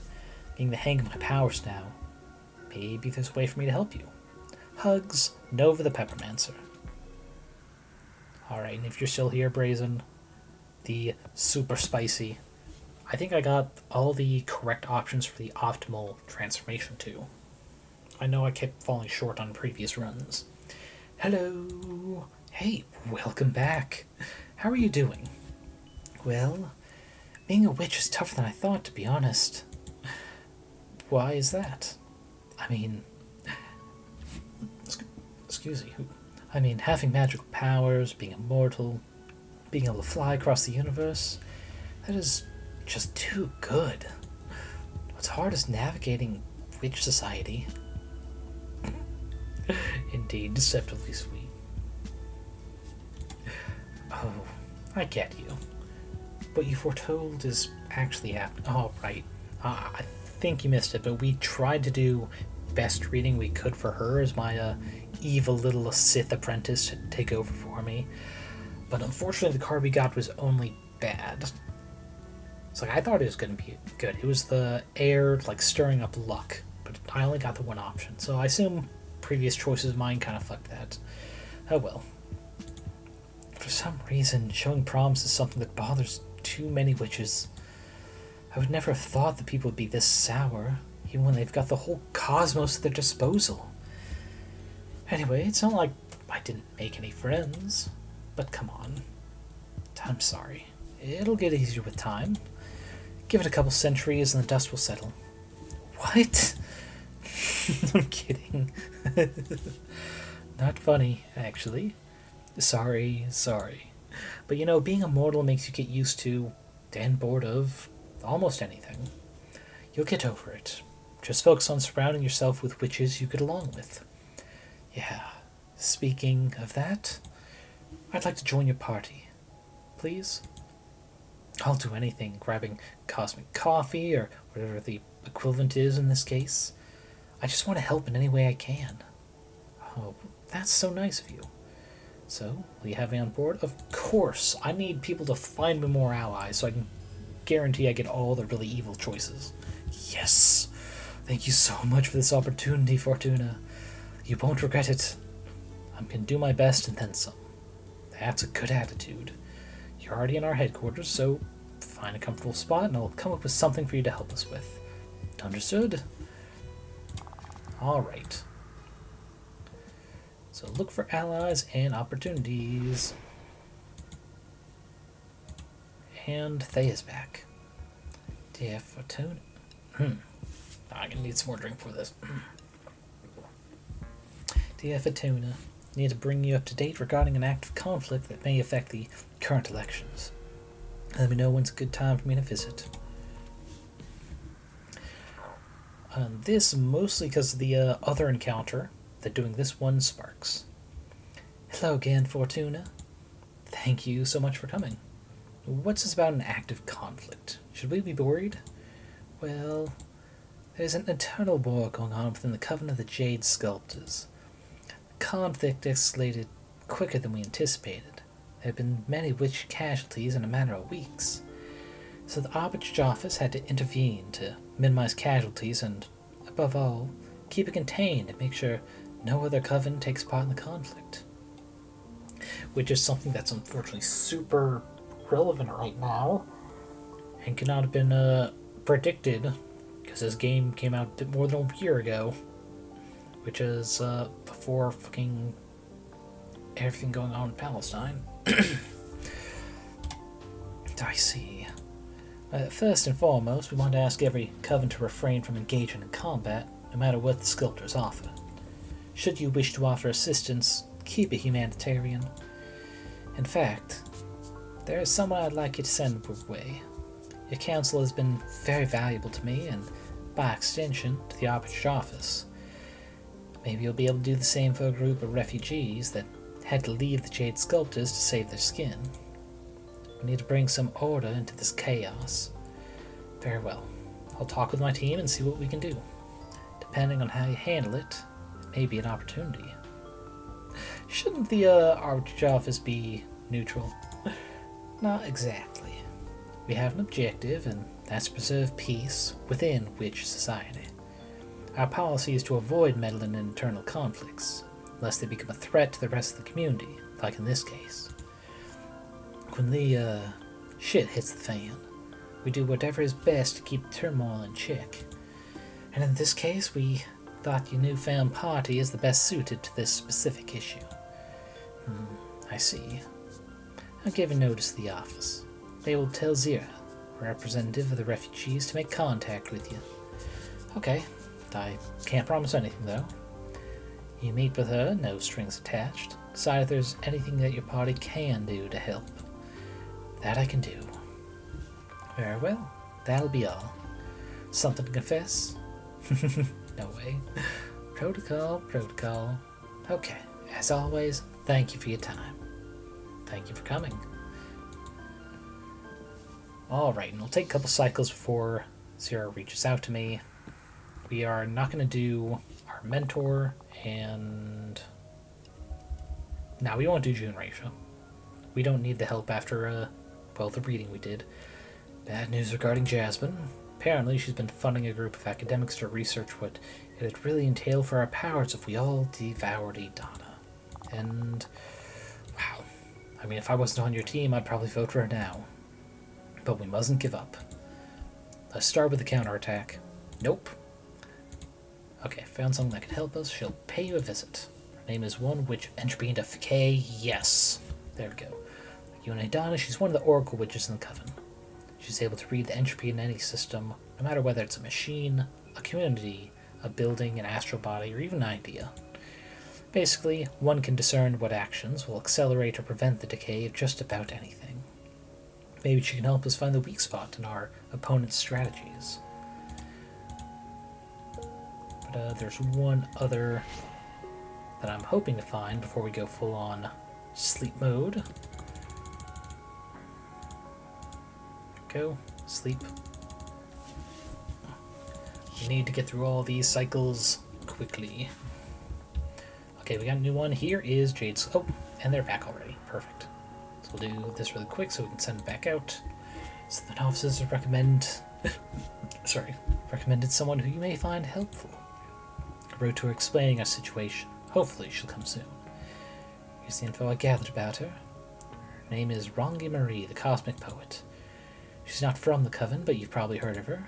A: Getting the hang of my powers now. Maybe there's a way for me to help you. Hugs, Nova the Peppermancer. Alright, and if you're still here, Brazen, the super spicy, I think I got all the correct options for the optimal transformation too. I know I kept falling short on previous runs. Hello! Hey, welcome back. How are you doing? Well, being a witch is tougher than I thought, to be honest. Why is that? I mean... Excuse me. I mean, having magical powers, being immortal, being able to fly across the universe, that is just too good. What's hard is navigating witch society. Indeed, deceptively sweet. Oh, I get you. What you foretold is actually happening. Oh, right. I think you missed it, but we tried to do best reading we could for her as my evil little Sith apprentice to take over for me. But unfortunately, the card we got was only bad. It's like, I thought it was going to be good. It was the air, like, stirring up luck, but I only got the one option. So I assume previous choices of mine kind of fucked that. Oh well. For some reason, showing promise is something that bothers too many witches. I would never have thought that people would be this sour, even when they've got the whole cosmos at their disposal. Anyway, it's not like I didn't make any friends, but come on. I'm sorry. It'll get easier with time. Give it a couple centuries and the dust will settle. What? I'm kidding. Not funny, actually. Sorry. But you know, being immortal makes you get used to, and bored of, almost anything. You'll get over it. Just focus on surrounding yourself with witches you get along with. Yeah, speaking of that, I'd like to join your party. Please? I'll do anything, grabbing cosmic coffee or whatever the equivalent is in this case. I just want to help in any way I can. Oh, that's so nice of you. So, will you have me on board? Of course! I need people to find me more allies so I can guarantee I get all the really evil choices. Yes! Thank you so much for this opportunity, Fortuna. You won't regret it. I'm going to do my best and then some. That's a good attitude. You're already in our headquarters, so find a comfortable spot and I'll come up with something for you to help us with. Understood? Alright. So look for allies and opportunities. And Thay is back. Dear Fortuna. I'm gonna need some more drink for this. Dear Fortuna, Need to bring you up to date regarding an active conflict that may affect the current elections. Let me know when's a good time for me to visit. This mostly because of the other encounter that doing this one sparks. Hello again, Fortuna. Thank you so much for coming. What's this about an active conflict? Should we be worried? Well, there's an eternal war going on within the coven of the Jade Sculptors. The conflict escalated quicker than we anticipated. There have been many witch casualties in a matter of weeks. So the Arbitrage Office had to intervene to minimize casualties and, above all, keep it contained and make sure no other coven takes part in the conflict. Which is something that's unfortunately super relevant right now and could not have been predicted because this game came out a bit more than a year ago, which is before fucking everything going on in Palestine. I see. First and foremost, we want to ask every coven to refrain from engaging in combat, no matter what the Sculptors offer. Should you wish to offer assistance, keep it humanitarian. In fact, there is someone I'd like you to send your way. Your counsel has been very valuable to me, and by extension, to the Arbitrage Office. Maybe you'll be able to do the same for a group of refugees that had to leave the Jade Sculptors to save their skin. We need to bring some order into this chaos. Very well. I'll talk with my team and see what we can do. Depending on how you handle it, it may be an opportunity. Shouldn't the Arbitrage Office be neutral? Not exactly. We have an objective, and that's to preserve peace within witch society. Our policy is to avoid meddling in internal conflicts, lest they become a threat to the rest of the community, like in this case. When the shit hits the fan, we do whatever is best to keep turmoil in check. And in this case, we thought your newfound party is the best suited to this specific issue. I see. I'll give a notice to the office. They will tell Zira, a representative of the refugees, to make contact with you. Okay, I can't promise anything though. You meet with her, no strings attached. Decide if there's anything that your party can do to help. That I can do. Very well, that'll be all. Something to confess? No way. Protocol. Okay, as always, thank you for your time. Thank you for coming. Alright, and it'll take a couple cycles before Zira reaches out to me. We are not going to do our mentor, and... Now, we won't do June Ratio. We don't need the help after, the reading we did. Bad news regarding Jasmine. Apparently, she's been funding a group of academics to research what it'd really entail for our powers if we all devoured Idana. And... wow. I mean, if I wasn't on your team, I'd probably vote for her now. But we mustn't give up. Let's start with the counterattack. Nope. Okay, found something that could help us. She'll pay you a visit. Her name is Wunn, Witch of Entropy and Decay. Yes. There we go. You and Idana, she's one of the Oracle Witches in the Coven. She's able to read the entropy in any system, no matter whether it's a machine, a community, a building, an astral body, or even an idea. Basically, one can discern what actions will accelerate or prevent the decay of just about anything. Maybe she can help us find the weak spot in our opponent's strategies. But there's one other that I'm hoping to find before we go full-on sleep mode. Go. Sleep. We need to get through all these cycles quickly. Okay, we got a new one. Here is Jade's... oh, and they're back already. Perfect. So we'll do this really quick so we can send it back out. So the officers recommended someone who you may find helpful. I wrote to her explaining our situation. Hopefully she'll come soon. Here's the info I gathered about her. Her name is Rongi Marie, the Cosmic Poet. She's not from the Coven, but you've probably heard of her.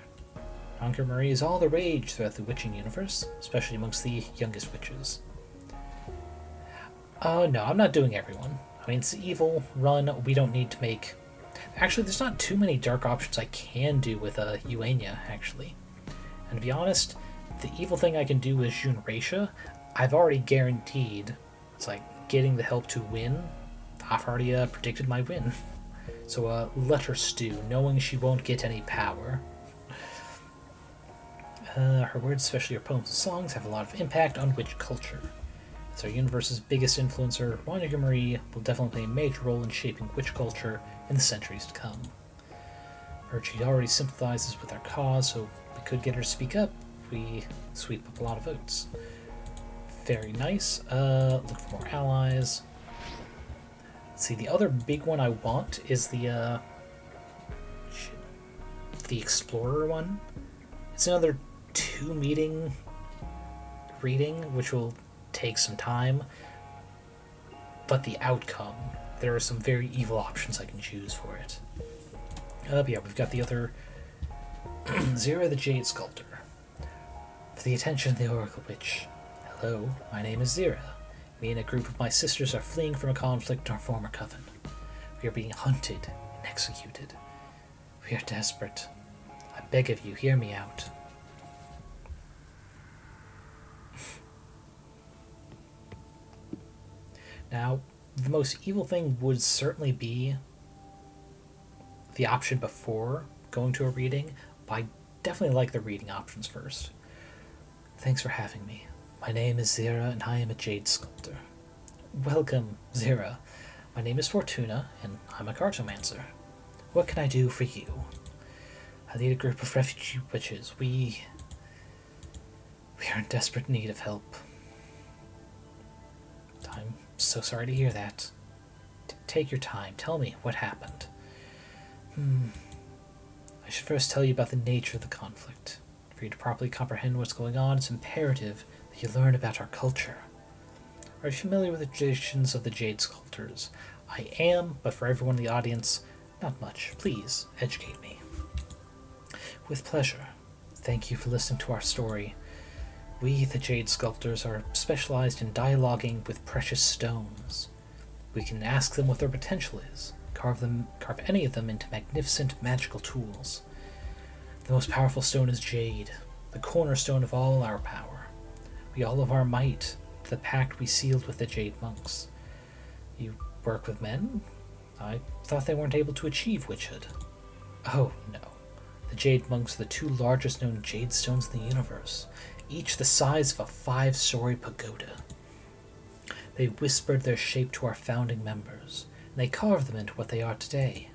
A: Rongi Marie is all the rage throughout the witching universe, especially amongst the youngest witches. No, I'm not doing everyone. I mean, it's the evil run. We don't need to make... Actually, there's not too many dark options I can do with Uania, actually. And to be honest, the evil thing I can do is June Ratia. I've already guaranteed, it's like getting the help to win, I've already predicted my win. So let her stew, knowing she won't get any power. Her words, especially her poems and songs, have a lot of impact on witch culture. As our universe's biggest influencer, Monica Marie will definitely play a major role in shaping witch culture in the centuries to come. Heard she already sympathizes with our cause, so we could get her to speak up if we sweep up a lot of votes. Very nice. Look for more allies. Let's see, the other big one I want is the Explorer one. It's another 2-meeting reading, which will take some time. But the outcome, there are some very evil options I can choose for it. But yeah, we've got the other Zira the Jade Sculptor. For the attention of the Oracle Witch. Hello, my name is Zira. Me and a group of my sisters are fleeing from a conflict in our former coven. We are being hunted and executed. We are desperate. I beg of you, hear me out. Now, the most evil thing would certainly be the option before going to a reading, but I definitely like the reading options first. Thanks for having me. My name is Zira, and I am a Jade Sculptor. Welcome, Zira. My name is Fortuna, and I'm a cartomancer. What can I do for you? I lead a group of refugee witches. We are in desperate need of help. I'm so sorry to hear that. Take your time. Tell me what happened. I should first tell you about the nature of the conflict. For you to properly comprehend what's going on, it's imperative that you learn about our culture. Are you familiar with the traditions of the Jade Sculptors? I am, but for everyone in the audience, not much. Please, educate me. With pleasure. Thank you for listening to our story. We, the Jade Sculptors, are specialized in dialoguing with precious stones. We can ask them what their potential is, carve any of them into magnificent magical tools. The most powerful stone is Jade, the cornerstone of all our power. We all owe our might to the pact we sealed with the Jade monks. You work with men? I thought they weren't able to achieve witchhood. Oh, no. The Jade monks are the 2 largest known jade stones in the universe, each the size of a 5-story pagoda. They whispered their shape to our founding members, and they carved them into what they are today.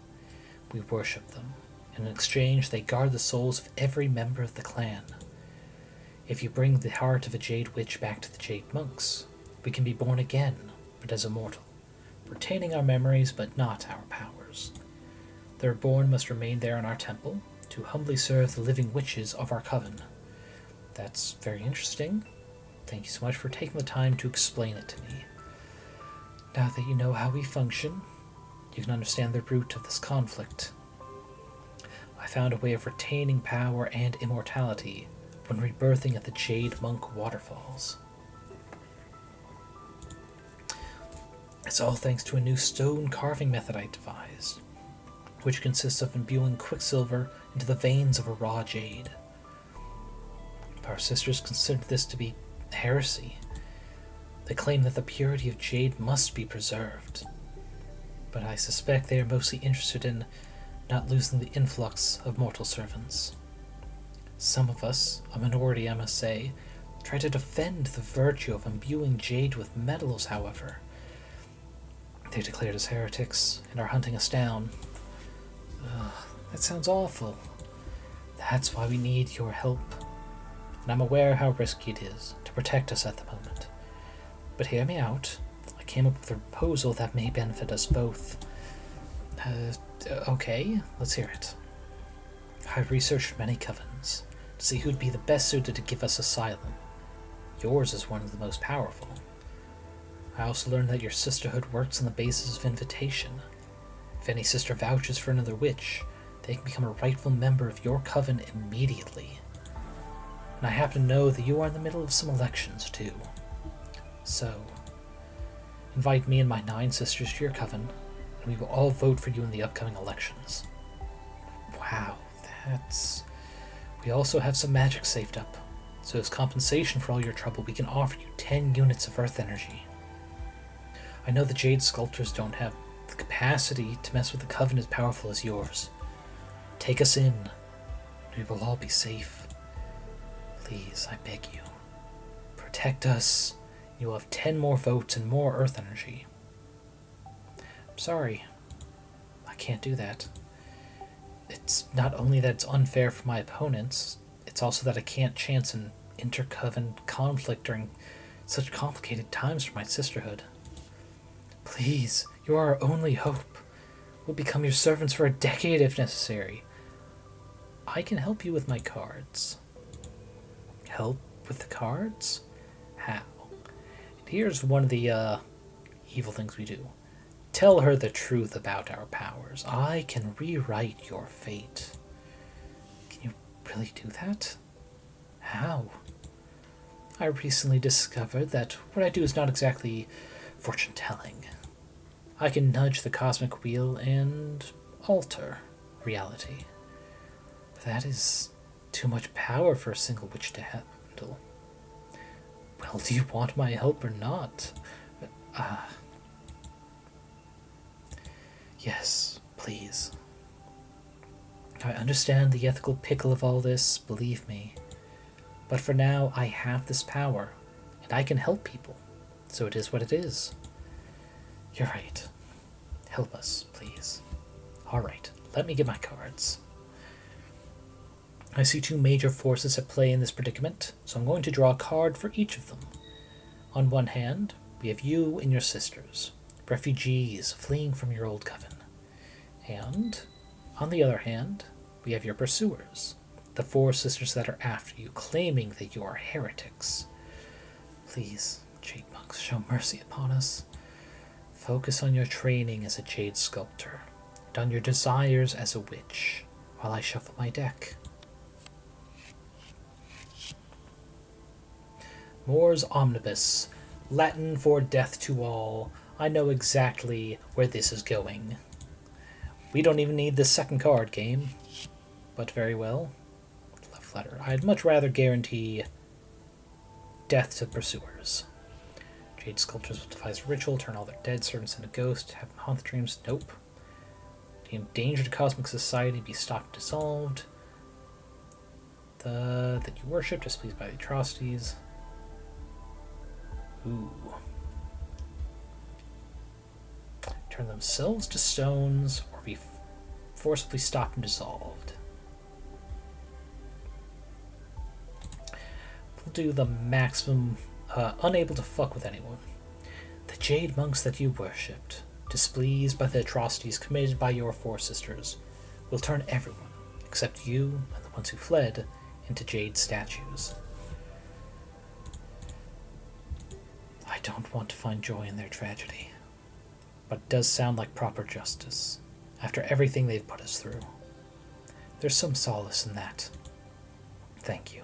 A: We worship them. In exchange, they guard the souls of every member of the clan. If you bring the heart of a Jade Witch back to the Jade Monks, we can be born again, but as immortal, retaining our memories but not our powers. The reborn must remain there in our temple to humbly serve the living witches of our coven. That's very interesting. Thank you so much for taking the time to explain it to me. Now that you know how we function, you can understand the root of this conflict. I found a way of retaining power and immortality when rebirthing at the Jade Monk Waterfalls. It's all thanks to a new stone carving method I devised, which consists of imbuing quicksilver into the veins of a raw jade. Our sisters consider this to be heresy. They claim that the purity of jade must be preserved, but I suspect they are mostly interested in not losing the influx of mortal servants. Some of us, a minority I must say, try to defend the virtue of imbuing jade with metals, however. They declared us heretics and are hunting us down. That sounds awful. That's why we need your help. And I'm aware how risky it is to protect us at the moment. But hear me out. I came up with a proposal that may benefit us both. Okay, let's hear it. I've researched many covens to see who'd be the best suited to give us asylum. Yours is one of the most powerful. I also learned that your sisterhood works on the basis of invitation. If any sister vouches for another witch, they can become a rightful member of your coven immediately. And I happen to know that you are in the middle of some elections, too. So, invite me and my 9 sisters to your coven, and we will all vote for you in the upcoming elections. Wow, that's... We also have some magic saved up, so as compensation for all your trouble, we can offer you 10 units of earth energy. I know the Jade Sculptors don't have the capacity to mess with the Coven as powerful as yours. Take us in. We will all be safe. Please, I beg you. Protect us. You will have 10 more votes and more Earth energy. I'm sorry. I can't do that. It's not only that it's unfair for my opponents, it's also that I can't chance an inter-coven conflict during such complicated times for my sisterhood. Please, you are our only hope. We'll become your servants for a decade if necessary. I can help you with my cards. Help with the cards? How? And here's one of the evil things we do. Tell her the truth about our powers. I can rewrite your fate. Can you really do that? How? I recently discovered that what I do is not exactly fortune-telling. I can nudge the cosmic wheel and alter reality. But that is too much power for a single witch to handle. Well, do you want my help or not? Yes, please. I understand the ethical pickle of all this, believe me. But for now, I have this power, and I can help people. So it is what it is. You're right. Help us, please. Alright, let me get my cards. I see 2 major forces at play in this predicament, so I'm going to draw a card for each of them. On one hand, we have you and your sisters, refugees fleeing from your old coven. And, on the other hand, we have your pursuers, the 4 sisters that are after you, claiming that you are heretics. Please, Jade monks, show mercy upon us. Focus on your training as a Jade sculptor, and on your desires as a witch, while I shuffle my deck. Mors omnibus, Latin for death to all. I know exactly where this is going. We don't even need this second card, game. But very well. Love letter. I'd much rather guarantee death to pursuers. Jade Sculptors will devise a ritual, turn all their dead servants into ghosts, have them haunt the dreams. Nope. The endangered cosmic society be stopped, dissolved. That you worship, displeased by the atrocities. Ooh. Turn themselves to stones or be forcibly stopped and dissolved. We'll do the maximum, unable to fuck with anyone. The Jade monks that you worshipped, displeased by the atrocities committed by your 4 sisters, will turn everyone, except you and the ones who fled, into Jade statues. I don't want to find joy in their tragedy, but it does sound like proper justice, after everything they've put us through. There's some solace in that. Thank you.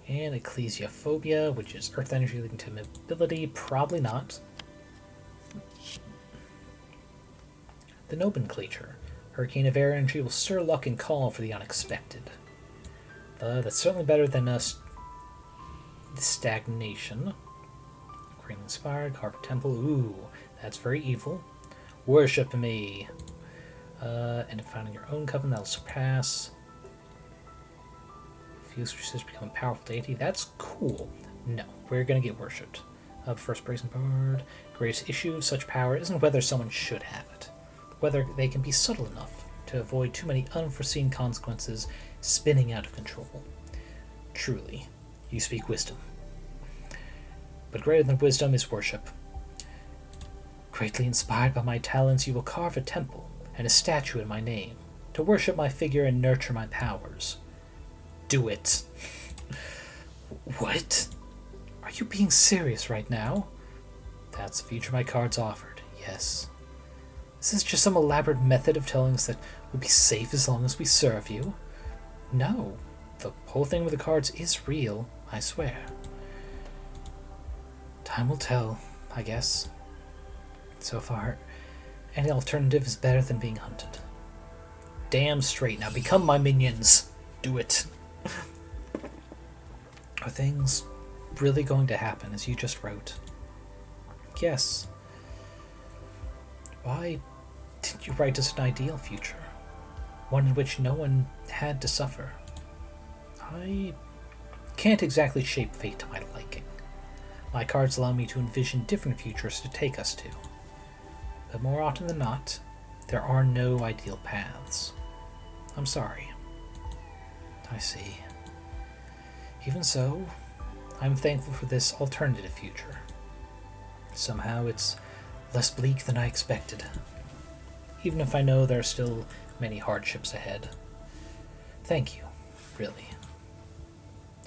A: And ecclesiophobia, which is earth energy leading to mobility. Probably not. The nomenclature. Hurricane of air energy will stir luck and call for the unexpected. That's certainly better than the stagnation. Green inspired, carpet temple. Ooh, that's very evil. Worship me. And if found in your own coven, that'll surpass. Fuse sisters become a powerful deity. That's cool. No, we're gonna get worshipped. First brazen bird. Greatest issue of such power isn't whether someone should have it, but whether they can be subtle enough to avoid too many unforeseen consequences spinning out of control. Truly, you speak wisdom. But greater than wisdom is worship. Greatly inspired by my talents, you will carve a temple and a statue in my name, to worship my figure and nurture my powers. Do it. What? Are you being serious right now? That's the future my cards offered, yes. Is this just some elaborate method of telling us that we'll be safe as long as we serve you? No. The whole thing with the cards is real, I swear. Time will tell, I guess. So far, any alternative is better than being hunted. Damn straight. Now become my minions. Do it. Are things really going to happen as you just wrote? Yes. Why didn't you write us an ideal future? One in which no one had to suffer. I can't exactly shape fate to my liking. My cards allow me to envision different futures to take us to. But more often than not, there are no ideal paths. I'm sorry. I see. Even so, I'm thankful for this alternative future. Somehow it's less bleak than I expected. Even if I know there are still many hardships ahead. Thank you, really.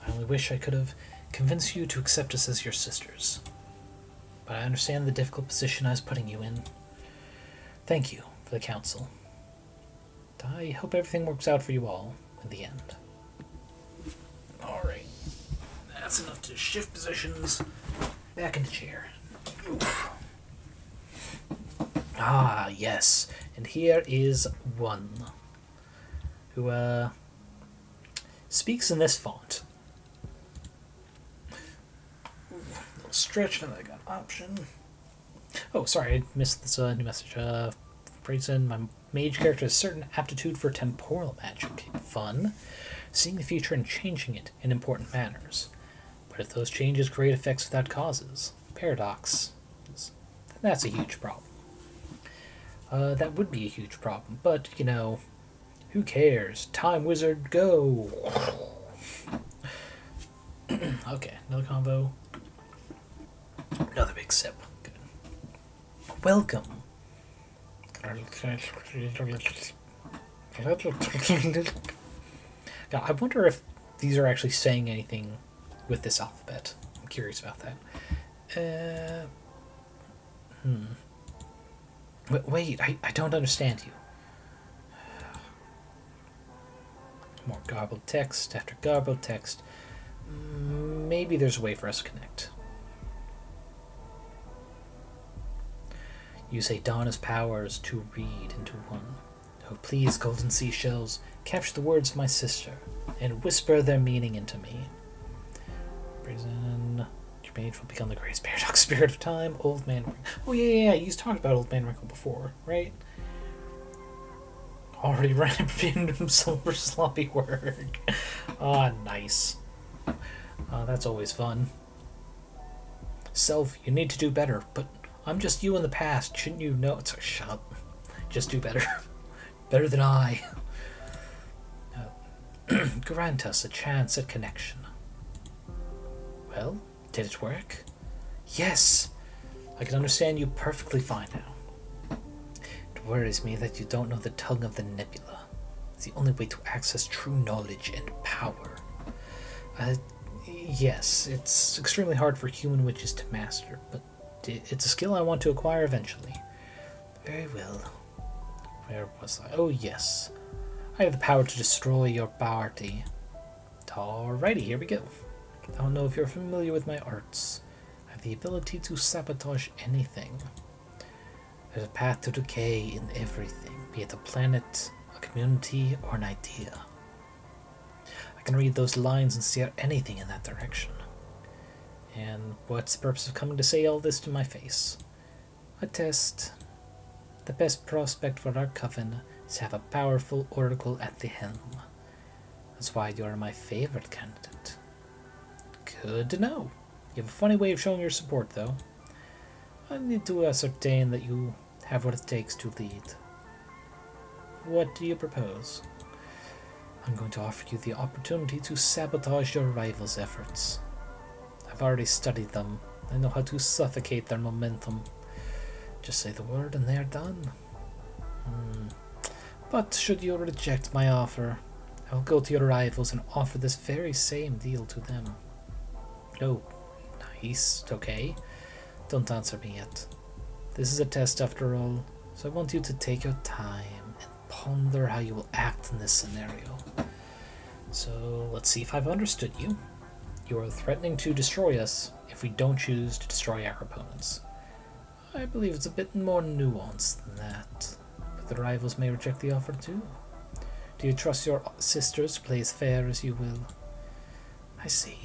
A: I only wish I could have convinced you to accept us as your sisters. But I understand the difficult position I was putting you in. Thank you for the counsel. I hope everything works out for you all in the end. Alright. That's enough to shift positions. Back in the chair. Oof. Ah, yes. And here is Wunn, who speaks in this font. Little stretch, and I got option. Oh, sorry, I missed this new message. Praisen, my mage character has certain aptitude for temporal magic. Fun. Seeing the future and changing it in important manners. But if those changes create effects without causes, paradox, that's a huge problem. That would be a huge problem, but, you know, who cares? Time wizard, go! Okay, another combo. Another big sip. Good. Welcome! Now, I wonder if these are actually saying anything with this alphabet. I'm curious about that. Wait, I don't understand you. More garbled text after garbled text. Maybe there's a way for us to connect. Use a Donna's powers to read into one. Oh, please, golden seashells, capture the words of my sister and whisper their meaning into me. Prison. Your mage will become the greatest paradox spirit of time. Old man. Oh, yeah. You talked about Old Man Wrinkle before, right? Already ran up into himself for sloppy work. Ah, nice. That's always fun. Self, you need to do better, but I'm just you in the past. Shouldn't you know? It's like, shut up. Just do better. Better than I. Grant us a chance at connection. Well, did it work? Yes! I can understand you perfectly fine now. It worries me that you don't know the tongue of the nebula. It's the only way to access true knowledge and power. Yes, it's extremely hard for human witches to master, but it's a skill I want to acquire eventually. Very well. Where was I? Oh, yes. I have the power to destroy your party. Alrighty, here we go. I don't know if you're familiar with my arts. I have the ability to sabotage anything. There's a path to decay in everything, be it a planet, a community, or an idea. I can read those lines and steer anything in that direction. And what's the purpose of coming to say all this to my face? A test. The best prospect for our coven is to have a powerful oracle at the helm. That's why you're my favorite candidate. Good to know. You have a funny way of showing your support, though. I need to ascertain that you have what it takes to lead. What do you propose? I'm going to offer you the opportunity to sabotage your rivals' efforts. I've already studied them. I know how to suffocate their momentum. Just say the word and they're done. But should you reject my offer, I'll go to your rivals and offer this very same deal to them. Oh, nice. Okay. Don't answer me yet. This is a test after all, so I want you to take your time and ponder how you will act in this scenario. So, let's see if I've understood you. You are threatening to destroy us if we don't choose to destroy our opponents. I believe it's a bit more nuanced than that, but the rivals may reject the offer too. Do you trust your sisters to play as fair as you will? I see.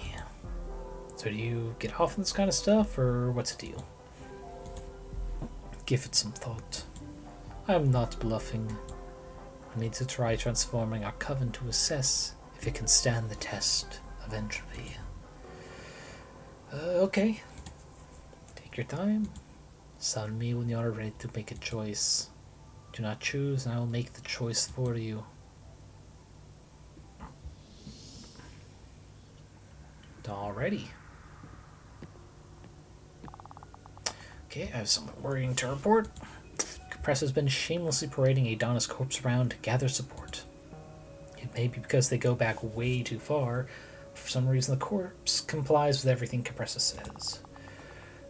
A: So do you get off on this kind of stuff, or what's the deal? Give it some thought. I'm not bluffing. I need to try transforming our coven to assess if it can stand the test of entropy. Okay. Take your time. Sound me when you are ready to make a choice. Do not choose, and I will make the choice for you. Alrighty. Okay, I have something worrying to report. Cuppressa has been shamelessly parading Adana's corpse around to gather support. It may be because they go back way too far. For some reason, the corpse complies with everything Cuppressa says.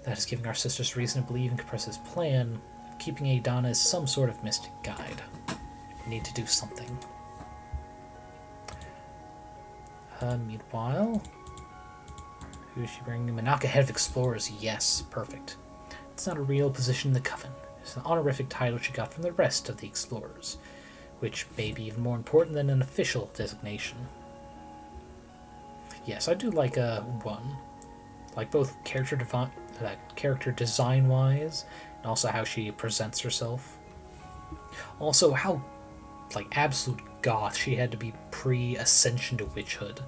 A: That is giving our sisters reason to believe in Cuppressa's plan of keeping Adana as some sort of mystic guide. We need to do something. Meanwhile, who is she bringing? Menaka, head of explorers. Yes, perfect. It's not a real position in the coven. It's an honorific title she got from the rest of the explorers, which may be even more important than an official designation. Yes, I do like Wunn. Like both character design-wise, and also how she presents herself. Also, how, like, absolute goth she had to be pre-ascension to witchhood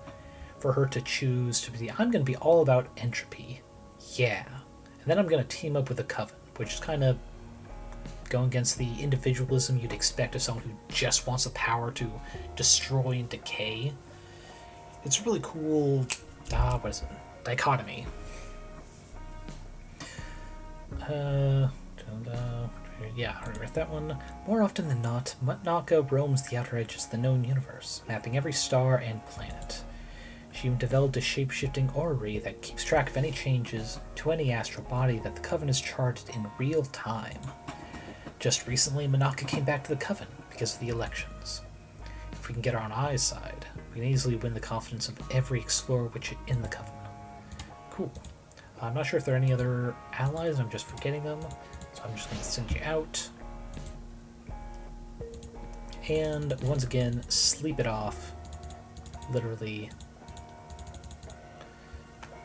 A: for her to choose to be, I'm going to be all about entropy. Yeah. And then I'm going to team up with the Coven, which is kind of going against the individualism you'd expect of someone who just wants the power to destroy and decay. It's a really cool, what is it? Dichotomy. Yeah, I read that one. More often than not, Menaka roams the outer edges of the known universe, mapping every star and planet. She even developed a shape-shifting orrery that keeps track of any changes to any astral body that the Coven has charted in real time. Just recently, Menaka came back to the Coven because of the elections. If we can get her on Ai's side, we can easily win the confidence of every explorer witch in the Coven. Cool. I'm not sure if there are any other allies, I'm just forgetting them, so I'm just going to send you out. And once again, sleep it off. Literally.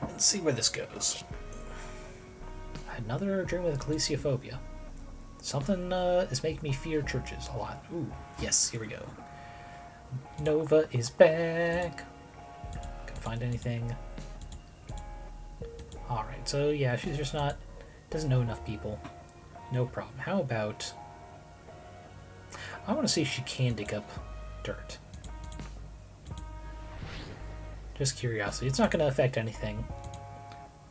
A: Let's see where this goes. Another dream with ecclesiophobia. Something is making me fear churches a lot. Ooh, yes, here we go. Nova is back. Can find anything? Alright, so yeah, she's just doesn't know enough people. No problem. How about, I want to see if she can dig up dirt. Just curiosity. It's not going to affect anything,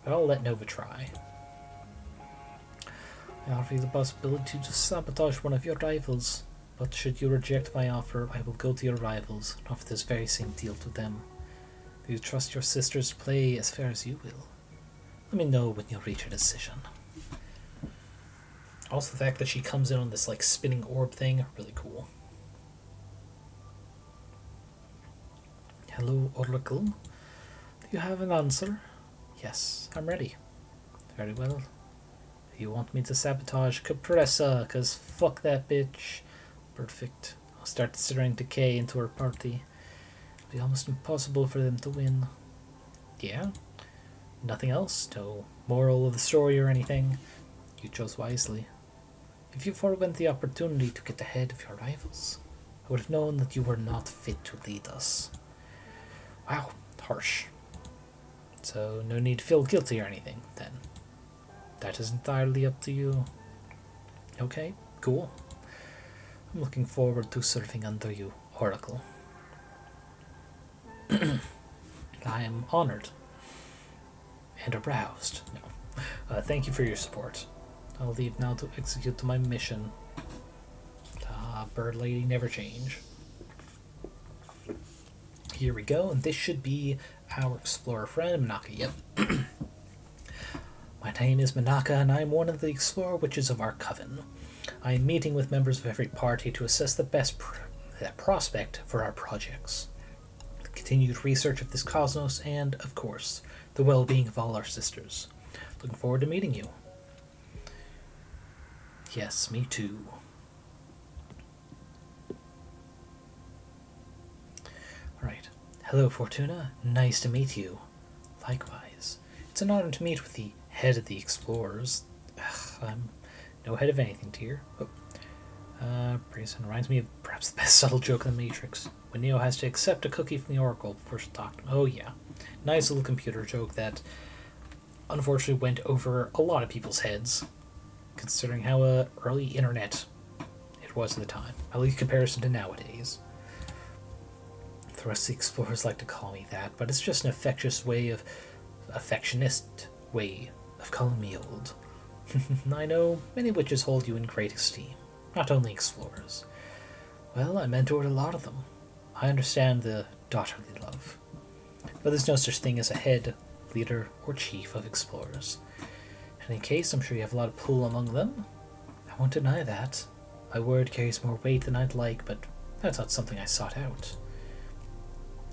A: but I'll let Nova try. I offer you the possibility to sabotage one of your rivals, but should you reject my offer, I will go to your rivals and offer this very same deal to them. Do you trust your sisters to play as fair as you will? Let me know when you reach a decision. Also, the fact that she comes in on this like spinning orb thing, really cool. Hello, Oracle. Do you have an answer? Yes, I'm ready. Very well. You want me to sabotage Cuppressa, cause fuck that bitch. Perfect. I'll start stirring decay into her party. It'll be almost impossible for them to win. Yeah? Nothing else? No moral of the story or anything? You chose wisely. If you forewent the opportunity to get ahead of your rivals, I would have known that you were not fit to lead us. Wow, harsh. So no need to feel guilty or anything, then. That is entirely up to you. Okay, cool. I'm looking forward to serving under you, Oracle. I am honored. And aroused. No. Thank you for your support. I'll leave now to execute my mission. Bird Lady, never change. Here we go, and this should be our explorer friend, Menaka. Yep. My name is Menaka, and I am one of the explorer witches of our coven. I am meeting with members of every party to assess the best prospect for our projects, the continued research of this cosmos, and, of course, the well-being of all our sisters. Looking forward to meeting you. Yes, me too. Alright. Hello, Fortuna. Nice to meet you. Likewise. It's an honor to meet with the head of the Explorers. I'm no head of anything, dear. Pre-ascension reminds me of perhaps the best subtle joke in the Matrix. When Neo has to accept a cookie from the Oracle before she'll talk to him. Oh yeah. Nice little computer joke that unfortunately went over a lot of people's heads, considering how early internet it was at the time. At least in comparison to nowadays. The rest of the Explorers like to call me that, but it's just an affectionist way of calling me old. I know many witches hold you in great esteem, not only Explorers. Well, I mentored a lot of them. I understand the daughterly love. But there's no such thing as a head, leader, or chief of Explorers. In any case, I'm sure you have a lot of pull among them. I won't deny that. My word carries more weight than I'd like, but that's not something I sought out.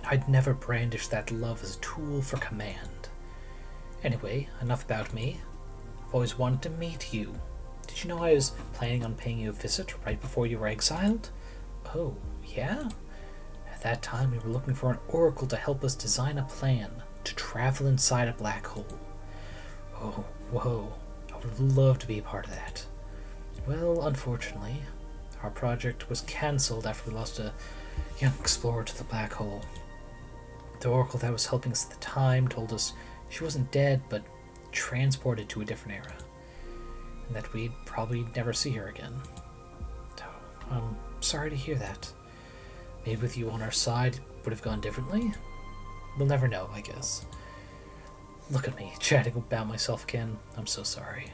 A: I'd never brandish that love as a tool for command. Anyway, enough about me. I've always wanted to meet you. Did you know I was planning on paying you a visit right before you were exiled? Oh, yeah? At that time we were looking for an oracle to help us design a plan to travel inside a black hole. Oh, whoa. I would have loved to be a part of that. Well, unfortunately, our project was cancelled after we lost a young explorer to the black hole. The oracle that was helping us at the time told us she wasn't dead, but transported to a different era, and that we'd probably never see her again. So, I'm sorry to hear that. Maybe with you on our side, it would have gone differently? We'll never know, I guess. Look at me, chatting about myself again. I'm so sorry.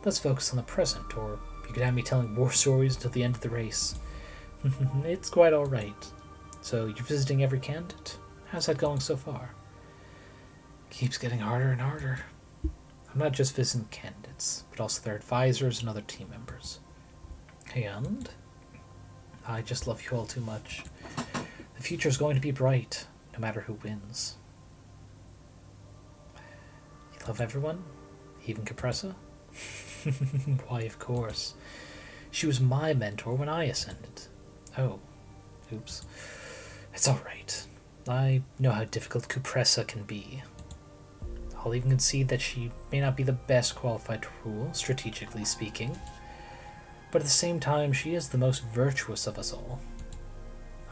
A: Let's focus on the present, or you could have me telling war stories until the end of the race. It's quite alright. So, you're visiting every candidate? How's that going so far? Keeps getting harder and harder. I'm not just visiting candidates, but also their advisors and other team members. And I just love you all too much. The future is going to be bright, no matter who wins. You love everyone? Even Cuppressa? Why, of course. She was my mentor when I ascended. Oh, oops. It's alright. I know how difficult Cuppressa can be. I'll even concede that she may not be the best qualified to rule, strategically speaking, but at the same time she is the most virtuous of us all.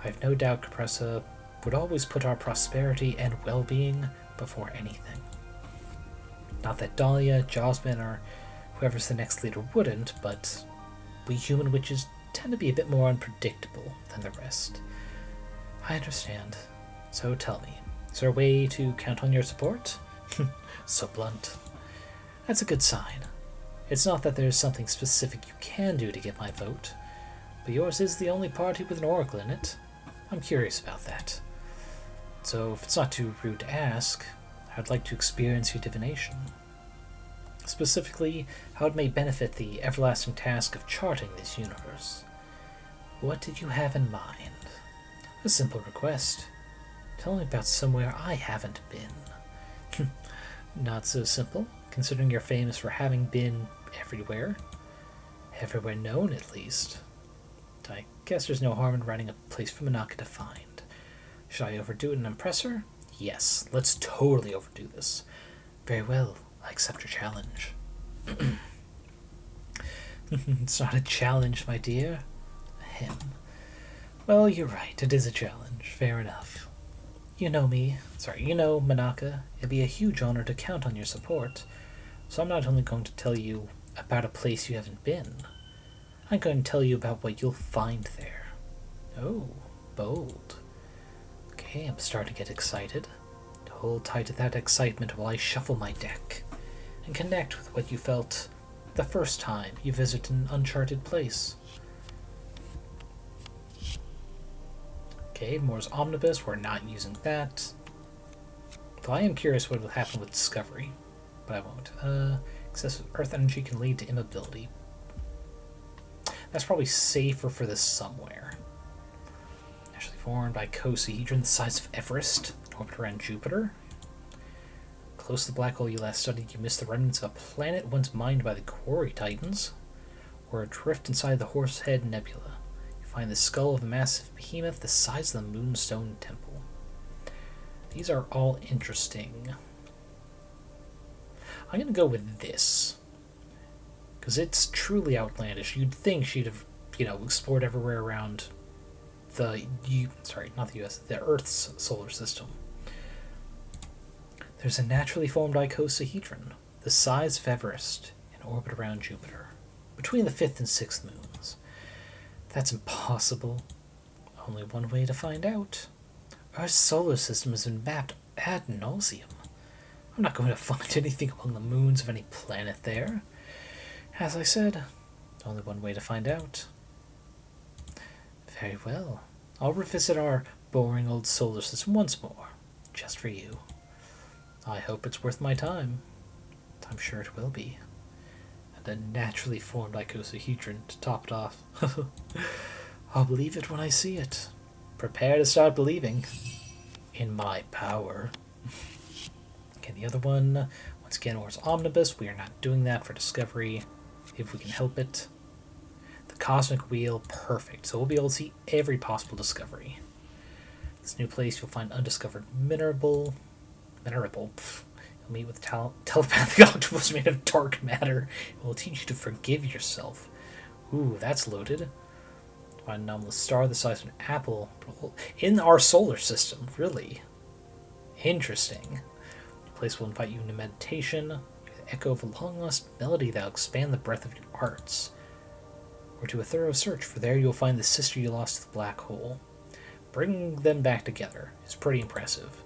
A: I have no doubt Cuppressa would always put our prosperity and well-being before anything. Not that Dahlia, Jasmine, or whoever's the next leader wouldn't, but we human witches tend to be a bit more unpredictable than the rest. I understand. So tell me, is there a way to count on your support? So blunt. That's a good sign. It's not that there's something specific you can do to get my vote, but yours is the only party with an oracle in it. I'm curious about that. So if it's not too rude to ask, I'd like to experience your divination. Specifically, how it may benefit the everlasting task of charting this universe. What did you have in mind? A simple request. Tell me about somewhere I haven't been. Not so simple, considering you're famous for having been everywhere. Everywhere known, at least. I guess there's no harm in writing a place for Menaka to find. Should I overdo it and impress her? Yes, let's totally overdo this. Very well, I accept your challenge. It's not a challenge, my dear. Ahem. Well, you're right, it is a challenge. Fair enough. You know Menaka. It'd be a huge honor to count on your support. So I'm not only going to tell you about a place you haven't been, I'm going to tell you about what you'll find there. Oh, bold. Okay, I'm starting to get excited. Hold tight to that excitement while I shuffle my deck and connect with what you felt the first time you visit an uncharted place. Okay, Moore's Omnibus, we're not using that. Though I am curious what will happen with Discovery, but I won't. Excessive Earth energy can lead to immobility. That's probably safer for this somewhere. Actually formed by cosahedron the size of Everest, orbit around Jupiter. Close to the black hole you last studied, you missed the remnants of a planet once mined by the Quarry Titans, or adrift inside the Horsehead Nebula. Find the skull of a massive behemoth the size of the Moonstone Temple. These are all interesting. I'm going to go with this. Because it's truly outlandish. You'd think she'd have, explored everywhere around the Earth's solar system. There's a naturally formed icosahedron, the size of Everest, in orbit around Jupiter, between the 5th and 6th moons. That's impossible. Only one way to find out. Our solar system has been mapped ad nauseum. I'm not going to find anything among the moons of any planet there. As I said, only one way to find out. Very well. I'll revisit our boring old solar system once more, just for you. I hope it's worth my time. I'm sure it will be. And a naturally formed icosahedron to top it off. I'll believe it when I see it. Prepare to start believing in my power. Okay, the other one, once again, was Omnibus. We are not doing that for Discovery, if we can help it. The Cosmic Wheel, perfect. So we'll be able to see every possible discovery. This new place, you'll find undiscovered mineral. You'll meet with telepathic octopus made of dark matter. It will teach you to forgive yourself. Ooh, that's loaded. Find an anomalous star the size of an apple in our solar system. Really interesting. The place will invite you into meditation. The echo of a long-lost melody that will expand the breadth of your arts. Or to a thorough search, for there you'll find the sister you lost to the black hole. Bringing them back together is pretty impressive,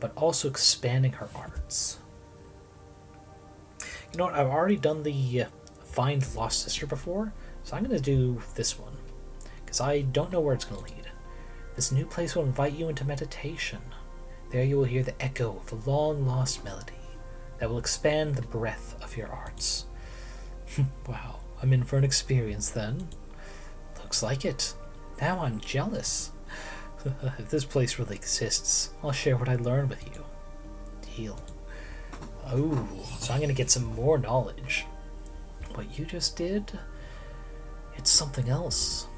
A: but also expanding her arts. You know what? I've already done the Find Lost Sister before, so I'm going to do this one, because I don't know where it's going to lead. This new place will invite you into meditation. There you will hear the echo of a long-lost melody that will expand the breadth of your arts. Wow, I'm in for an experience then. Looks like it. Now I'm jealous. If this place really exists, I'll share what I learned with you. Deal. Oh, so I'm going to get some more knowledge. What you just did, it's something else.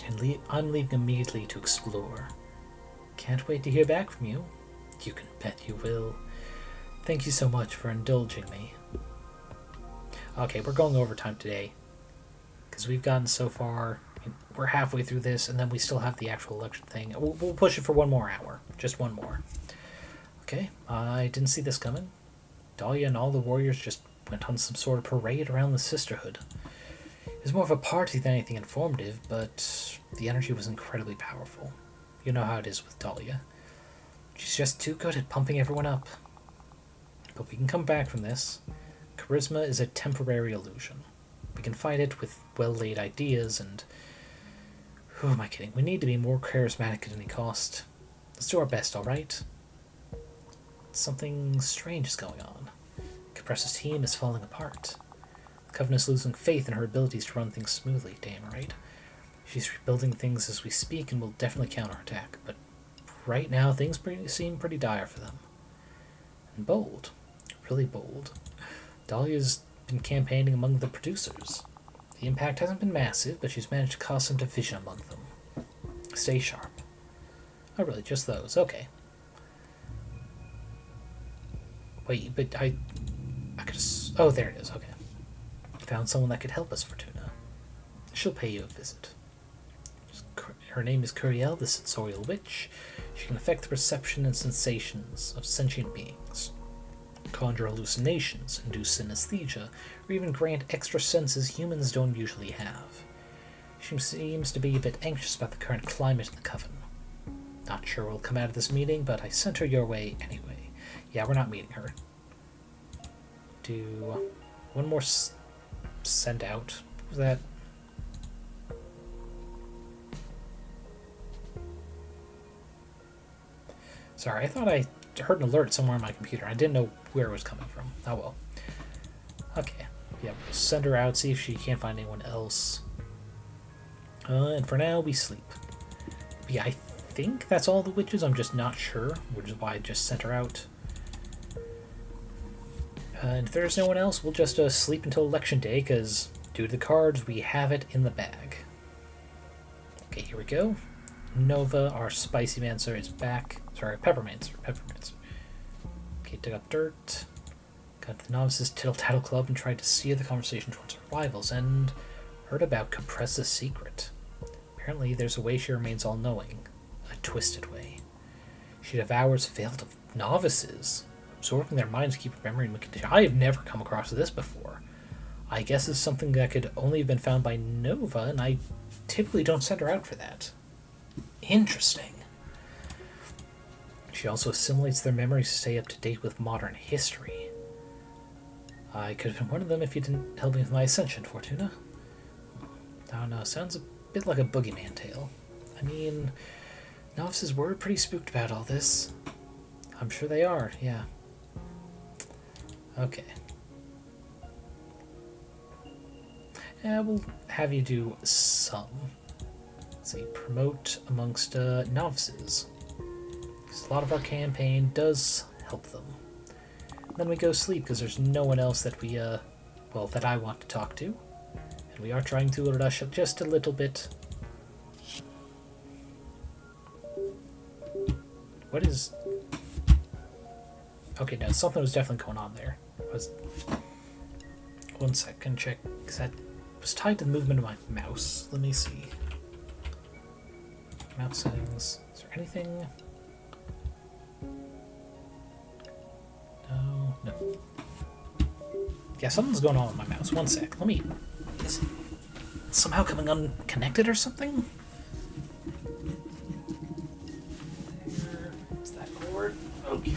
A: And I'm leaving immediately to explore. Can't wait to hear back from you. You can bet you will. Thank you so much for indulging me. Okay, we're going overtime today, because we've gotten so far. We're halfway through this, and then we still have the actual election thing. We'll push it for one more hour. Just one more. Okay, I didn't see this coming. Dahlia and all the warriors just went on some sort of parade around the Sisterhood. It was more of a party than anything informative, but the energy was incredibly powerful. You know how it is with Dahlia. She's just too good at pumping everyone up. But we can come back from this. Charisma is a temporary illusion. We can fight it with well-laid ideas and... Who am I kidding? We need to be more charismatic at any cost. Let's do our best, alright? Something strange is going on. Cuppressa's team is falling apart. The Covenant is losing faith in her abilities to run things smoothly, damn right. She's rebuilding things as we speak and will definitely counterattack, but right now things seem pretty dire for them. And bold. Really bold. Dahlia's been campaigning among the producers. The impact hasn't been massive, but she's managed to cause some division among them. Stay sharp. Oh really, just those, okay. Wait, but I could have... Oh, there it is, okay. Found someone that could help us, Fortuna. She'll pay you a visit. Her name is Curiel, the sensorial witch. She can affect the perception and sensations of sentient beings, conjure hallucinations, induce synesthesia, or even grant extra senses humans don't usually have. She seems to be a bit anxious about the current climate in the Coven. Not sure what will come out of this meeting, but I sent her your way anyway. Yeah, we're not meeting her. Do one more send out. What was that? Sorry, I thought I heard an alert somewhere on my computer. I didn't know where it was coming from. Oh well. Okay. Yeah, we'll send her out, see if she can't find anyone else. And for now, we sleep. But yeah, I think that's all the witches. I'm just not sure, which is why I just sent her out. And if there's no one else, we'll just sleep until election day, because due to the cards, we have it in the bag. Okay, here we go. Nova, our spicy mancer, is back. Sorry, peppermancer. Okay, dug up dirt. Got to the Novices Tittle Tattle Club and tried to steer the conversation towards our rivals, and heard about Cuppressa's secret. Apparently, there's a way she remains all-knowing. A twisted way. She devours failed novices, absorbing their minds to keep remembering the condition. I have never come across this before. I guess it's something that could only have been found by Nova, and I typically don't send her out for that. Interesting. She also assimilates their memories to stay up to date with modern history. I could have been one of them if you didn't help me with my ascension, Fortuna. I don't know, sounds a bit like a boogeyman tale. I mean, novices were pretty spooked about all this. I'm sure they are, yeah. Okay. Yeah, we'll have you do some. Let's see, promote amongst novices. Because a lot of our campaign does help them. And then we go sleep because there's no one else that we, well, that I want to talk to. And we are trying to rush it just a little bit. What is... Okay, no, something was definitely going on there. One second, check, because that was tied to the movement of my mouse. Let me see. Mouse settings. Is there anything? No. Yeah, something's going on with my mouse. One sec. Let me... Is it somehow coming unconnected or something? There. Is that cord? Okay.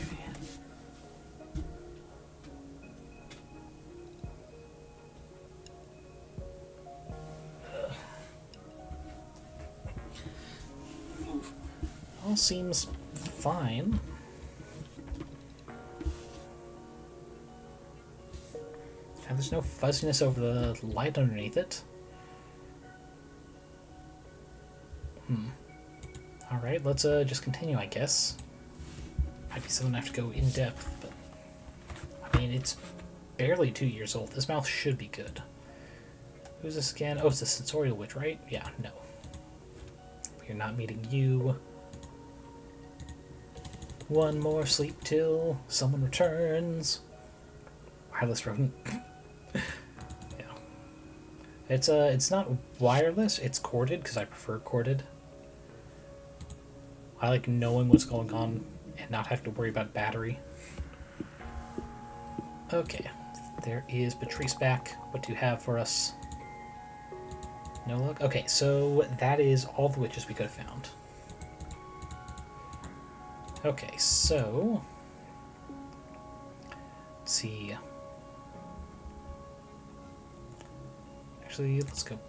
A: All seems fine. And there's no fuzziness over the light underneath it. Alright, let's just continue, I guess. Might be something I have to go in depth, but I mean, it's barely 2 years old. This mouth should be good. Who's this again? Oh, it's the sensorial witch, right? Yeah, no. We're not meeting you. One more sleep till someone returns. Wireless rodent. Yeah. It's not wireless, it's corded, because I prefer corded. I like knowing what's going on and not have to worry about battery. Okay. There is Patrice back. What do you have for us? No luck? Okay, so that is all the witches we could have found. Okay, so... Let's see... Actually, let's go...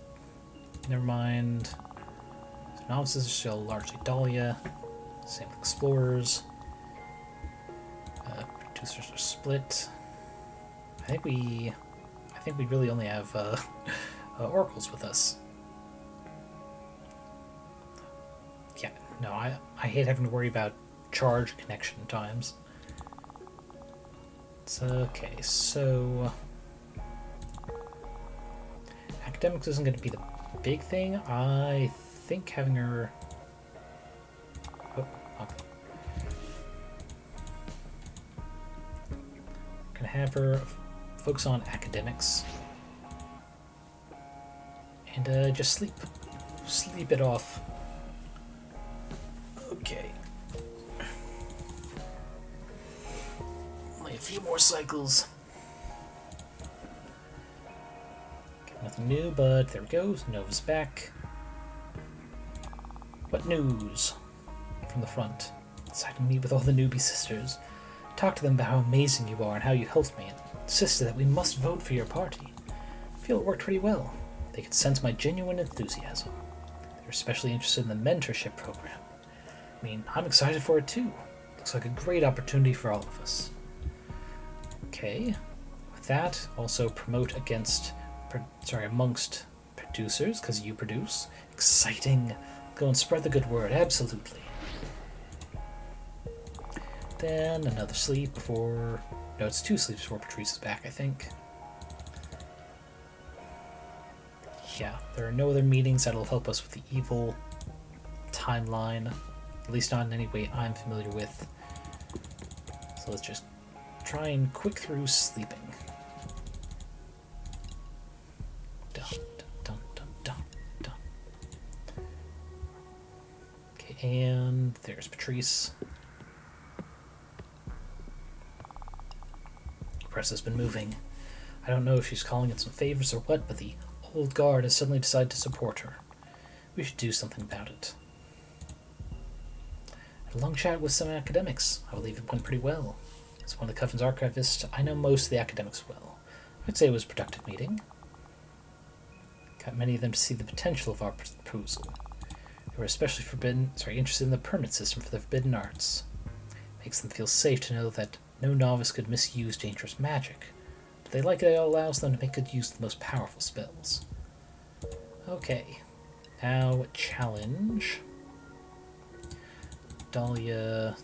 A: Never mind. So novices are still largely Dahlia. Same with explorers. Producers are split. I think we really only have oracles with us. Yeah, no, I hate having to worry about charge connection times. It's okay, so academics isn't going to be the big thing. I think having her... Oh, okay. Gonna have her focus on academics and just sleep it off. Okay. Only a few more cycles. Okay, nothing new, but there we go. Nova's back. What news? From the front. Decided to meet with all the newbie sisters. Talk to them about how amazing you are and how you helped me, and insisted that we must vote for your party. I feel it worked pretty well. They could sense my genuine enthusiasm. They're especially interested in the mentorship program. I mean, I'm excited for it too. Looks like a great opportunity for all of us. Okay. With that, also promote amongst producers, because you produce. Exciting. Go and spread the good word, absolutely. Then another sleep before... No, it's 2 sleeps before Patrice is back, I think. Yeah, there are no other meetings that'll help us with the evil timeline. At least not in any way I'm familiar with. So let's just try and quick through sleeping. Dun, dun, dun, dun, dun, dun. Okay, and there's Patrice. Cuppressa's been moving. I don't know if she's calling in some favors or what, but the old guard has suddenly decided to support her. We should do something about it. I had a long chat with some academics. I believe it went pretty well. As one of the Coffin's archivists, I know most of the academics well. I'd say it was a productive meeting. Got many of them to see the potential of our proposal. They were especially interested in the permit system for the forbidden arts. Makes them feel safe to know that no novice could misuse dangerous magic, but they like that it allows them to make good use of the most powerful spells. Okay, now challenge. Dahlia.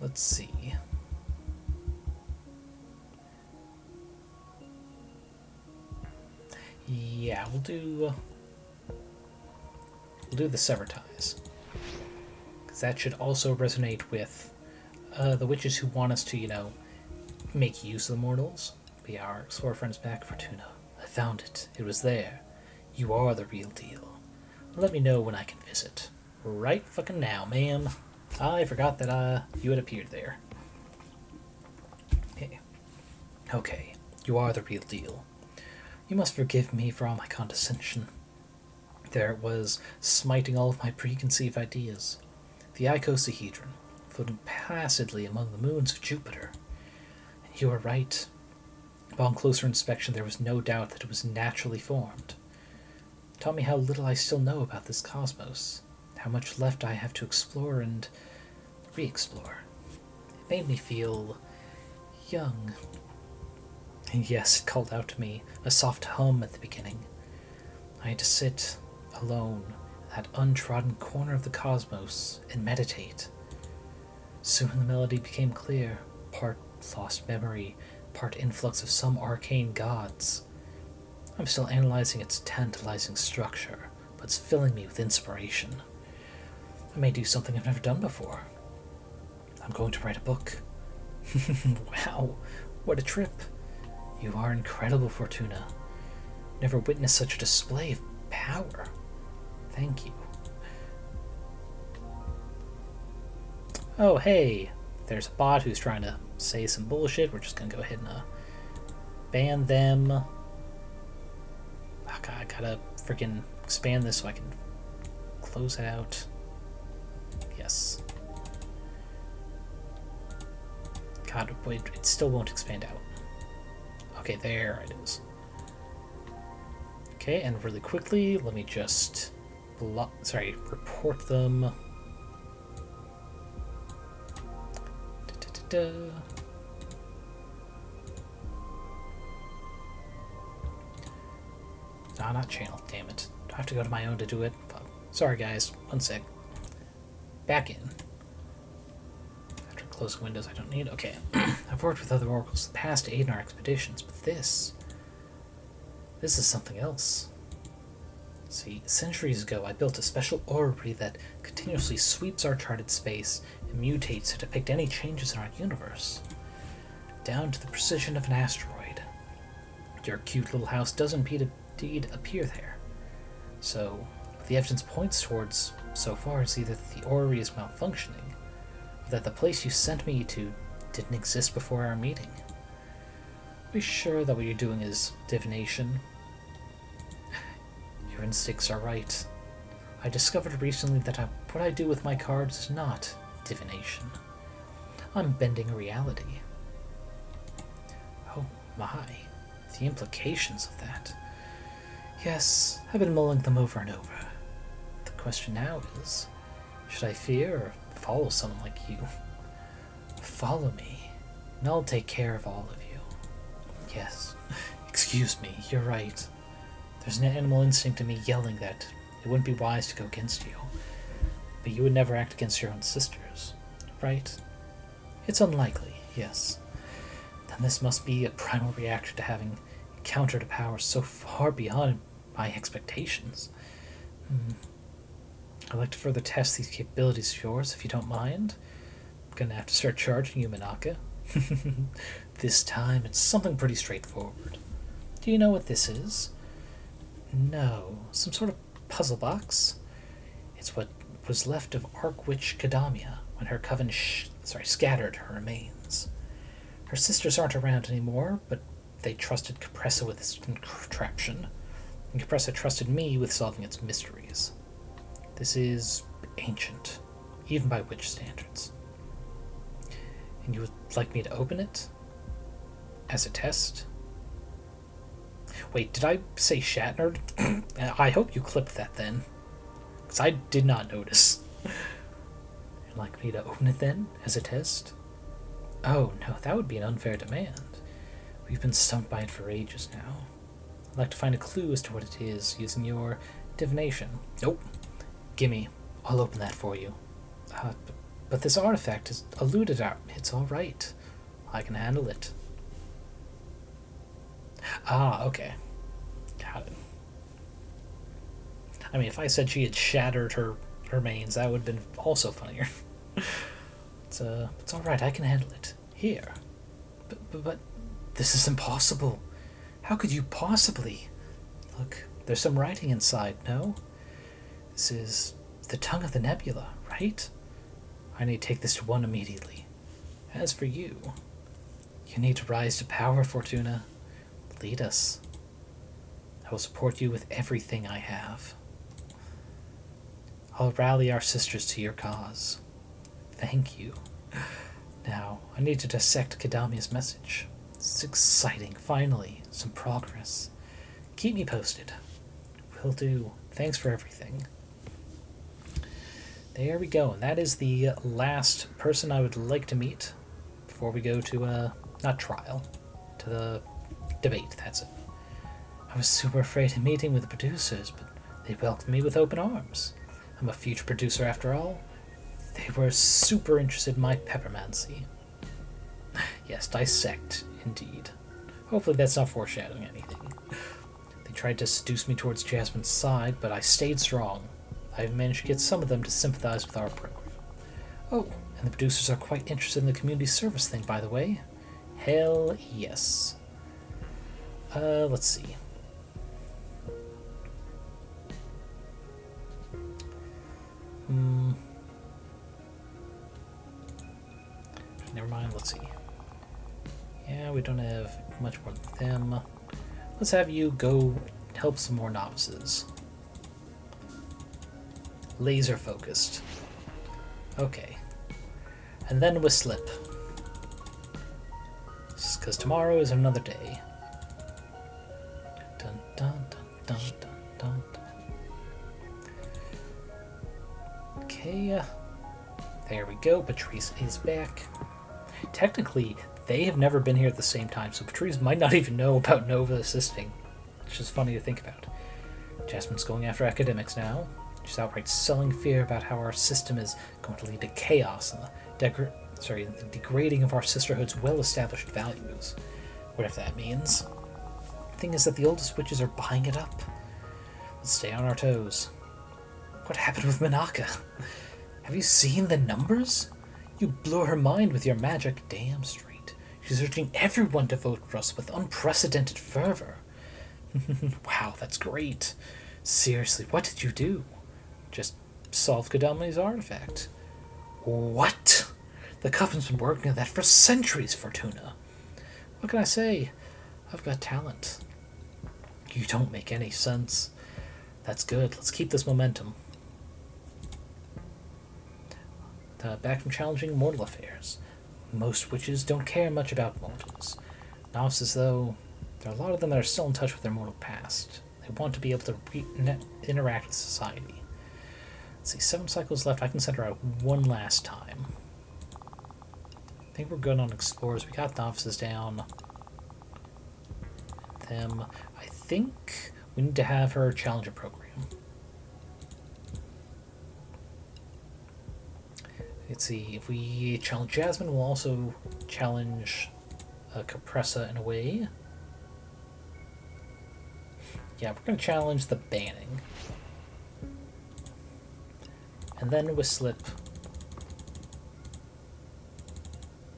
A: Let's see. Yeah, we'll do the Sever Ties, because that should also resonate with the witches who want us to, make use of the mortals. But yeah, our explorer friend's back. Fortuna, I found it. It was there. You are the real deal. Let me know when I can visit. Right fucking now, ma'am. I forgot that you had appeared there. Okay, you are the real deal. You must forgive me for all my condescension. There it was, smiting all of my preconceived ideas. The icosahedron, floating placidly among the moons of Jupiter. And you were right. Upon closer inspection, there was no doubt that it was naturally formed. It taught me how little I still know about this cosmos, how much left I have to explore and re-explore. It made me feel young. And yes, it called out to me, a soft hum at the beginning. I had to sit alone in that untrodden corner of the cosmos and meditate. Soon the melody became clear, part lost memory, part influx of some arcane gods. I'm still analyzing its tantalizing structure, but it's filling me with inspiration. I may do something I've never done before. I'm going to write a book. Wow, what a trip. You are incredible, Fortuna. Never witnessed such a display of power. Thank you. Oh, hey. There's a bot who's trying to say some bullshit. We're just going to go ahead and ban them. Oh, God, I gotta freaking expand this so I can close it out. Yes. God, wait, it still won't expand out. Okay, there it is. Okay, and really quickly, let me just report them. Ah, not channel, damn it. Do I have to go to my own to do it? Fuck. Sorry guys, one sec. Back in. After closing windows I don't need. Okay. I've worked with other oracles in the past to aid in our expeditions, but this is something else. See, centuries ago I built a special orrery that continuously sweeps our charted space and mutates to depict any changes in our universe, down to the precision of an asteroid. Your cute little house does indeed appear there. So, what the evidence points towards so far is either that the orrery is malfunctioning, or that the place you sent me to didn't exist before our meeting. Are you sure that what you're doing is divination? Your instincts are right. I discovered recently that what I do with my cards is not divination. I'm bending reality. Oh my, the implications of that. Yes, I've been mulling them over and over. The question now is, should I fear or follow someone like you? Follow me, and I'll take care of all of you. Yes, excuse me, you're right. There's an animal instinct in me yelling that it wouldn't be wise to go against you. But you would never act against your own sisters, right? It's unlikely, yes. Then this must be a primal reaction to having encountered a power so far beyond my expectations. I'd like to further test these capabilities of yours, if you don't mind. I'm gonna have to start charging you, Menaka. This time, it's something pretty straightforward. Do you know what this is? No. Some sort of puzzle box? It's what was left of Archwitch Kadamia when her coven scattered her remains. Her sisters aren't around anymore, but they trusted Cuppressa with this contraption, and Cuppressa trusted me with solving its mysteries. This is ancient, even by witch standards. And you would like me to open it? As a test? Wait, did I say Shatner? I hope you clipped that then, because I did not notice. You'd like me to open it then, as a test? Oh, no, that would be an unfair demand. We've been stumped by it for ages now. I'd like to find a clue as to what it is, using your divination. Nope. Gimme. I'll open that for you. But this artifact is eluded out. It's all right. I can handle it. Ah, okay. Got it. I mean, if I said she had shattered her remains, that would have been also funnier. It's all right. I can handle it. Here. But this is impossible. How could you possibly? Look, there's some writing inside, no? This is the tongue of the nebula, right? I need to take this to Wunn immediately. As for you, you need to rise to power, Fortuna. Lead us. I will support you with everything I have. I'll rally our sisters to your cause. Thank you. Now, I need to dissect Kadamia's message. It's exciting, finally. Some progress. Keep me posted. Will do. Thanks for everything. There we go. And that is the last person I would like to meet before we go to, not trial, to the debate, that's it. I was super afraid of meeting with the producers, but they welcomed me with open arms. I'm a future producer after all. They were super interested in my peppermancy. Yes, dissect, indeed. Hopefully that's not foreshadowing anything. They tried to seduce me towards Jasmine's side, but I stayed strong. I've managed to get some of them to sympathize with our program. Oh, and the producers are quite interested in the community service thing, by the way. Hell yes. Let's see. Never mind, let's see. Yeah, we don't have much more than them. Let's have you go help some more novices. Laser focused. Okay. And then we slip. Because tomorrow is another day. Dun dun dun dun dun dun. Okay. There we go. Patrice is back. Technically, they have never been here at the same time, so Patrice might not even know about Nova assisting. It's just funny to think about. Jasmine's going after academics now. She's outright selling fear about how our system is going to lead to chaos and the degrading of our sisterhood's well-established values. Whatever that means. The thing is that the oldest witches are buying it up. Let's stay on our toes. What happened with Menaka? Have you seen the numbers? You blew her mind with your magic. Damn straight. She's urging everyone to vote for us with unprecedented fervor. Wow, that's great. Seriously, what did you do? Just solve Kadami's artifact. What? The Coven's been working on that for centuries, Fortuna. What can I say? I've got talent. You don't make any sense. That's good. Let's keep this momentum. Back from challenging mortal affairs. Most witches don't care much about mortals. Novices, though, there are a lot of them that are still in touch with their mortal past. They want to be able to interact with society. Let's see, 7 cycles left. I can send her out one last time. I think we're good on explorers. We got novices down. Them. I think we need to have her challenge a program. Let's see, if we challenge Jasmine, we'll also challenge Cuppressa in a way. Yeah, we're going to challenge the banning. And then with slip,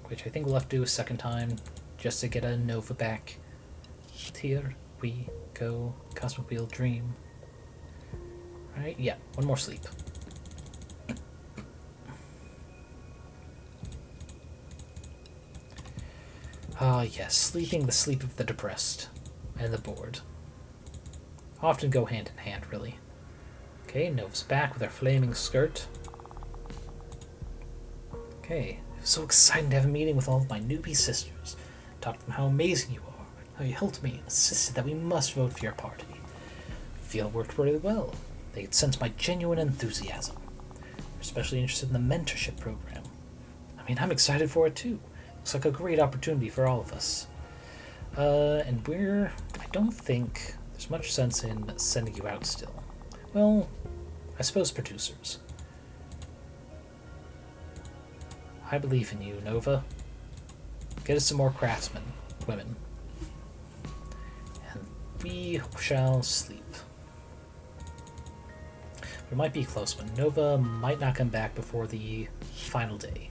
A: which I think we'll have to do a second time just to get a Nova back. Here we go, Cosmic Wheel Dream. Alright, yeah, one more sleep. Ah, yes, sleeping the sleep of the depressed and the bored. Often go hand in hand, really. Okay, Nova's back with her flaming skirt. Okay, it was so exciting to have a meeting with all of my newbie sisters. Talk to them how amazing you are, how you helped me and insisted that we must vote for your party. I feel it worked really well. They could sense my genuine enthusiasm. They're especially interested in the mentorship program. I mean, I'm excited for it too. Looks like a great opportunity for all of us. And I don't think there's much sense in sending you out still. Well, I suppose producers. I believe in you, Nova. Get us some more craftsmen, women. And we shall sleep. It might be close, but Nova might not come back before the final day.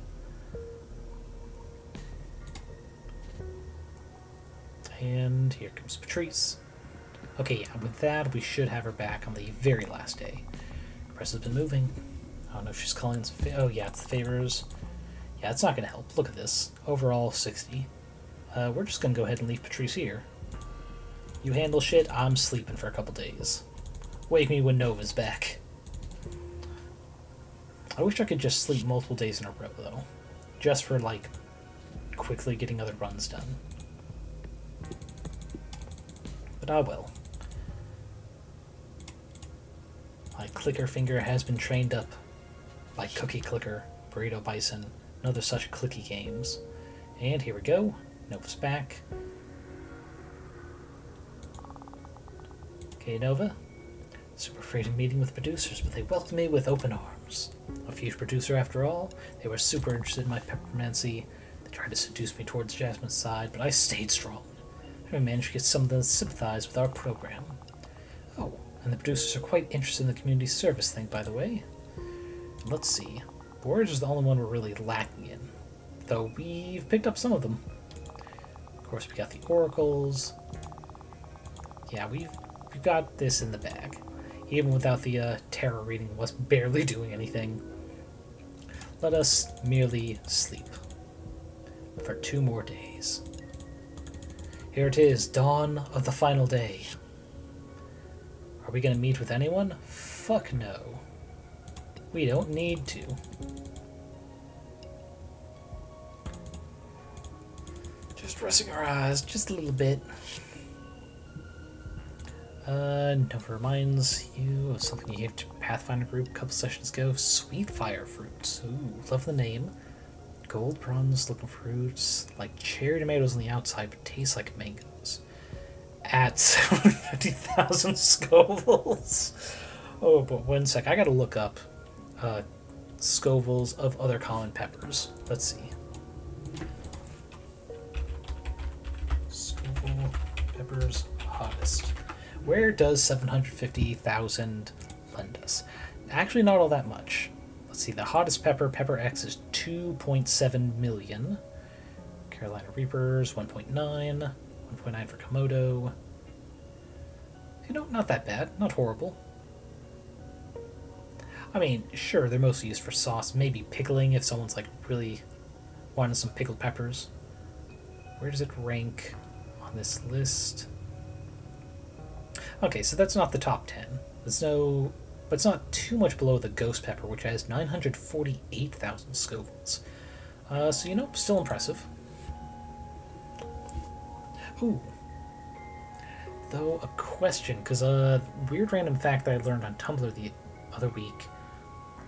A: And here comes Patrice. Okay, yeah, with that, we should have her back on the very last day. Press has been moving. I don't know if she's calling some oh, yeah, it's the favors. Yeah, it's not going to help. Look at this. Overall, 60. We're just going to go ahead and leave Patrice here. You handle shit, I'm sleeping for a couple days. Wake me when Nova's back. I wish I could just sleep multiple days in a row, though. Just for, like, quickly getting other runs done. But ah well. My clicker finger has been trained up by Cookie Clicker, Burrito Bison, and other such clicky games. And here we go. Nova's back. Okay, Nova. Super afraid of meeting with producers, but they welcomed me with open arms. A huge producer after all. They were super interested in my peppermancy. They tried to seduce me towards Jasmine's side, but I stayed strong. I managed to get some of them to sympathize with our program. Oh, and the producers are quite interested in the community service thing, by the way. Let's see. Boards is the only one we're really lacking in, though we've picked up some of them. Of course, we got the oracles. Yeah, we've got this in the bag. Even without the tarot reading, was barely doing anything. Let us merely sleep for 2 more days. Here it is, dawn of the final day. Are we gonna meet with anyone? Fuck no. We don't need to. Just resting our eyes just a little bit. Nova reminds you of something you gave to Pathfinder group a couple sessions ago. Sweet fire fruits. Ooh, love the name. Gold bronze looking fruits, like cherry tomatoes on the outside, but taste like mangoes. At 750,000 Scovilles. Oh, but 1 sec. I gotta look up Scovilles of other common peppers. Let's see. Scoville peppers hottest. Where does 750,000 lend us? Actually, not all that much. Let's see, the hottest pepper, Pepper X, is 2.7 million. Carolina Reapers, 1.9. 1.9 for Komodo. You know, not that bad. Not horrible. I mean, sure, they're mostly used for sauce. Maybe pickling if someone's, like, really wanting some pickled peppers. Where does it rank on this list? Okay, so that's not the top 10. There's no... But it's not too much below the Ghost Pepper, which has 948,000 Scovilles. So, you know, still impressive. Ooh. Though, a question, because a weird random fact that I learned on Tumblr the other week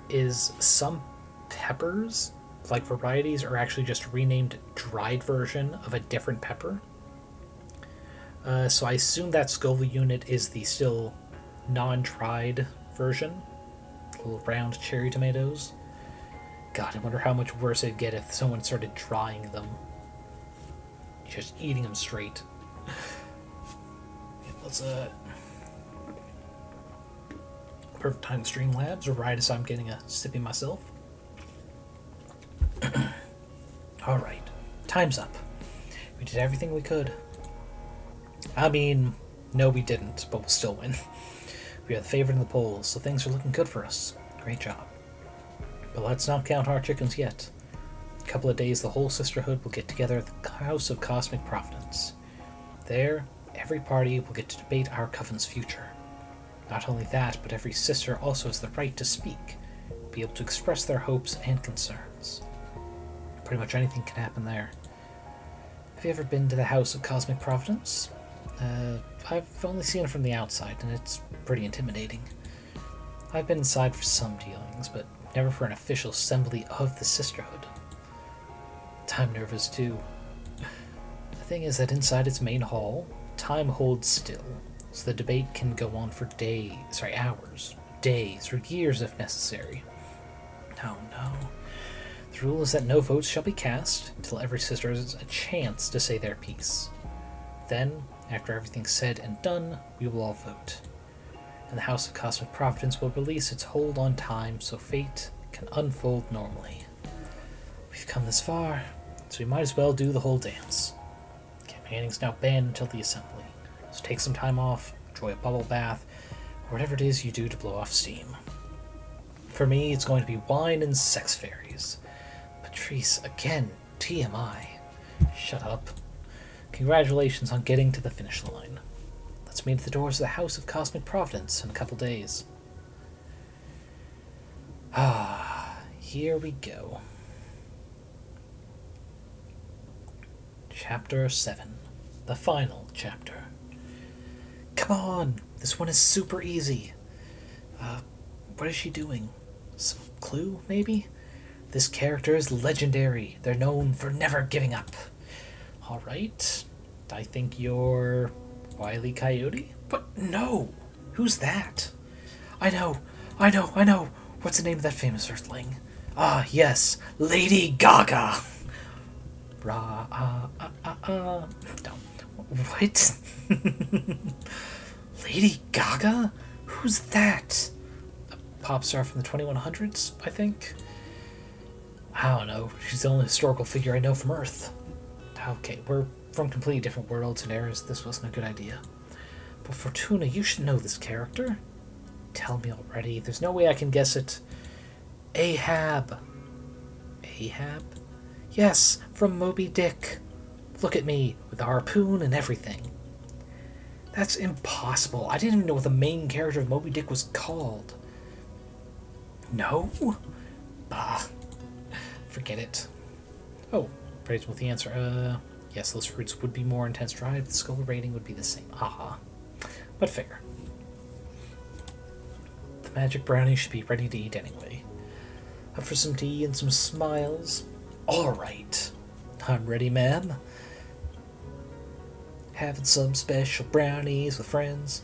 A: is some peppers, like varieties, are actually just renamed dried version of a different pepper. So I assume that Scoville unit is the still non-dried version. Little round cherry tomatoes. God, I wonder how much worse it'd get if someone started drying them. Just eating them straight. Perfect time to stream labs, or right as I'm getting a sippy myself. Alright, time's up. We did everything we could. I mean, no we didn't, but we'll still win. We are the favorite in the polls, so things are looking good for us. Great job. But let's not count our chickens yet. In a couple of days, the whole sisterhood will get together at the House of Cosmic Providence. There, every party will get to debate our coven's future. Not only that, but every sister also has the right to speak, be able to express their hopes and concerns. Pretty much anything can happen there. Have you ever been to the House of Cosmic Providence? I've only seen it from the outside, and it's pretty intimidating. I've been inside for some dealings, but never for an official assembly of the sisterhood. I'm nervous too. The thing is that inside its main hall, time holds still, so the debate can go on for hours, days, or years if necessary. Oh no. The rule is that no votes shall be cast until every sister has a chance to say their piece. Then, after everything's said and done, we will all vote. And the House of Cosmic Providence will release its hold on time so fate can unfold normally. We've come this far, so we might as well do the whole dance. Campaigning's now banned until the assembly, so take some time off, enjoy a bubble bath, or whatever it is you do to blow off steam. For me, it's going to be wine and sex fairies. Patrice, again, TMI. Shut up. Congratulations on getting to the finish line. Let's meet at the doors of the House of Cosmic Providence in a couple days. Here we go. Chapter 7. The final chapter. Come on! This one is super easy. What is she doing? Some clue, maybe? This character is legendary. They're known for never giving up. Alright. I think you're Wile E. Coyote? But no! Who's that? I know! What's the name of that famous Earthling? Ah, yes! Lady Gaga! No. What? Lady Gaga? Who's that? A pop star from the 2100s, I think? I don't know. She's the only historical figure I know from Earth. Okay, we're from completely different worlds and eras. This wasn't a good idea. But Fortuna, you should know this character. Tell me already. There's no way I can guess it. Ahab. Ahab? Yes, from Moby Dick. Look at me, with a harpoon and everything. That's impossible. I didn't even know what the main character of Moby Dick was called. No? Bah. Forget it. Oh, praise with the answer. Yes, those fruits would be more intense drive. The skull rating would be the same. Aha. But fair. The magic brownie should be ready to eat anyway. Up for some tea and some smiles? Alright. I'm ready, ma'am. Having some special brownies with friends.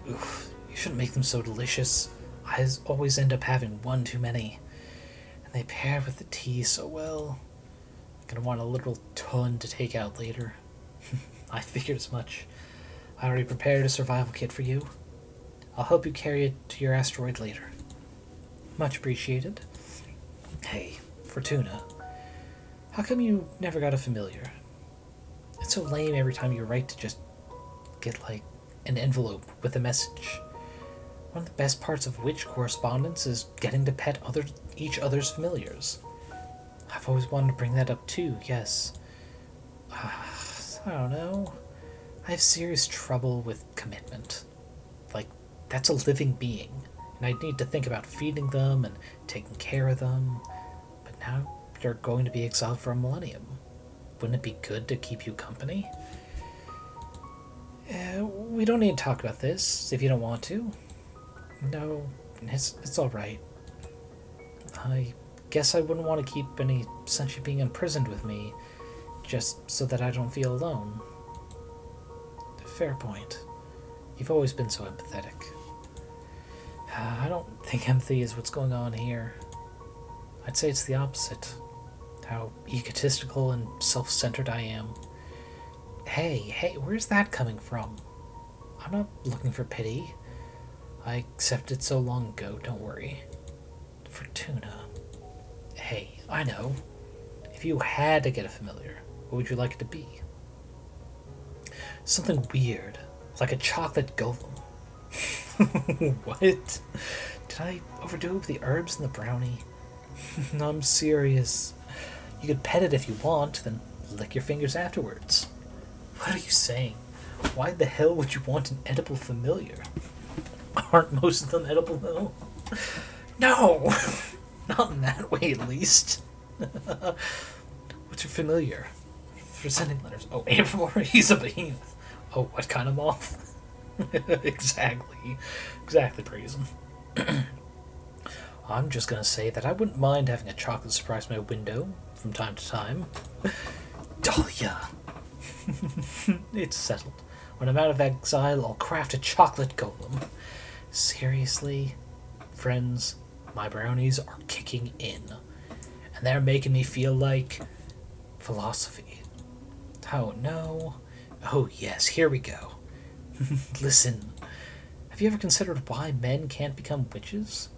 A: Oof, you shouldn't make them so delicious. I always end up having one too many. And they pair with the tea so well. I'm gonna want a literal ton to take out later. I figured as much. I already prepared a survival kit for you. I'll help you carry it to your asteroid later. Much appreciated. Hey, Fortuna. How come you never got a familiar? It's so lame every time you write to just get, like, an envelope with a message. One of the best parts of witch correspondence is getting to pet each other's familiars. I've always wanted to bring that up too, yes. I don't know. I have serious trouble with commitment. Like, that's a living being, and I need to think about feeding them and taking care of them. But now you're going to be exiled for a millennium. Wouldn't it be good to keep you company? We don't need to talk about this, if you don't want to. No, it's alright. I guess I wouldn't want to keep any sense of being imprisoned with me, just so that I don't feel alone. Fair point. You've always been so empathetic. I don't think empathy is what's going on here. I'd say it's the opposite. How egotistical and self-centered I am. Hey, where's that coming from? I'm not looking for pity. I accepted so long ago, don't worry. Fortuna. Hey, I know. If you had to get a familiar, what would you like it to be? Something weird, like a chocolate golem. What? Did I overdo it with the herbs and the brownie? No, I'm serious. You could pet it if you want, then lick your fingers afterwards. What are you saying? Why the hell would you want an edible familiar? Aren't most of them edible, though? No! Not in that way, at least. What's your familiar? For sending letters. Oh, Amphimor, he's a behemoth. Oh, what kind of moth? Exactly. Exactly, praise him. I'm just gonna say that I wouldn't mind having a chocolate surprise my window from time to time. Dahlia! It's settled. When I'm out of exile, I'll craft a chocolate golem. Seriously? Friends, my brownies are kicking in. And they're making me feel like philosophy. Oh no. Oh yes, here we go. Listen, have you ever considered why men can't become witches?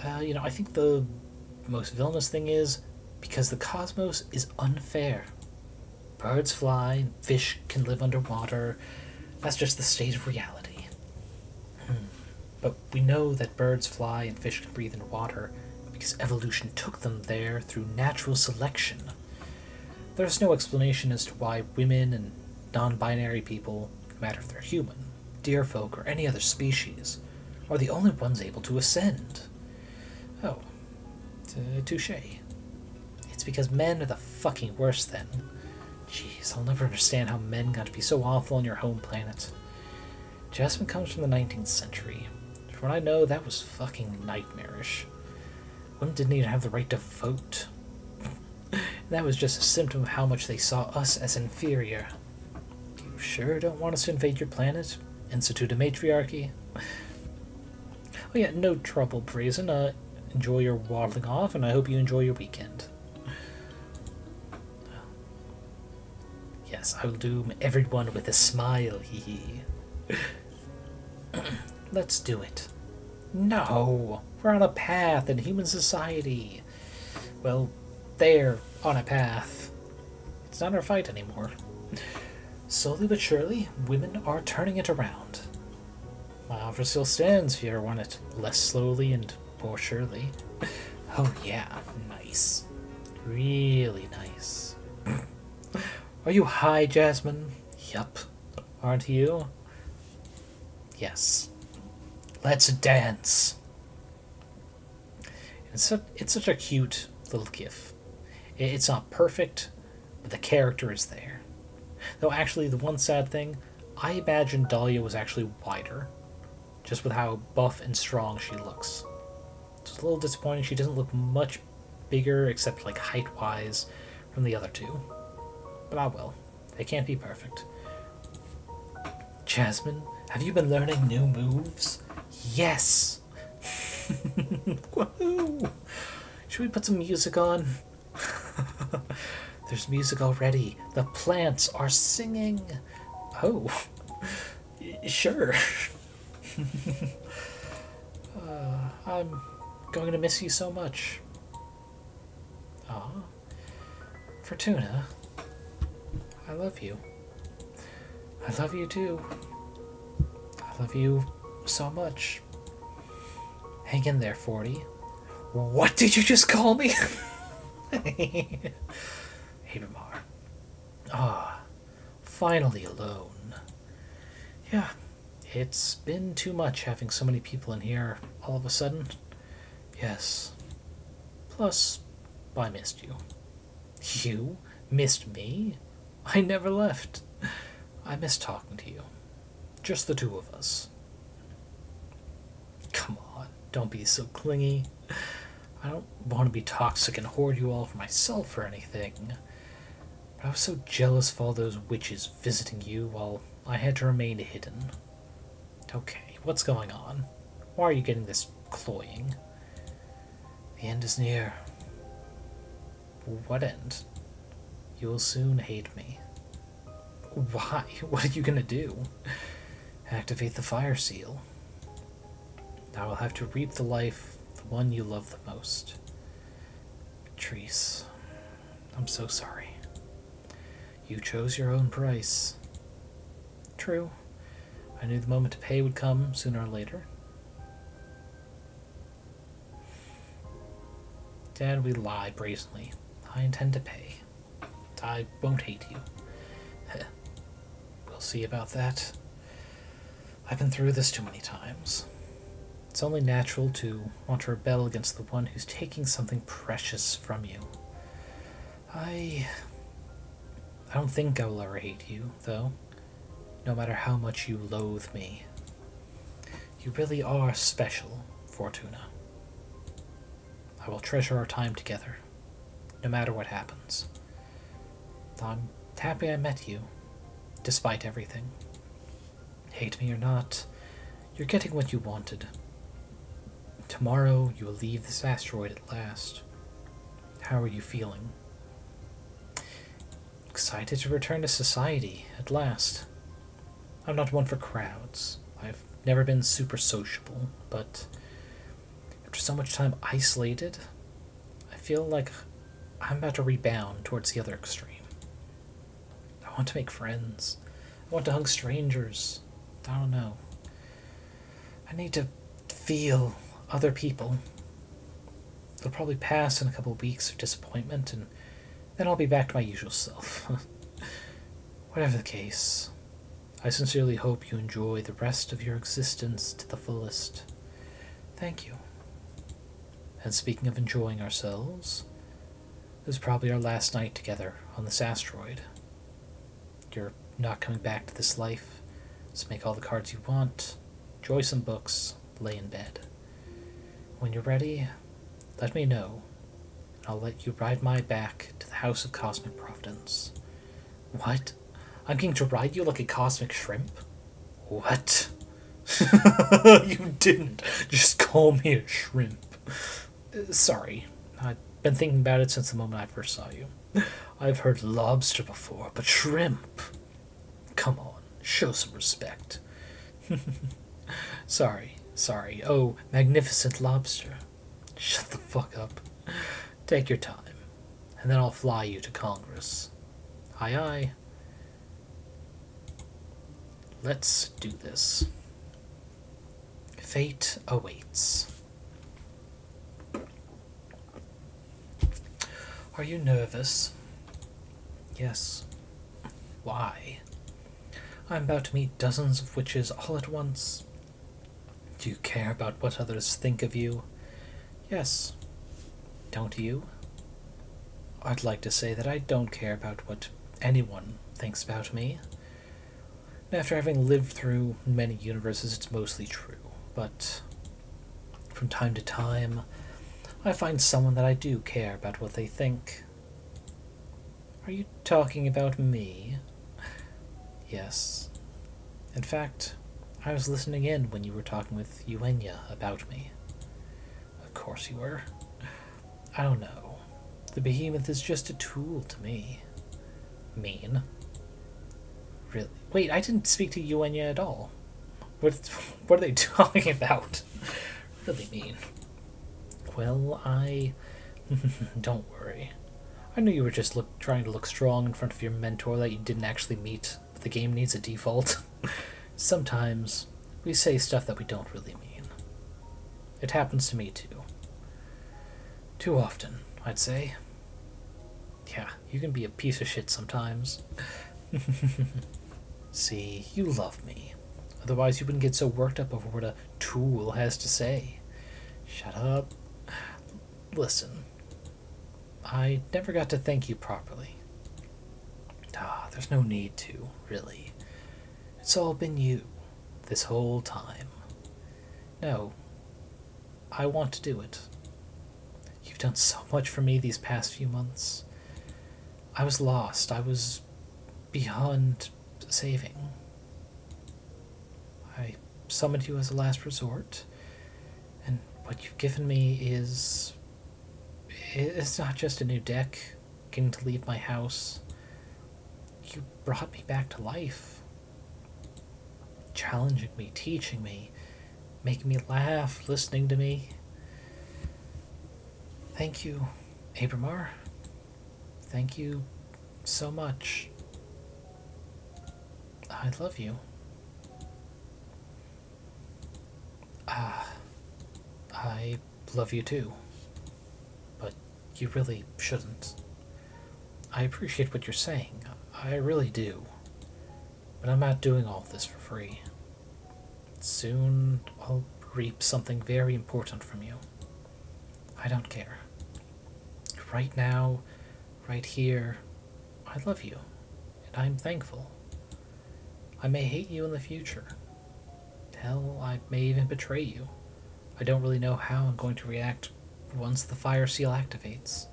A: I think the most villainous thing is because the cosmos is unfair. Birds fly, fish can live underwater. That's just the state of reality. But we know that birds fly and fish can breathe in water because evolution took them there through natural selection. There's no explanation as to why women and non-binary people, no matter if they're human, deer folk, or any other species, are the only ones able to ascend. Oh, touche. It's because men are the fucking worst then. Jeez, I'll never understand how men got to be so awful on your home planet. Jasmine comes from the 19th century. From what I know, that was fucking nightmarish. Women didn't even have the right to vote. And that was just a symptom of how much they saw us as inferior. You sure don't want us to invade your planet? Institute a matriarchy? Oh yeah, no trouble, Brazen. Enjoy your waddling off, and I hope you enjoy your weekend. Yes, I will doom everyone with a smile, hee hee. Let's do it. No! We're on a path in human society. Well, they're on a path. It's not our fight anymore. Slowly but surely, women are turning it around. My offer still stands if you ever want it less slowly and more surely. Oh yeah, nice. Really nice. Are you high, Jasmine? Yup. Aren't you? Yes. Let's dance. It's such a cute little gif. It's not perfect, but the character is there. Though actually, the one sad thing, I imagined Dahlia was actually wider, just with how buff and strong she looks. It's a little disappointing she doesn't look much bigger, except like height-wise, from the other two. But ah well, they can't be perfect. Jasmine, have you been learning new moves? Yes! Woohoo! Should we put some music on? There's music already. The plants are singing. Oh, sure. I'm going to miss you so much. Aw. Fortuna, I love you. I love you too. I love you so much. Hang in there, 40. What did you just call me? Abramar. Ah, finally alone. Yeah, it's been too much having so many people in here all of a sudden. Yes. Plus, I missed you. You missed me? I never left. I miss talking to you. Just the two of us. Come on, don't be so clingy. I don't want to be toxic and hoard you all for myself or anything. But I was so jealous of all those witches visiting you while I had to remain hidden. Okay, what's going on? Why are you getting this cloying? The end is near. What end? You will soon hate me. Why? What are you gonna do? Activate the fire seal. I will have to reap the life, the one you love the most. Patrice, I'm so sorry. You chose your own price. True. I knew the moment to pay would come sooner or later. Dad, we lie brazenly. I intend to pay. I won't hate you. We'll see about that. I've been through this too many times. It's only natural to want to rebel against the one who's taking something precious from you. I don't think I will ever hate you, though, no matter how much you loathe me. You really are special, Fortuna. I will treasure our time together, no matter what happens. I'm happy I met you, despite everything. Hate me or not, you're getting what you wanted. Tomorrow you will leave this asteroid at last. How are you feeling? Excited to return to society, at last. I'm not one for crowds. I've never been super sociable, but after so much time isolated, I feel like I'm about to rebound towards the other extreme. I want to make friends. I want to hug strangers. I don't know. I need to feel other people. They'll probably pass in a couple of weeks of disappointment, and then I'll be back to my usual self. Whatever the case, I sincerely hope you enjoy the rest of your existence to the fullest. Thank you. And speaking of enjoying ourselves, this is probably our last night together on this asteroid. You're not coming back to this life, so make all the cards you want, enjoy some books, lay in bed. When you're ready, let me know, and I'll let you ride my back to the House of Cosmic Providence. What? I'm going to ride you like a cosmic shrimp? What? You didn't just call me a shrimp. Sorry, I've been thinking about it since the moment I first saw you. I've heard lobster before, but shrimp? Come on, show some respect. Sorry. Oh, magnificent lobster. Shut the fuck up. Take your time, and then I'll fly you to Congress. Aye aye. Let's do this. Fate awaits. Are you nervous? Yes. Why? I'm about to meet dozens of witches all at once. Do you care about what others think of you? Yes. Don't you? I'd like to say that I don't care about what anyone thinks about me. After having lived through many universes, it's mostly true, but from time to time, I find someone that I do care about what they think. Are you talking about me? Yes. In fact, I was listening in when you were talking with Eugenia about me. Of course you were. I don't know. The behemoth is just a tool to me. Mean. Really? Wait, I didn't speak to Eugenia at all. What are they talking about? Really mean. Well, don't worry. I knew you were just trying to look strong in front of your mentor that you didn't actually meet, but the game needs a default. Sometimes we say stuff that we don't really mean. It happens to me too. Too often, I'd say. Yeah, you can be a piece of shit sometimes. See, you love me. Otherwise you wouldn't get so worked up over what a tool has to say. Shut up. Listen, I never got to thank you properly. There's no need to, really. It's all been you, this whole time. No, I want to do it. You've done so much for me these past few months. I was lost. I was beyond saving. I summoned you as a last resort, and what you've given me is... It's not just a new deck, getting to leave my house. You brought me back to life. Challenging me, teaching me, making me laugh, listening to me. Thank you, Abramar. Thank you so much. I love you. I love you too. But you really shouldn't. I appreciate what you're saying. I really do. But I'm not doing all this for free. Soon I'll reap something very important from you. I don't care. Right now, right here, I love you, and I'm thankful. I may hate you in the future. Hell, I may even betray you. I don't really know how I'm going to react once the fire seal activates.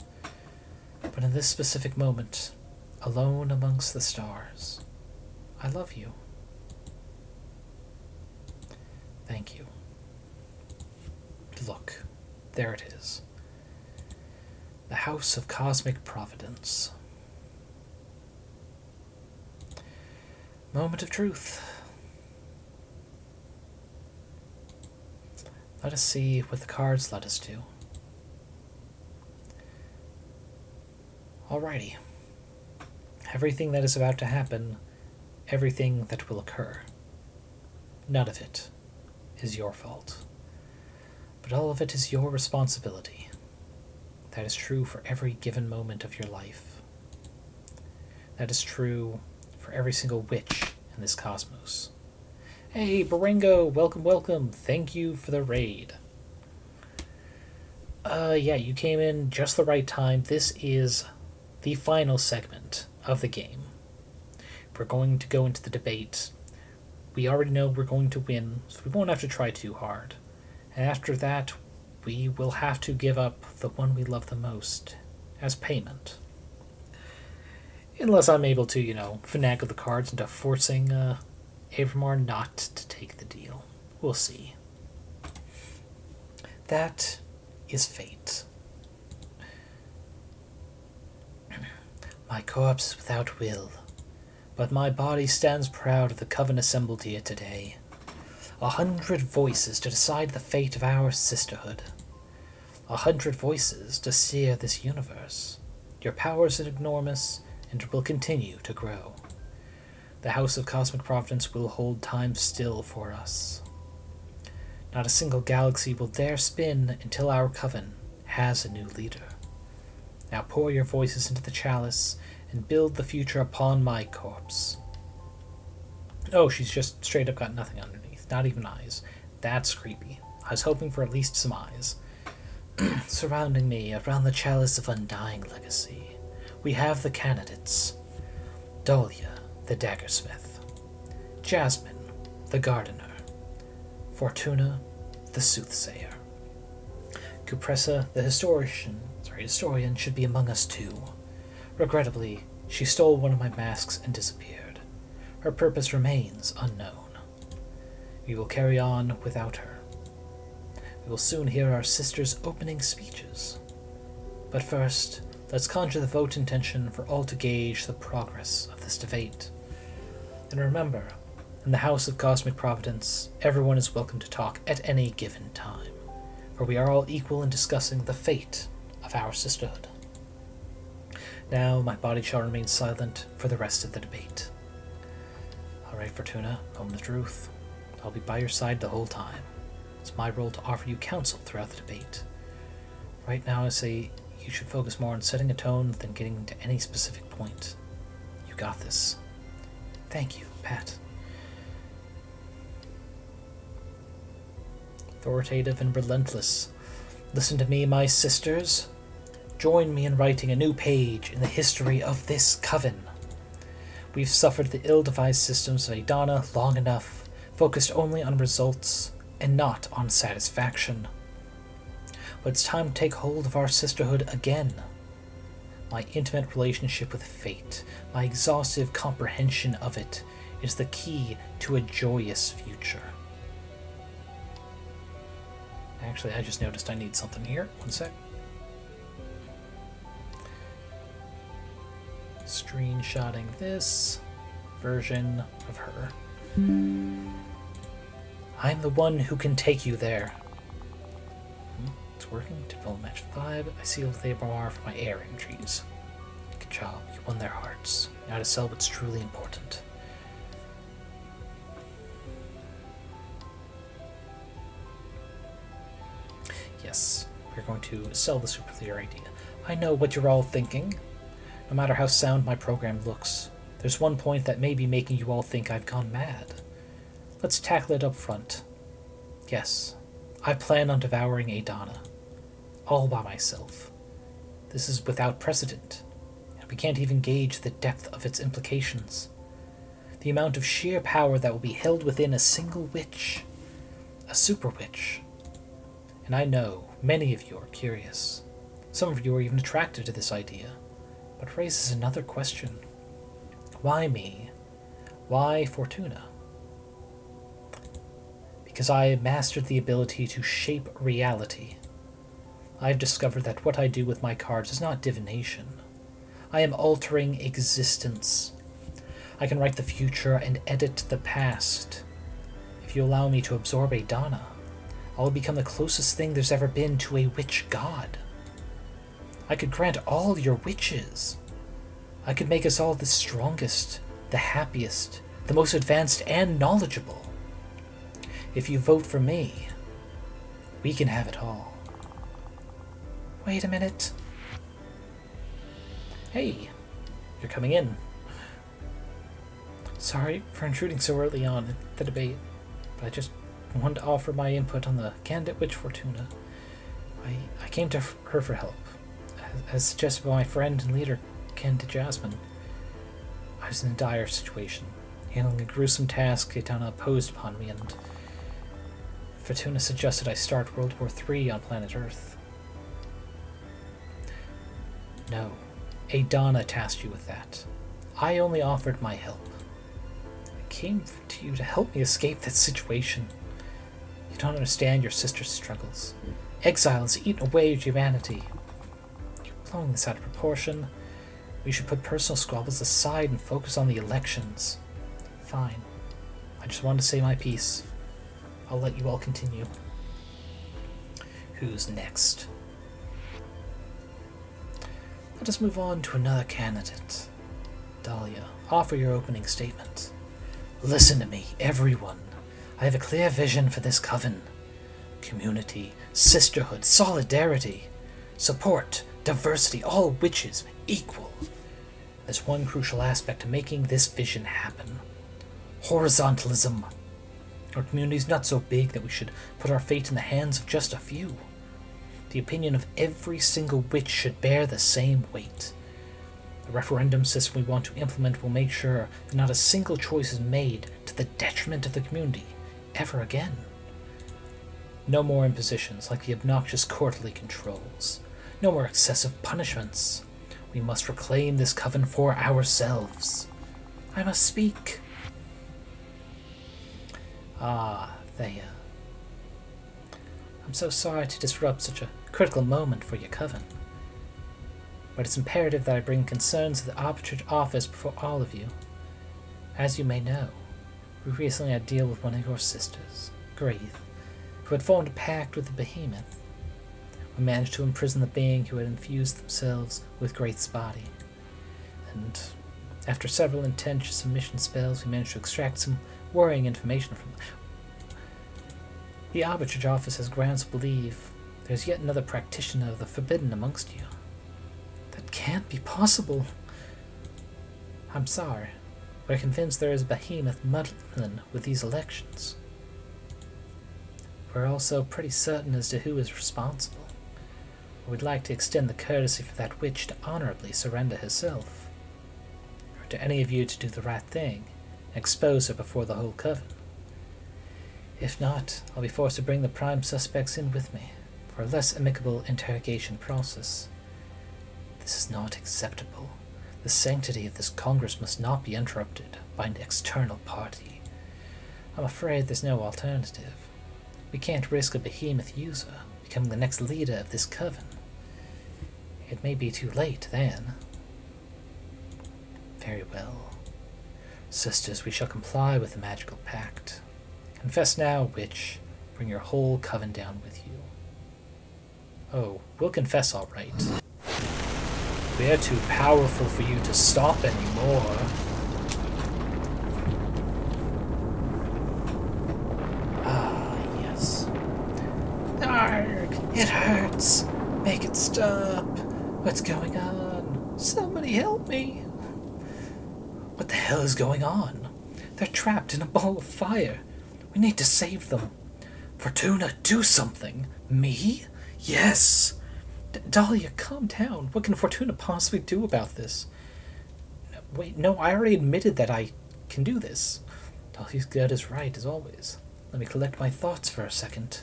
A: But in this specific moment, alone amongst the stars, I love you. Thank you. Look, there it is. The House of Cosmic Providence. Moment of truth. Let us see what the cards led us to. Alrighty. Everything that is about to happen, everything that will occur, none of it is your fault. But all of it is your responsibility. That is true for every given moment of your life. That is true for every single witch in this cosmos. Hey, Baringo, welcome, welcome. Thank you for the raid. Yeah, you came in just the right time. This is the final segment of the game. We're going to go into the debate. We already know we're going to win, so we won't have to try too hard. And after that, we will have to give up the one we love the most as payment. Unless I'm able to, finagle the cards into forcing Abramar not to take the deal. We'll see. That is fate. My corpse is without will, but my body stands proud of the coven assembled here today. 100 voices to decide the fate of our sisterhood. 100 voices to steer this universe. Your powers are enormous and will continue to grow. The House of Cosmic Providence will hold time still for us. Not a single galaxy will dare spin until our coven has a new leader. Now pour your voices into the chalice and build the future upon my corpse. Oh, she's just straight up got nothing underneath. Not even eyes. That's creepy. I was hoping for at least some eyes. Surrounding me, around the chalice of undying legacy, we have the candidates. Dahlia, the daggersmith. Jasmine, the gardener. Fortuna, the soothsayer. Cuppressa, the historian, should be among us too. Regrettably, she stole one of my masks and disappeared. Her purpose remains unknown. We will carry on without her. We will soon hear our sisters' opening speeches. But first, let's conjure the vote intention for all to gauge the progress of this debate. And remember, in the House of Cosmic Providence, everyone is welcome to talk at any given time, for we are all equal in discussing the fate of our sisterhood. Now my body shall remain silent for the rest of the debate. Alright, Fortuna, home the truth. I'll be by your side the whole time. It's my role to offer you counsel throughout the debate. Right now I say you should focus more on setting a tone than getting to any specific point. You got this. Thank you, Pat. Authoritative and relentless. Listen to me, my sisters. Join me in writing a new page in the history of this coven. We've suffered the ill-devised systems of Adana long enough, focused only on results and not on satisfaction. But it's time to take hold of our sisterhood again. My intimate relationship with fate, my exhaustive comprehension of it, is the key to a joyous future. Actually, I just noticed I need something here. One sec. Screenshotting this version of her. I'm the one who can take you there. It's working. Typical match 5. I seal the bar for my air entries. Good job. You won their hearts. Now to sell what's truly important. Yes, we're going to sell the superclear idea. I know what you're all thinking. No matter how sound my program looks, there's one point that may be making you all think I've gone mad. Let's tackle it up front. Yes, I plan on devouring a Dana. All by myself. This is without precedent, and we can't even gauge the depth of its implications. The amount of sheer power that will be held within a single witch. A super witch. And I know many of you are curious. Some of you are even attracted to this idea. But it raises another question. Why me? Why Fortuna? Because I have mastered the ability to shape reality. I have discovered that what I do with my cards is not divination. I am altering existence. I can write the future and edit the past. If you allow me to absorb a Dana, I will become the closest thing there's ever been to a witch god. I could grant all your wishes. I could make us all the strongest, the happiest, the most advanced and knowledgeable. If you vote for me, we can have it all. Wait a minute. Hey, you're coming in. Sorry for intruding so early on in the debate, but I just wanted to offer my input on the candidate witch Fortuna. I came to her for help, as suggested by my friend and leader, candidate Jasmine. I was in a dire situation, handling a gruesome task Dana imposed upon me, and Fortuna suggested I start World War III on planet Earth. No, a Dana tasked you with that. I only offered my help. I came to you to help me escape that situation. You don't understand your sister's struggles. Exile has eaten away at humanity. You're blowing this out of proportion. We should put personal squabbles aside and focus on the elections. Fine. I just wanted to say my piece. I'll let you all continue. Who's next? Let us move on to another candidate. Dahlia, offer your opening statement. Listen to me, everyone. I have a clear vision for this coven. Community, sisterhood, solidarity, support, diversity, all witches equal. There's one crucial aspect to making this vision happen. Horizontalism. Our community's not so big that we should put our fate in the hands of just a few. The opinion of every single witch should bear the same weight. The referendum system we want to implement will make sure that not a single choice is made to the detriment of the community, ever again. No more impositions like the obnoxious quarterly controls. No more excessive punishments. We must reclaim this coven for ourselves. I must speak. Ah, Thea. I'm so sorry to disrupt such a critical moment for your coven. But it's imperative that I bring concerns to the arbitrage office before all of you. As you may know, we recently had a deal with one of your sisters, Graith, who had formed a pact with the behemoth. We managed to imprison the being who had infused themselves with Graith's body. And after several intense submission spells, we managed to extract some worrying information from them. The arbitrage office has grounds to believe there's yet another practitioner of the forbidden amongst you. That can't be possible. I'm sorry. We're convinced there is a behemoth muddling with these elections. We're also pretty certain as to who is responsible. We'd like to extend the courtesy for that witch to honorably surrender herself. Or to any of you to do the right thing and expose her before the whole coven. If not, I'll be forced to bring the prime suspects in with me for a less amicable interrogation process. This is not acceptable. The sanctity of this Congress must not be interrupted by an external party. I'm afraid there's no alternative. We can't risk a behemoth user becoming the next leader of this coven. It may be too late then. Very well. Sisters, we shall comply with the magical pact. Confess now, witch. Bring your whole coven down with you. Oh, we'll confess all right. We are too powerful for you to stop anymore. Ah, yes. Arg! It hurts! Make it stop! What's going on? Somebody help me! What the hell is going on? They're trapped in a ball of fire. We need to save them. Fortuna, do something! Me? Yes! Dahlia, calm down. What can Fortuna possibly do about this? Wait, no, I already admitted that I can do this. Dahlia's gut is right, as always. Let me collect my thoughts for a second.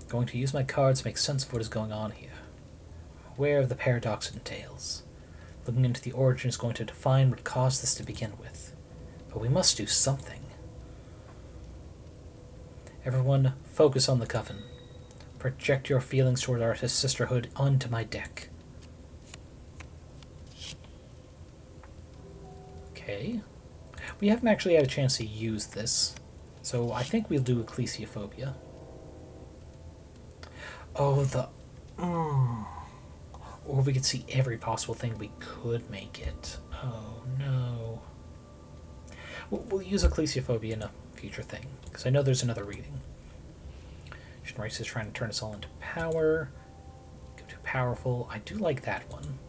A: Going to use my cards to make sense of what is going on here. I'm aware of the paradox it entails. Looking into the origin is going to define what caused this to begin with. But we must do something. Everyone, focus on the coven. Project your feelings toward our sisterhood onto my deck. Okay. We haven't actually had a chance to use this, so I think we'll do ecclesiophobia. Oh, the... Or we could see every possible thing we could make it. Oh, no. We'll use ecclesiophobia in a future thing, because I know there's another reading. Race is trying to turn us all into power. Go too powerful. I do like that one.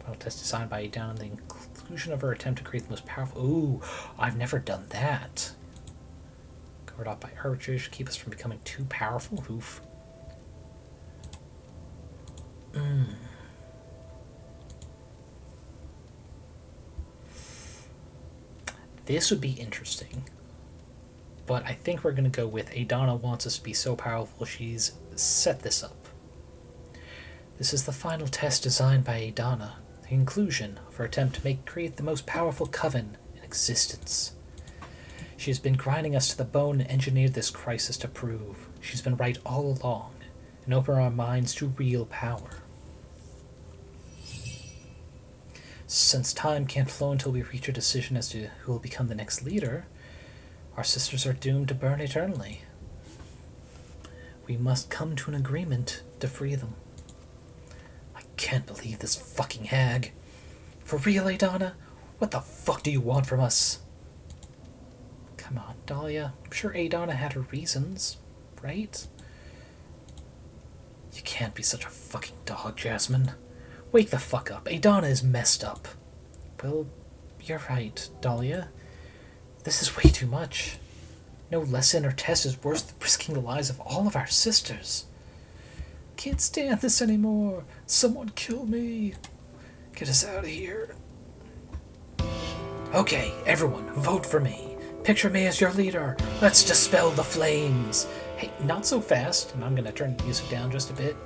A: Final test designed by down in the inclusion of her attempt to create the most powerful. Ooh, I've never done that. Covered off by arbitrage, keep us from becoming too powerful. Oof. This would be interesting. But I think we're going to go with Adana wants us to be so powerful she's set this up. This is the final test designed by Adana, the conclusion of her attempt to create the most powerful coven in existence. She has been grinding us to the bone and engineered this crisis to prove she's been right all along and open our minds to real power. Since time can't flow until we reach a decision as to who will become the next leader, our sisters are doomed to burn eternally. We must come to an agreement to free them. I can't believe this fucking hag. For real, Adana? What the fuck do you want from us? Come on, Dahlia. I'm sure Adana had her reasons, right? You can't be such a fucking dog, Jasmine. Wake the fuck up. Adana is messed up. Well, you're right, Dahlia. This is way too much. No lesson or test is worse than risking the lives of all of our sisters. Can't stand this anymore. Someone kill me. Get us out of here. Okay, everyone, vote for me. Picture me as your leader. Let's dispel the flames. Hey, not so fast. And I'm going to turn the music down just a bit.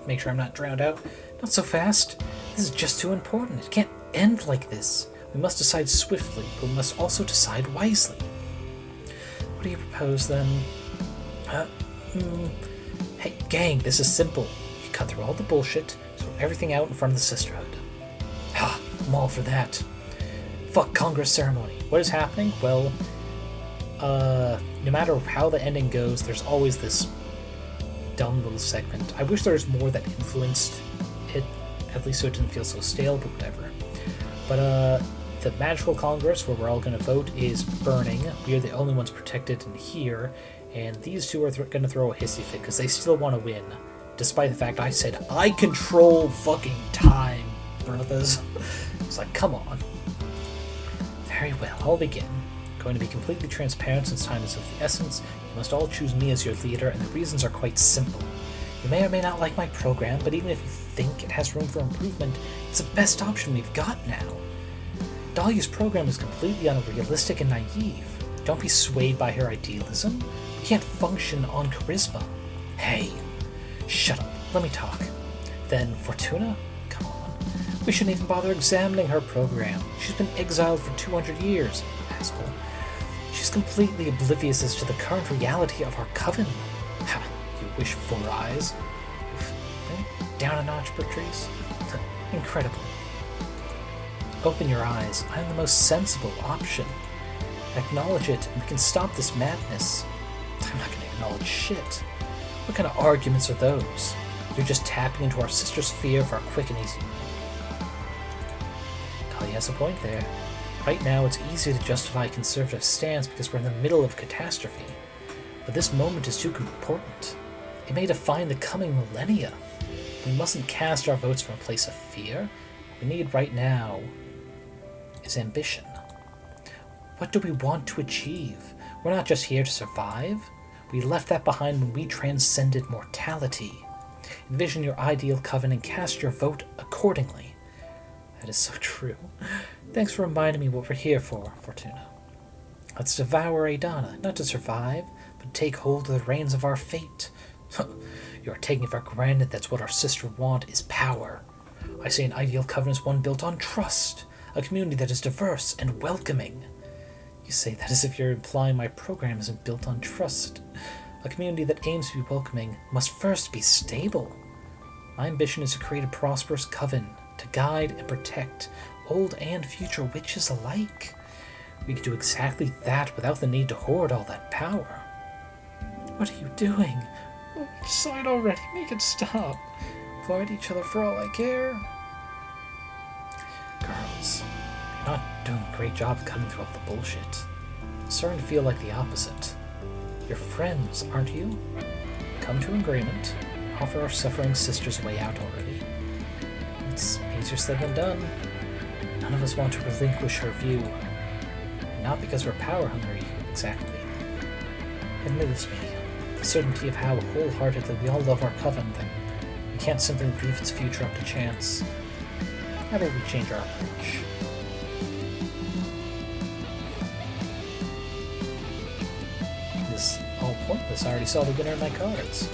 A: Make sure I'm not drowned out. Not so fast. This is just too important. It can't end like this. We must decide swiftly, but we must also decide wisely. What do you propose, then? Hey, gang, this is simple. You cut through all the bullshit, sort everything out in front of the sisterhood. Ha! I'm all for that. Fuck Congress ceremony. What is happening? Well, no matter how the ending goes, there's always this dumb little segment. I wish there was more that influenced it, at least so it didn't feel so stale, but whatever. But, the Magical Congress, where we're all going to vote, is burning. We are the only ones protected in here, and these two are going to throw a hissy fit, because they still want to win, despite the fact I said, I control fucking time, brothers. It's like, come on. Very well, I'll begin. I'm going to be completely transparent since time is of the essence. You must all choose me as your leader, and the reasons are quite simple. You may or may not like my program, but even if you think it has room for improvement, it's the best option we've got now. Dahlia's program is completely unrealistic and naive. Don't be swayed by her idealism. We can't function on charisma. Hey, shut up. Let me talk. Then Fortuna? Come on. We shouldn't even bother examining her program. She's been exiled for 200 years. Asshole. She's completely oblivious as to the current reality of our coven. Ha, you wish for eyes. Down a notch, Patrice. Incredible. Open your eyes. I am the most sensible option. Acknowledge it, and we can stop this madness. I'm not going to acknowledge shit. What kind of arguments are those? You're just tapping into our sister's fear for a quick and easy win. Kali has a point there. Right now, it's easy to justify a conservative stance because we're in the middle of a catastrophe. But this moment is too important. It may define the coming millennia. We mustn't cast our votes from a place of fear. What we need right now is ambition. What do we want to achieve? We're not just here to survive. We left that behind when we transcended mortality. Envision your ideal coven and cast your vote accordingly. That is so true. Thanks for reminding me what we're here for, Fortuna. Let's devour Adana, not to survive, but to take hold of the reins of our fate. You are taking for granted that's what our sister want is power. I say an ideal coven is one built on trust, a community that is diverse and welcoming. You say that as if you're implying my program isn't built on trust. A community that aims to be welcoming must first be stable. My ambition is to create a prosperous coven, to guide and protect old and future witches alike. We could do exactly that without the need to hoard all that power. What are you doing? Decide already. Make it stop. Fight each other for all I care. Girls, you're not doing a great job cutting through all the bullshit. It's starting to feel like the opposite. You're friends, aren't you? Come to an agreement. Offer our suffering sisters a way out already. It's easier said than done. None of us want to relinquish her view. And not because we're power hungry, exactly. It moves me. The certainty of how wholeheartedly we all love our coven that we can't simply leave its future up to chance. How about we change our approach? This is all pointless. I already saw the winner in my cards.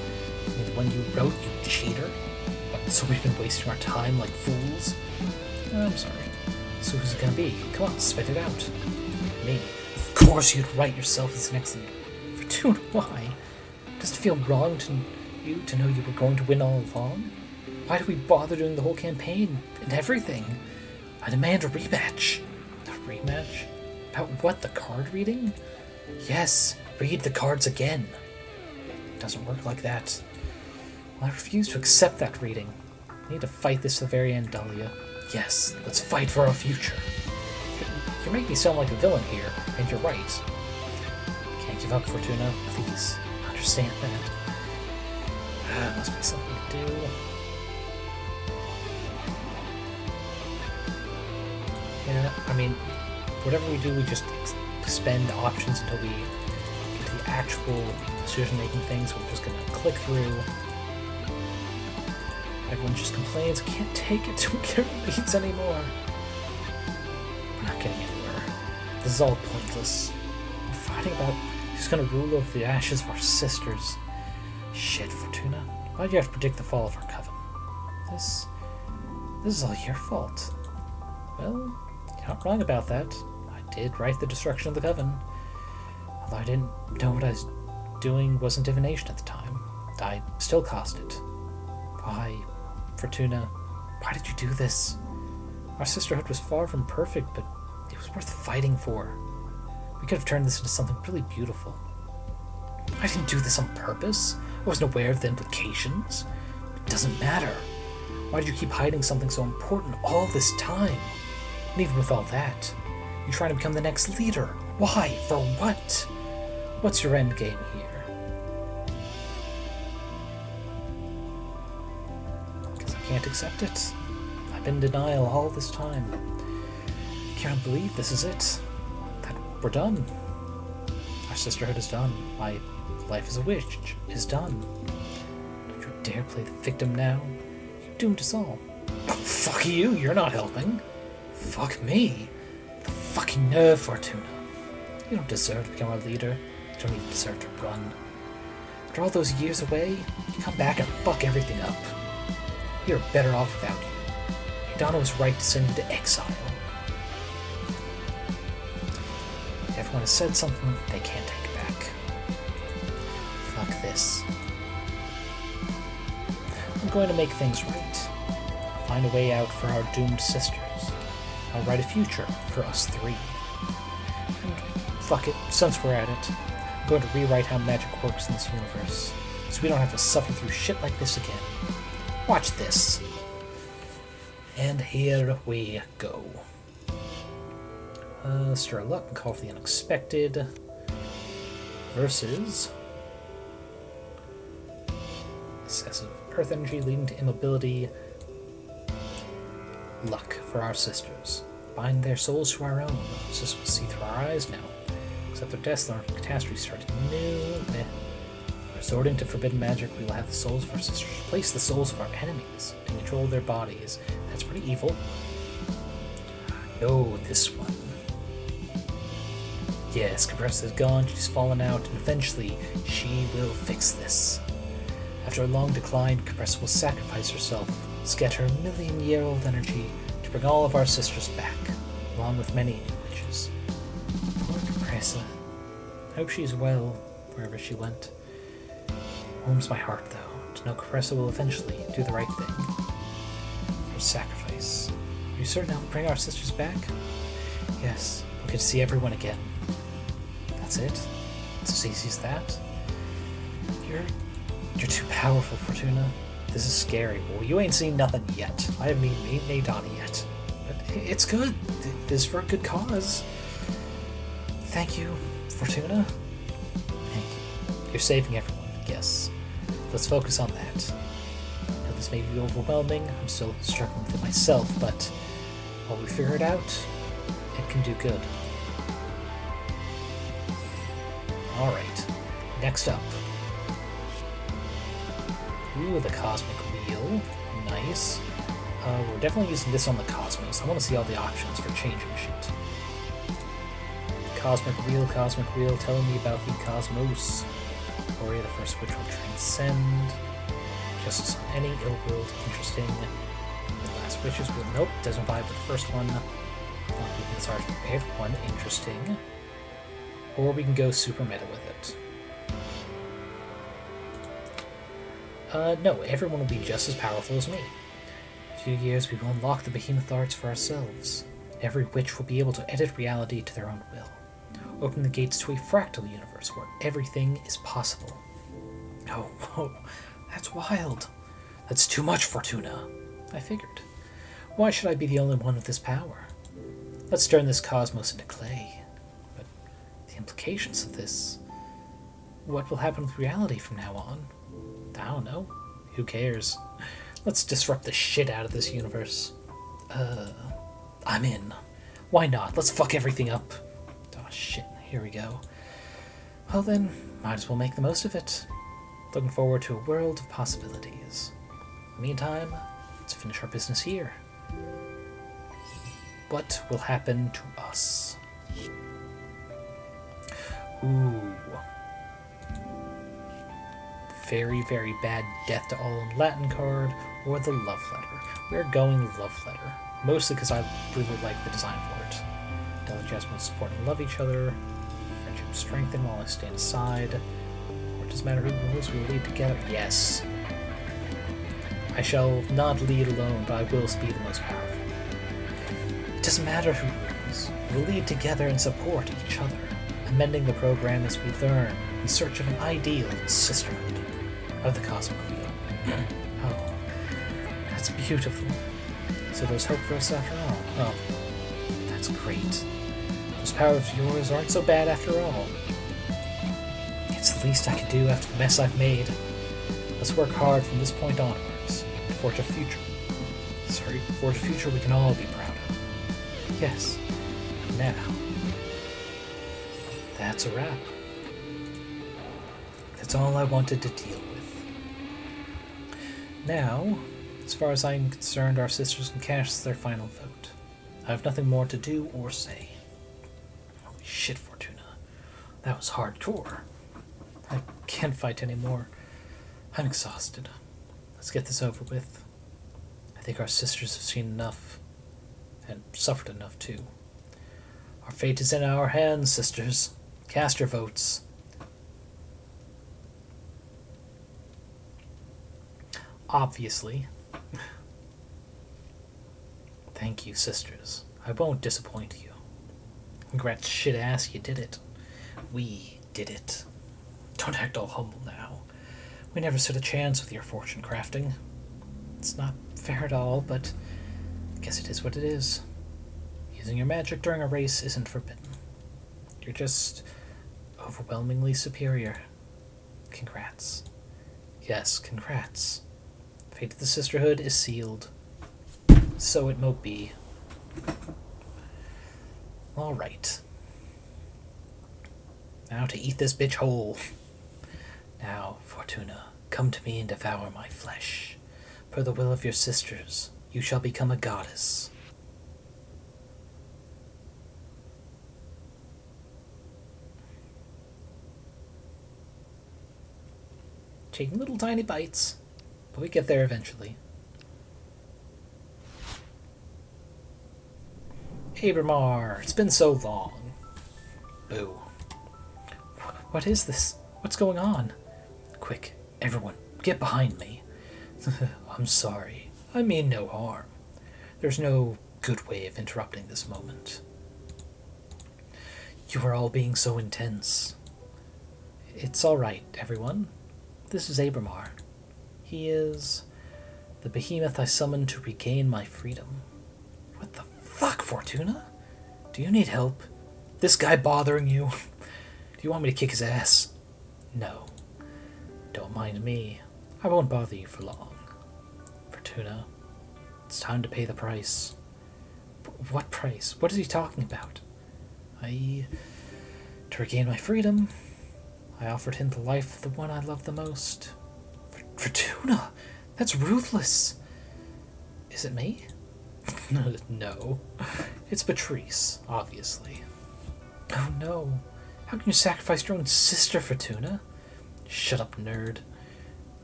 A: I mean, the one you wrote, you cheater. What, so we've been wasting our time like fools? I'm sorry. So who's it gonna be? Come on, spit it out. Me. Of course you'd write yourself as the next leader. Fortuna, why? Does it feel wrong to you to know you were going to win all along? Why do we bother doing the whole campaign and everything? I demand a rematch. A rematch? About what, the card reading? Yes, read the cards again. It doesn't work like that. Well, I refuse to accept that reading. We need to fight this to the very end, Dahlia. Yes, let's fight for our future. You make me sound like a villain here, and you're right. Can't give up, Fortuna. Please, understand that. Must be something to do. Yeah, I mean, whatever we do, we just expend options until we get to the actual decision-making things. We're just going to click through. Everyone just complains, can't take it till we get leads anymore. We're not getting anywhere. This is all pointless. We're fighting about who's going to rule over the ashes of our sisters. Shit, Fortuna. Why'd you have to predict the fall of our coven? This is all your fault. Well, you're not wrong about that. I did write the destruction of the coven. Although I didn't know what I was doing wasn't divination at the time. I still caused it. Why, Fortuna, why did you do this? Our sisterhood was far from perfect, but it was worth fighting for. We could have turned this into something really beautiful. I didn't do this on purpose. I wasn't aware of the implications. It doesn't matter. Why did you keep hiding something so important all this time? And even with all that, you're trying to become the next leader. Why? For what? What's your end game here? Because I can't accept it. I've been in denial all this time. I can't believe this is it. That we're done. Our sisterhood is done. My life as a witch is done. Don't you dare play the victim now. You doomed us all. Oh, fuck you, you're not helping. Fuck me. The fucking nerve, Fortuna. You don't deserve to become our leader. You don't even deserve to run. After all those years away, you come back and fuck everything up. You're better off without you. Adana was right to send you to exile. If everyone has said something, they can't take it back. Fuck this. I'm going to make things right. Find a way out for our doomed sisters. I'll write a future for us three. And fuck it, since we're at it, I'm going to rewrite how magic works in this universe, so we don't have to suffer through shit like this again. Watch this. And here we go. Stir luck and call for the unexpected. Versus excessive earth energy leading to immobility. Luck for our sisters. Bind their souls to our own. Sisters will see through our eyes now. Accept their deaths, learn from catastrophe starting new. Resorting to forbidden magic, we will have the souls of our sisters replace the souls of our enemies to control their bodies. That's pretty evil. No, this one. Yes, Cuppressa is gone, she's fallen out, and eventually she will fix this. After a long decline, Cuppressa will sacrifice herself, scatter her million-year-old energy to bring all of our sisters back, along with many new witches. Poor Cuppressa. I hope she's well, wherever she went. Warms my heart, though, to know Cuppressa will eventually do the right thing. Her sacrifice. Are you certain that will bring our sisters back? Yes, we'll get to see everyone again. That's it? It's as easy as that? You're too powerful, Fortuna. This is scary. Well, you ain't seen nothing yet. I haven't even eaten a Donnie yet. But it's good. This is for a good cause. Thank you, Fortuna. Thank you. You're saving everyone, yes. Let's focus on that. Now, this may be overwhelming. I'm still struggling with it myself, but while we figure it out, it can do good. Alright, next up. Ooh, the Cosmic Wheel. Nice. We're definitely using this on the Cosmos. I want to see all the options for changing shit. Cosmic Wheel, telling me about the Cosmos. Gloria, the first witch will transcend. Justice on any ill will, interesting. The last witches will, nope, doesn't vibe with the first one. It's our favorite one, interesting. Or we can go super meta with it. No, everyone will be just as powerful as me. In a few years, we will unlock the behemoth arts for ourselves. Every witch will be able to edit reality to their own will, opening the gates to a fractal universe where everything is possible. Oh, whoa, that's wild. That's too much, Fortuna. I figured. Why should I be the only one with this power? Let's turn this cosmos into clay. But the implications of this... What will happen with reality from now on? I don't know. Who cares? Let's disrupt the shit out of this universe. I'm in. Why not? Let's fuck everything up. Oh shit, here we go. Well then, might as well make the most of it. Looking forward to a world of possibilities. Meantime, let's finish our business here. What will happen to us? Ooh. Very, very bad death to all in Latin card, or the love letter. We're going love letter, mostly because I really like the design for it. Del and Jasmine support and love each other. Friendship strengthen while I stand aside. Or it doesn't matter who rules, we will lead together. Yes. I shall not lead alone, but I will be the most powerful. It doesn't matter who rules. We'll lead together and support each other, amending the program as we learn in search of an ideal sisterhood of the Cosmic Wheel. Oh, that's beautiful. So there's hope for us after all. Oh, that's great. Those powers of yours aren't so bad after all. It's the least I can do after the mess I've made. Let's work hard from this point onwards to forge a future. Forge a future we can all be proud of. Yes. Now, that's a wrap. That's all I wanted to deal with. Now, as far as I'm concerned, our sisters can cast their final vote. I have nothing more to do or say. Holy shit, Fortuna. That was hardcore. I can't fight anymore. I'm exhausted. Let's get this over with. I think our sisters have seen enough. And suffered enough, too. Our fate is in our hands, sisters. Cast your votes. Obviously. Thank you, sisters. I won't disappoint you. Congrats, shit-ass, you did it. We did it. Don't act all humble now. We never stood a chance with your fortune crafting. It's not fair at all, but I guess it is what it is. Using your magic during a race isn't forbidden. You're just overwhelmingly superior. Congrats. Yes, congrats. Fate of the Sisterhood is sealed. So it mote be. Alright. Now to eat this bitch whole. Now, Fortuna, come to me and devour my flesh. Per the will of your sisters, you shall become a goddess. Taking little tiny bites, but we get there eventually. Abramar, it's been so long. Boo. What is this? What's going on? Quick, everyone, get behind me. I'm sorry. I mean no harm. There's no good way of interrupting this moment. You are all being so intense. It's all right, everyone. This is Abramar. He is the behemoth I summoned to regain my freedom. What the fuck, Fortuna? Do you need help? This guy bothering you? Do you want me to kick his ass? No. Don't mind me. I won't bother you for long. Fortuna, it's time to pay the price. What price? What is he talking about? To regain my freedom, I offered him the life of the one I love the most. Fortuna! That's ruthless! Is it me? No. It's Patrice, obviously. Oh no. How can you sacrifice your own sister, Fortuna? Shut up, nerd.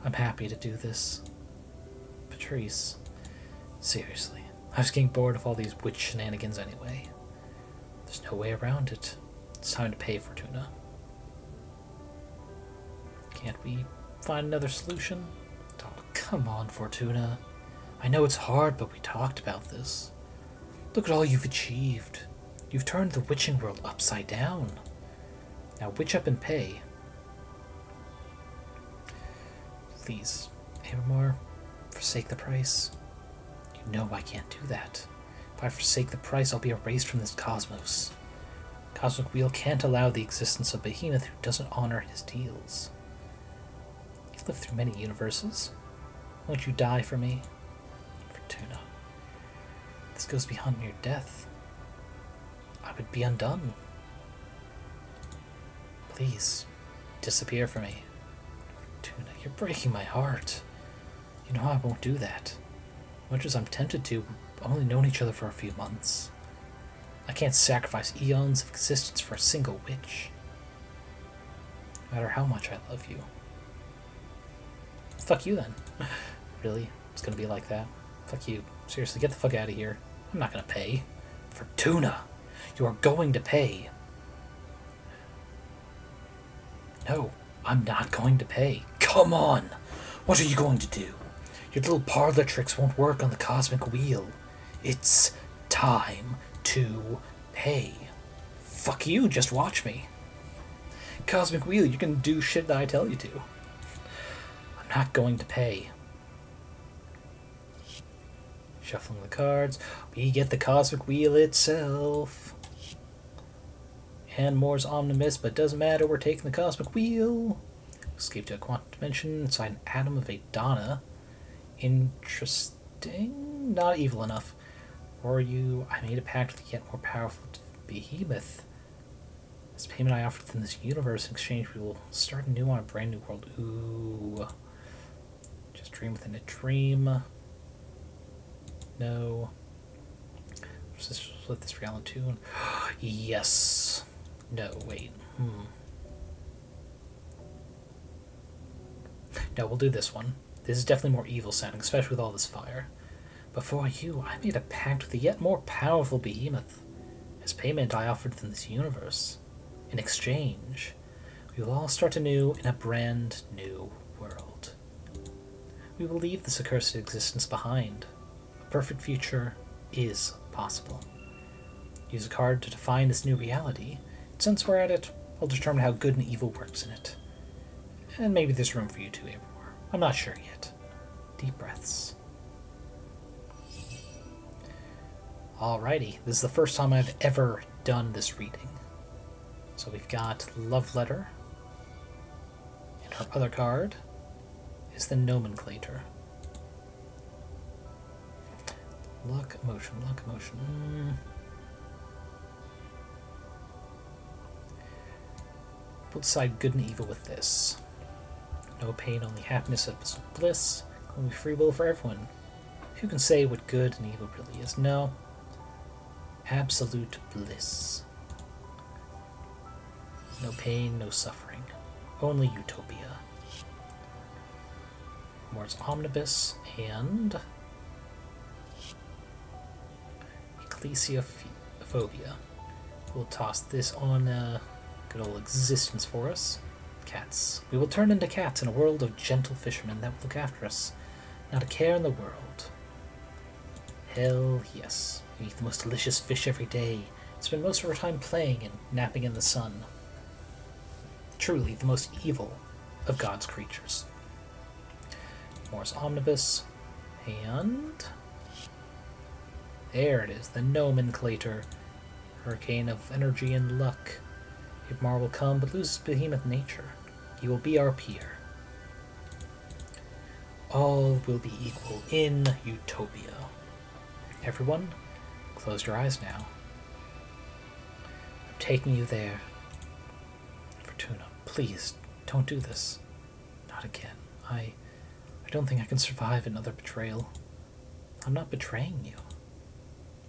A: I'm happy to do this. Patrice. Seriously. I was getting bored of all these witch shenanigans anyway. There's no way around it. It's time to pay, Fortuna. Can't we find another solution? Oh, come on, Fortuna. I know it's hard, but we talked about this. Look at all you've achieved. You've turned the witching world upside down. Now witch up and pay. Please, Abramar, forsake the price. You know I can't do that. If I forsake the price, I'll be erased from this cosmos. Cosmic Wheel can't allow the existence of Behemoth who doesn't honor his deals. You've lived through many universes. Won't you die for me? Fortuna. This goes beyond mere death. I would be undone. Please, disappear for me. Fortuna, you're breaking my heart. You know I won't do that. Much as I'm tempted to, we've only known each other for a few months. I can't sacrifice eons of existence for a single witch. No matter how much I love you. Fuck you then. Really? It's gonna be like that? Fuck you. Seriously, get the fuck out of here. I'm not gonna pay. Fortuna! You are going to pay. No, I'm not going to pay. Come on! What are you going to do? Your little parlor tricks won't work on the cosmic wheel. It's time to pay. Fuck you, just watch me. Cosmic wheel, you can do shit that I tell you to. I'm not going to pay. Shuffling the cards, we get the cosmic wheel itself. And more's omnibus, but doesn't matter, we're taking the cosmic wheel. Escape to a quantum dimension inside an atom of a Donna. Interesting. Not evil enough. For you, I made a pact with the yet more powerful behemoth. As payment I offered in this universe, in exchange we will start anew on a brand new world. Ooh. Just dream within a dream. No. Let's split this real in two. Yes. No, wait. No, we'll do this one. This is definitely more evil sounding, especially with all this fire. But for you, I made a pact with a yet more powerful behemoth. As payment, I offered them this universe. In exchange, we will all start anew in a brand new world. We will leave this accursed existence behind. A perfect future is possible. Use a card to define this new reality. Since we're at it, I'll determine how good and evil works in it. And maybe there's room for you too, Abermar. I'm not sure yet. Deep breaths. Alrighty, this is the first time I've ever done this reading. So we've got Love Letter, and her other card is the Nomenclator. Luck, emotion, luck, emotion. We'll decide good and evil with this. No pain, only happiness, absolute bliss. Only free will for everyone. Who can say what good and evil really is? No. Absolute bliss. No pain, no suffering. Only utopia. Mors Omnibus and Ecclesiophobia. We'll toss this on good old existence for us. Cats. We will turn into cats in a world of gentle fishermen that will look after us. Not a care in the world. Hell yes. We eat the most delicious fish every day. Spend most of our time playing and napping in the sun. Truly the most evil of God's creatures. Mors Omnibus. And there it is, the Nomenclator. Hurricane of energy and luck. Abermar will come, but loses behemoth nature. He will be our peer. All will be equal in utopia. Everyone, close your eyes now. I'm taking you there. Fortuna, please, don't do this. Not again. I don't think I can survive another betrayal. I'm not betraying you.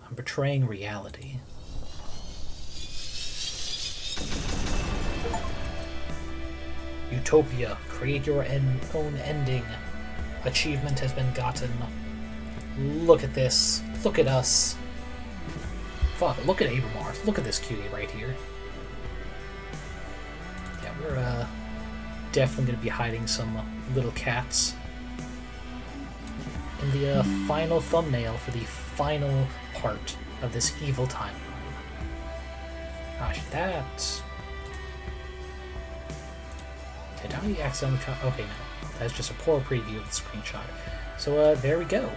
A: I'm betraying reality. Utopia, create your own ending. Achievement has been gotten. Look at this. Look at us. Fuck, look at Abermar. Look at this cutie right here. Yeah, we're definitely going to be hiding some little cats in the final thumbnail for the final part of this evil timeline. Gosh, that... Did I accidentally cut? Okay, no. That's just a poor preview of the screenshot. So, there we go.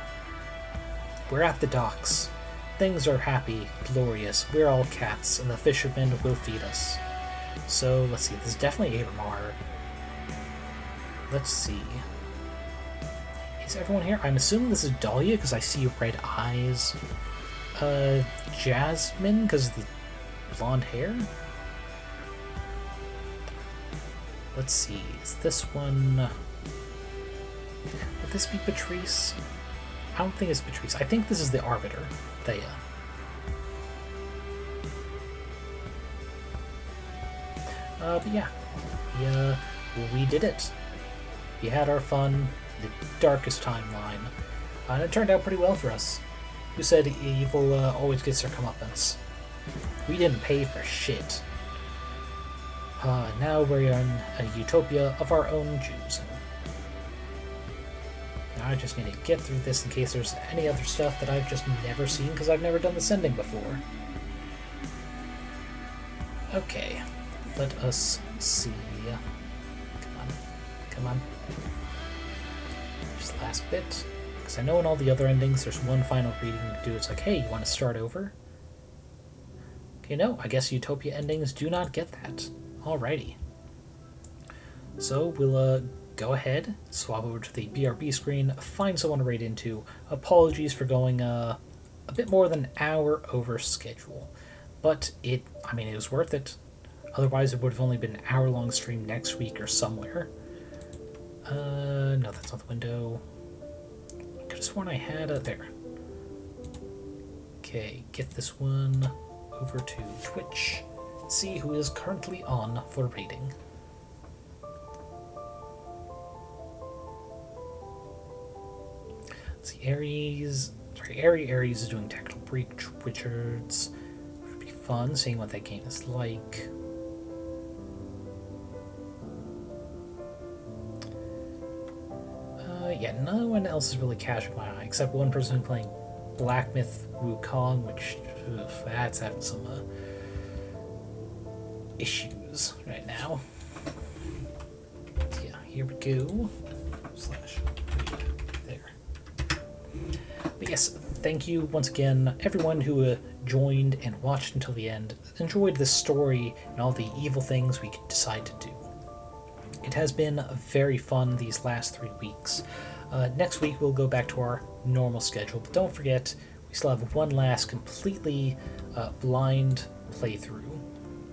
A: We're at the docks. Things are happy, glorious. We're all cats, and the fishermen will feed us. So, let's see. This is definitely Abermar. Let's see. Is everyone here? I'm assuming this is Dahlia, because I see red eyes. Jasmine, because of the blonde hair? Let's see, is this one... Would this be Patrice? I don't think it's Patrice. I think this is the Arbiter, Thea. But yeah. We did it. We had our fun, the darkest timeline. And it turned out pretty well for us. Who said evil always gets their comeuppance? We didn't pay for shit. Now we're in a utopia of our own choosing. Now I just need to get through this in case there's any other stuff that I've just never seen because I've never done this ending before. Okay, let us see. Come on, come on. Just the last bit. Because I know in all the other endings there's one final reading to do. It's like, hey, you want to start over? Okay, no, I guess Utopia endings do not get that. Alrighty. So we'll go ahead, swap over to the BRB screen, find someone to raid into. Apologies for going a bit more than an hour over schedule. But it was worth it. Otherwise it would have only been an hour-long stream next week or somewhere. No, that's not the window. I could have sworn I had there. Okay, get this one over to Twitch. See who is currently on for raiding. Let's see, Aries is doing Tactical Breach Witchards. Would be fun seeing what that game is like. Yeah, no one else is really catching my eye except one person playing Black Myth Wukong, which that's having some issues right now. So yeah, here we go. /read there. But yes, thank you once again, everyone who joined and watched until the end, enjoyed this story and all the evil things we could decide to do. It has been very fun these last 3 weeks. Next week we'll go back to our normal schedule, but don't forget, we still have one last completely blind playthrough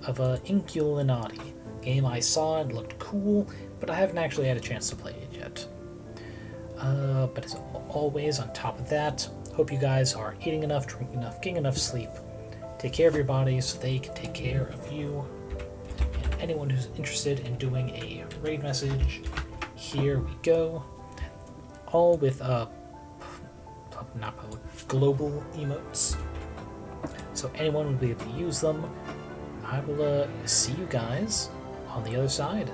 A: of Inculinati, game I saw and looked cool, but I haven't actually had a chance to play it yet. But as always, on top of that, hope you guys are eating enough, drinking enough, getting enough sleep. Take care of your bodies so they can take care of you. And anyone who's interested in doing a raid message, here we go. All with not public, global emotes. So anyone will be able to use them. I will see you guys on the other side.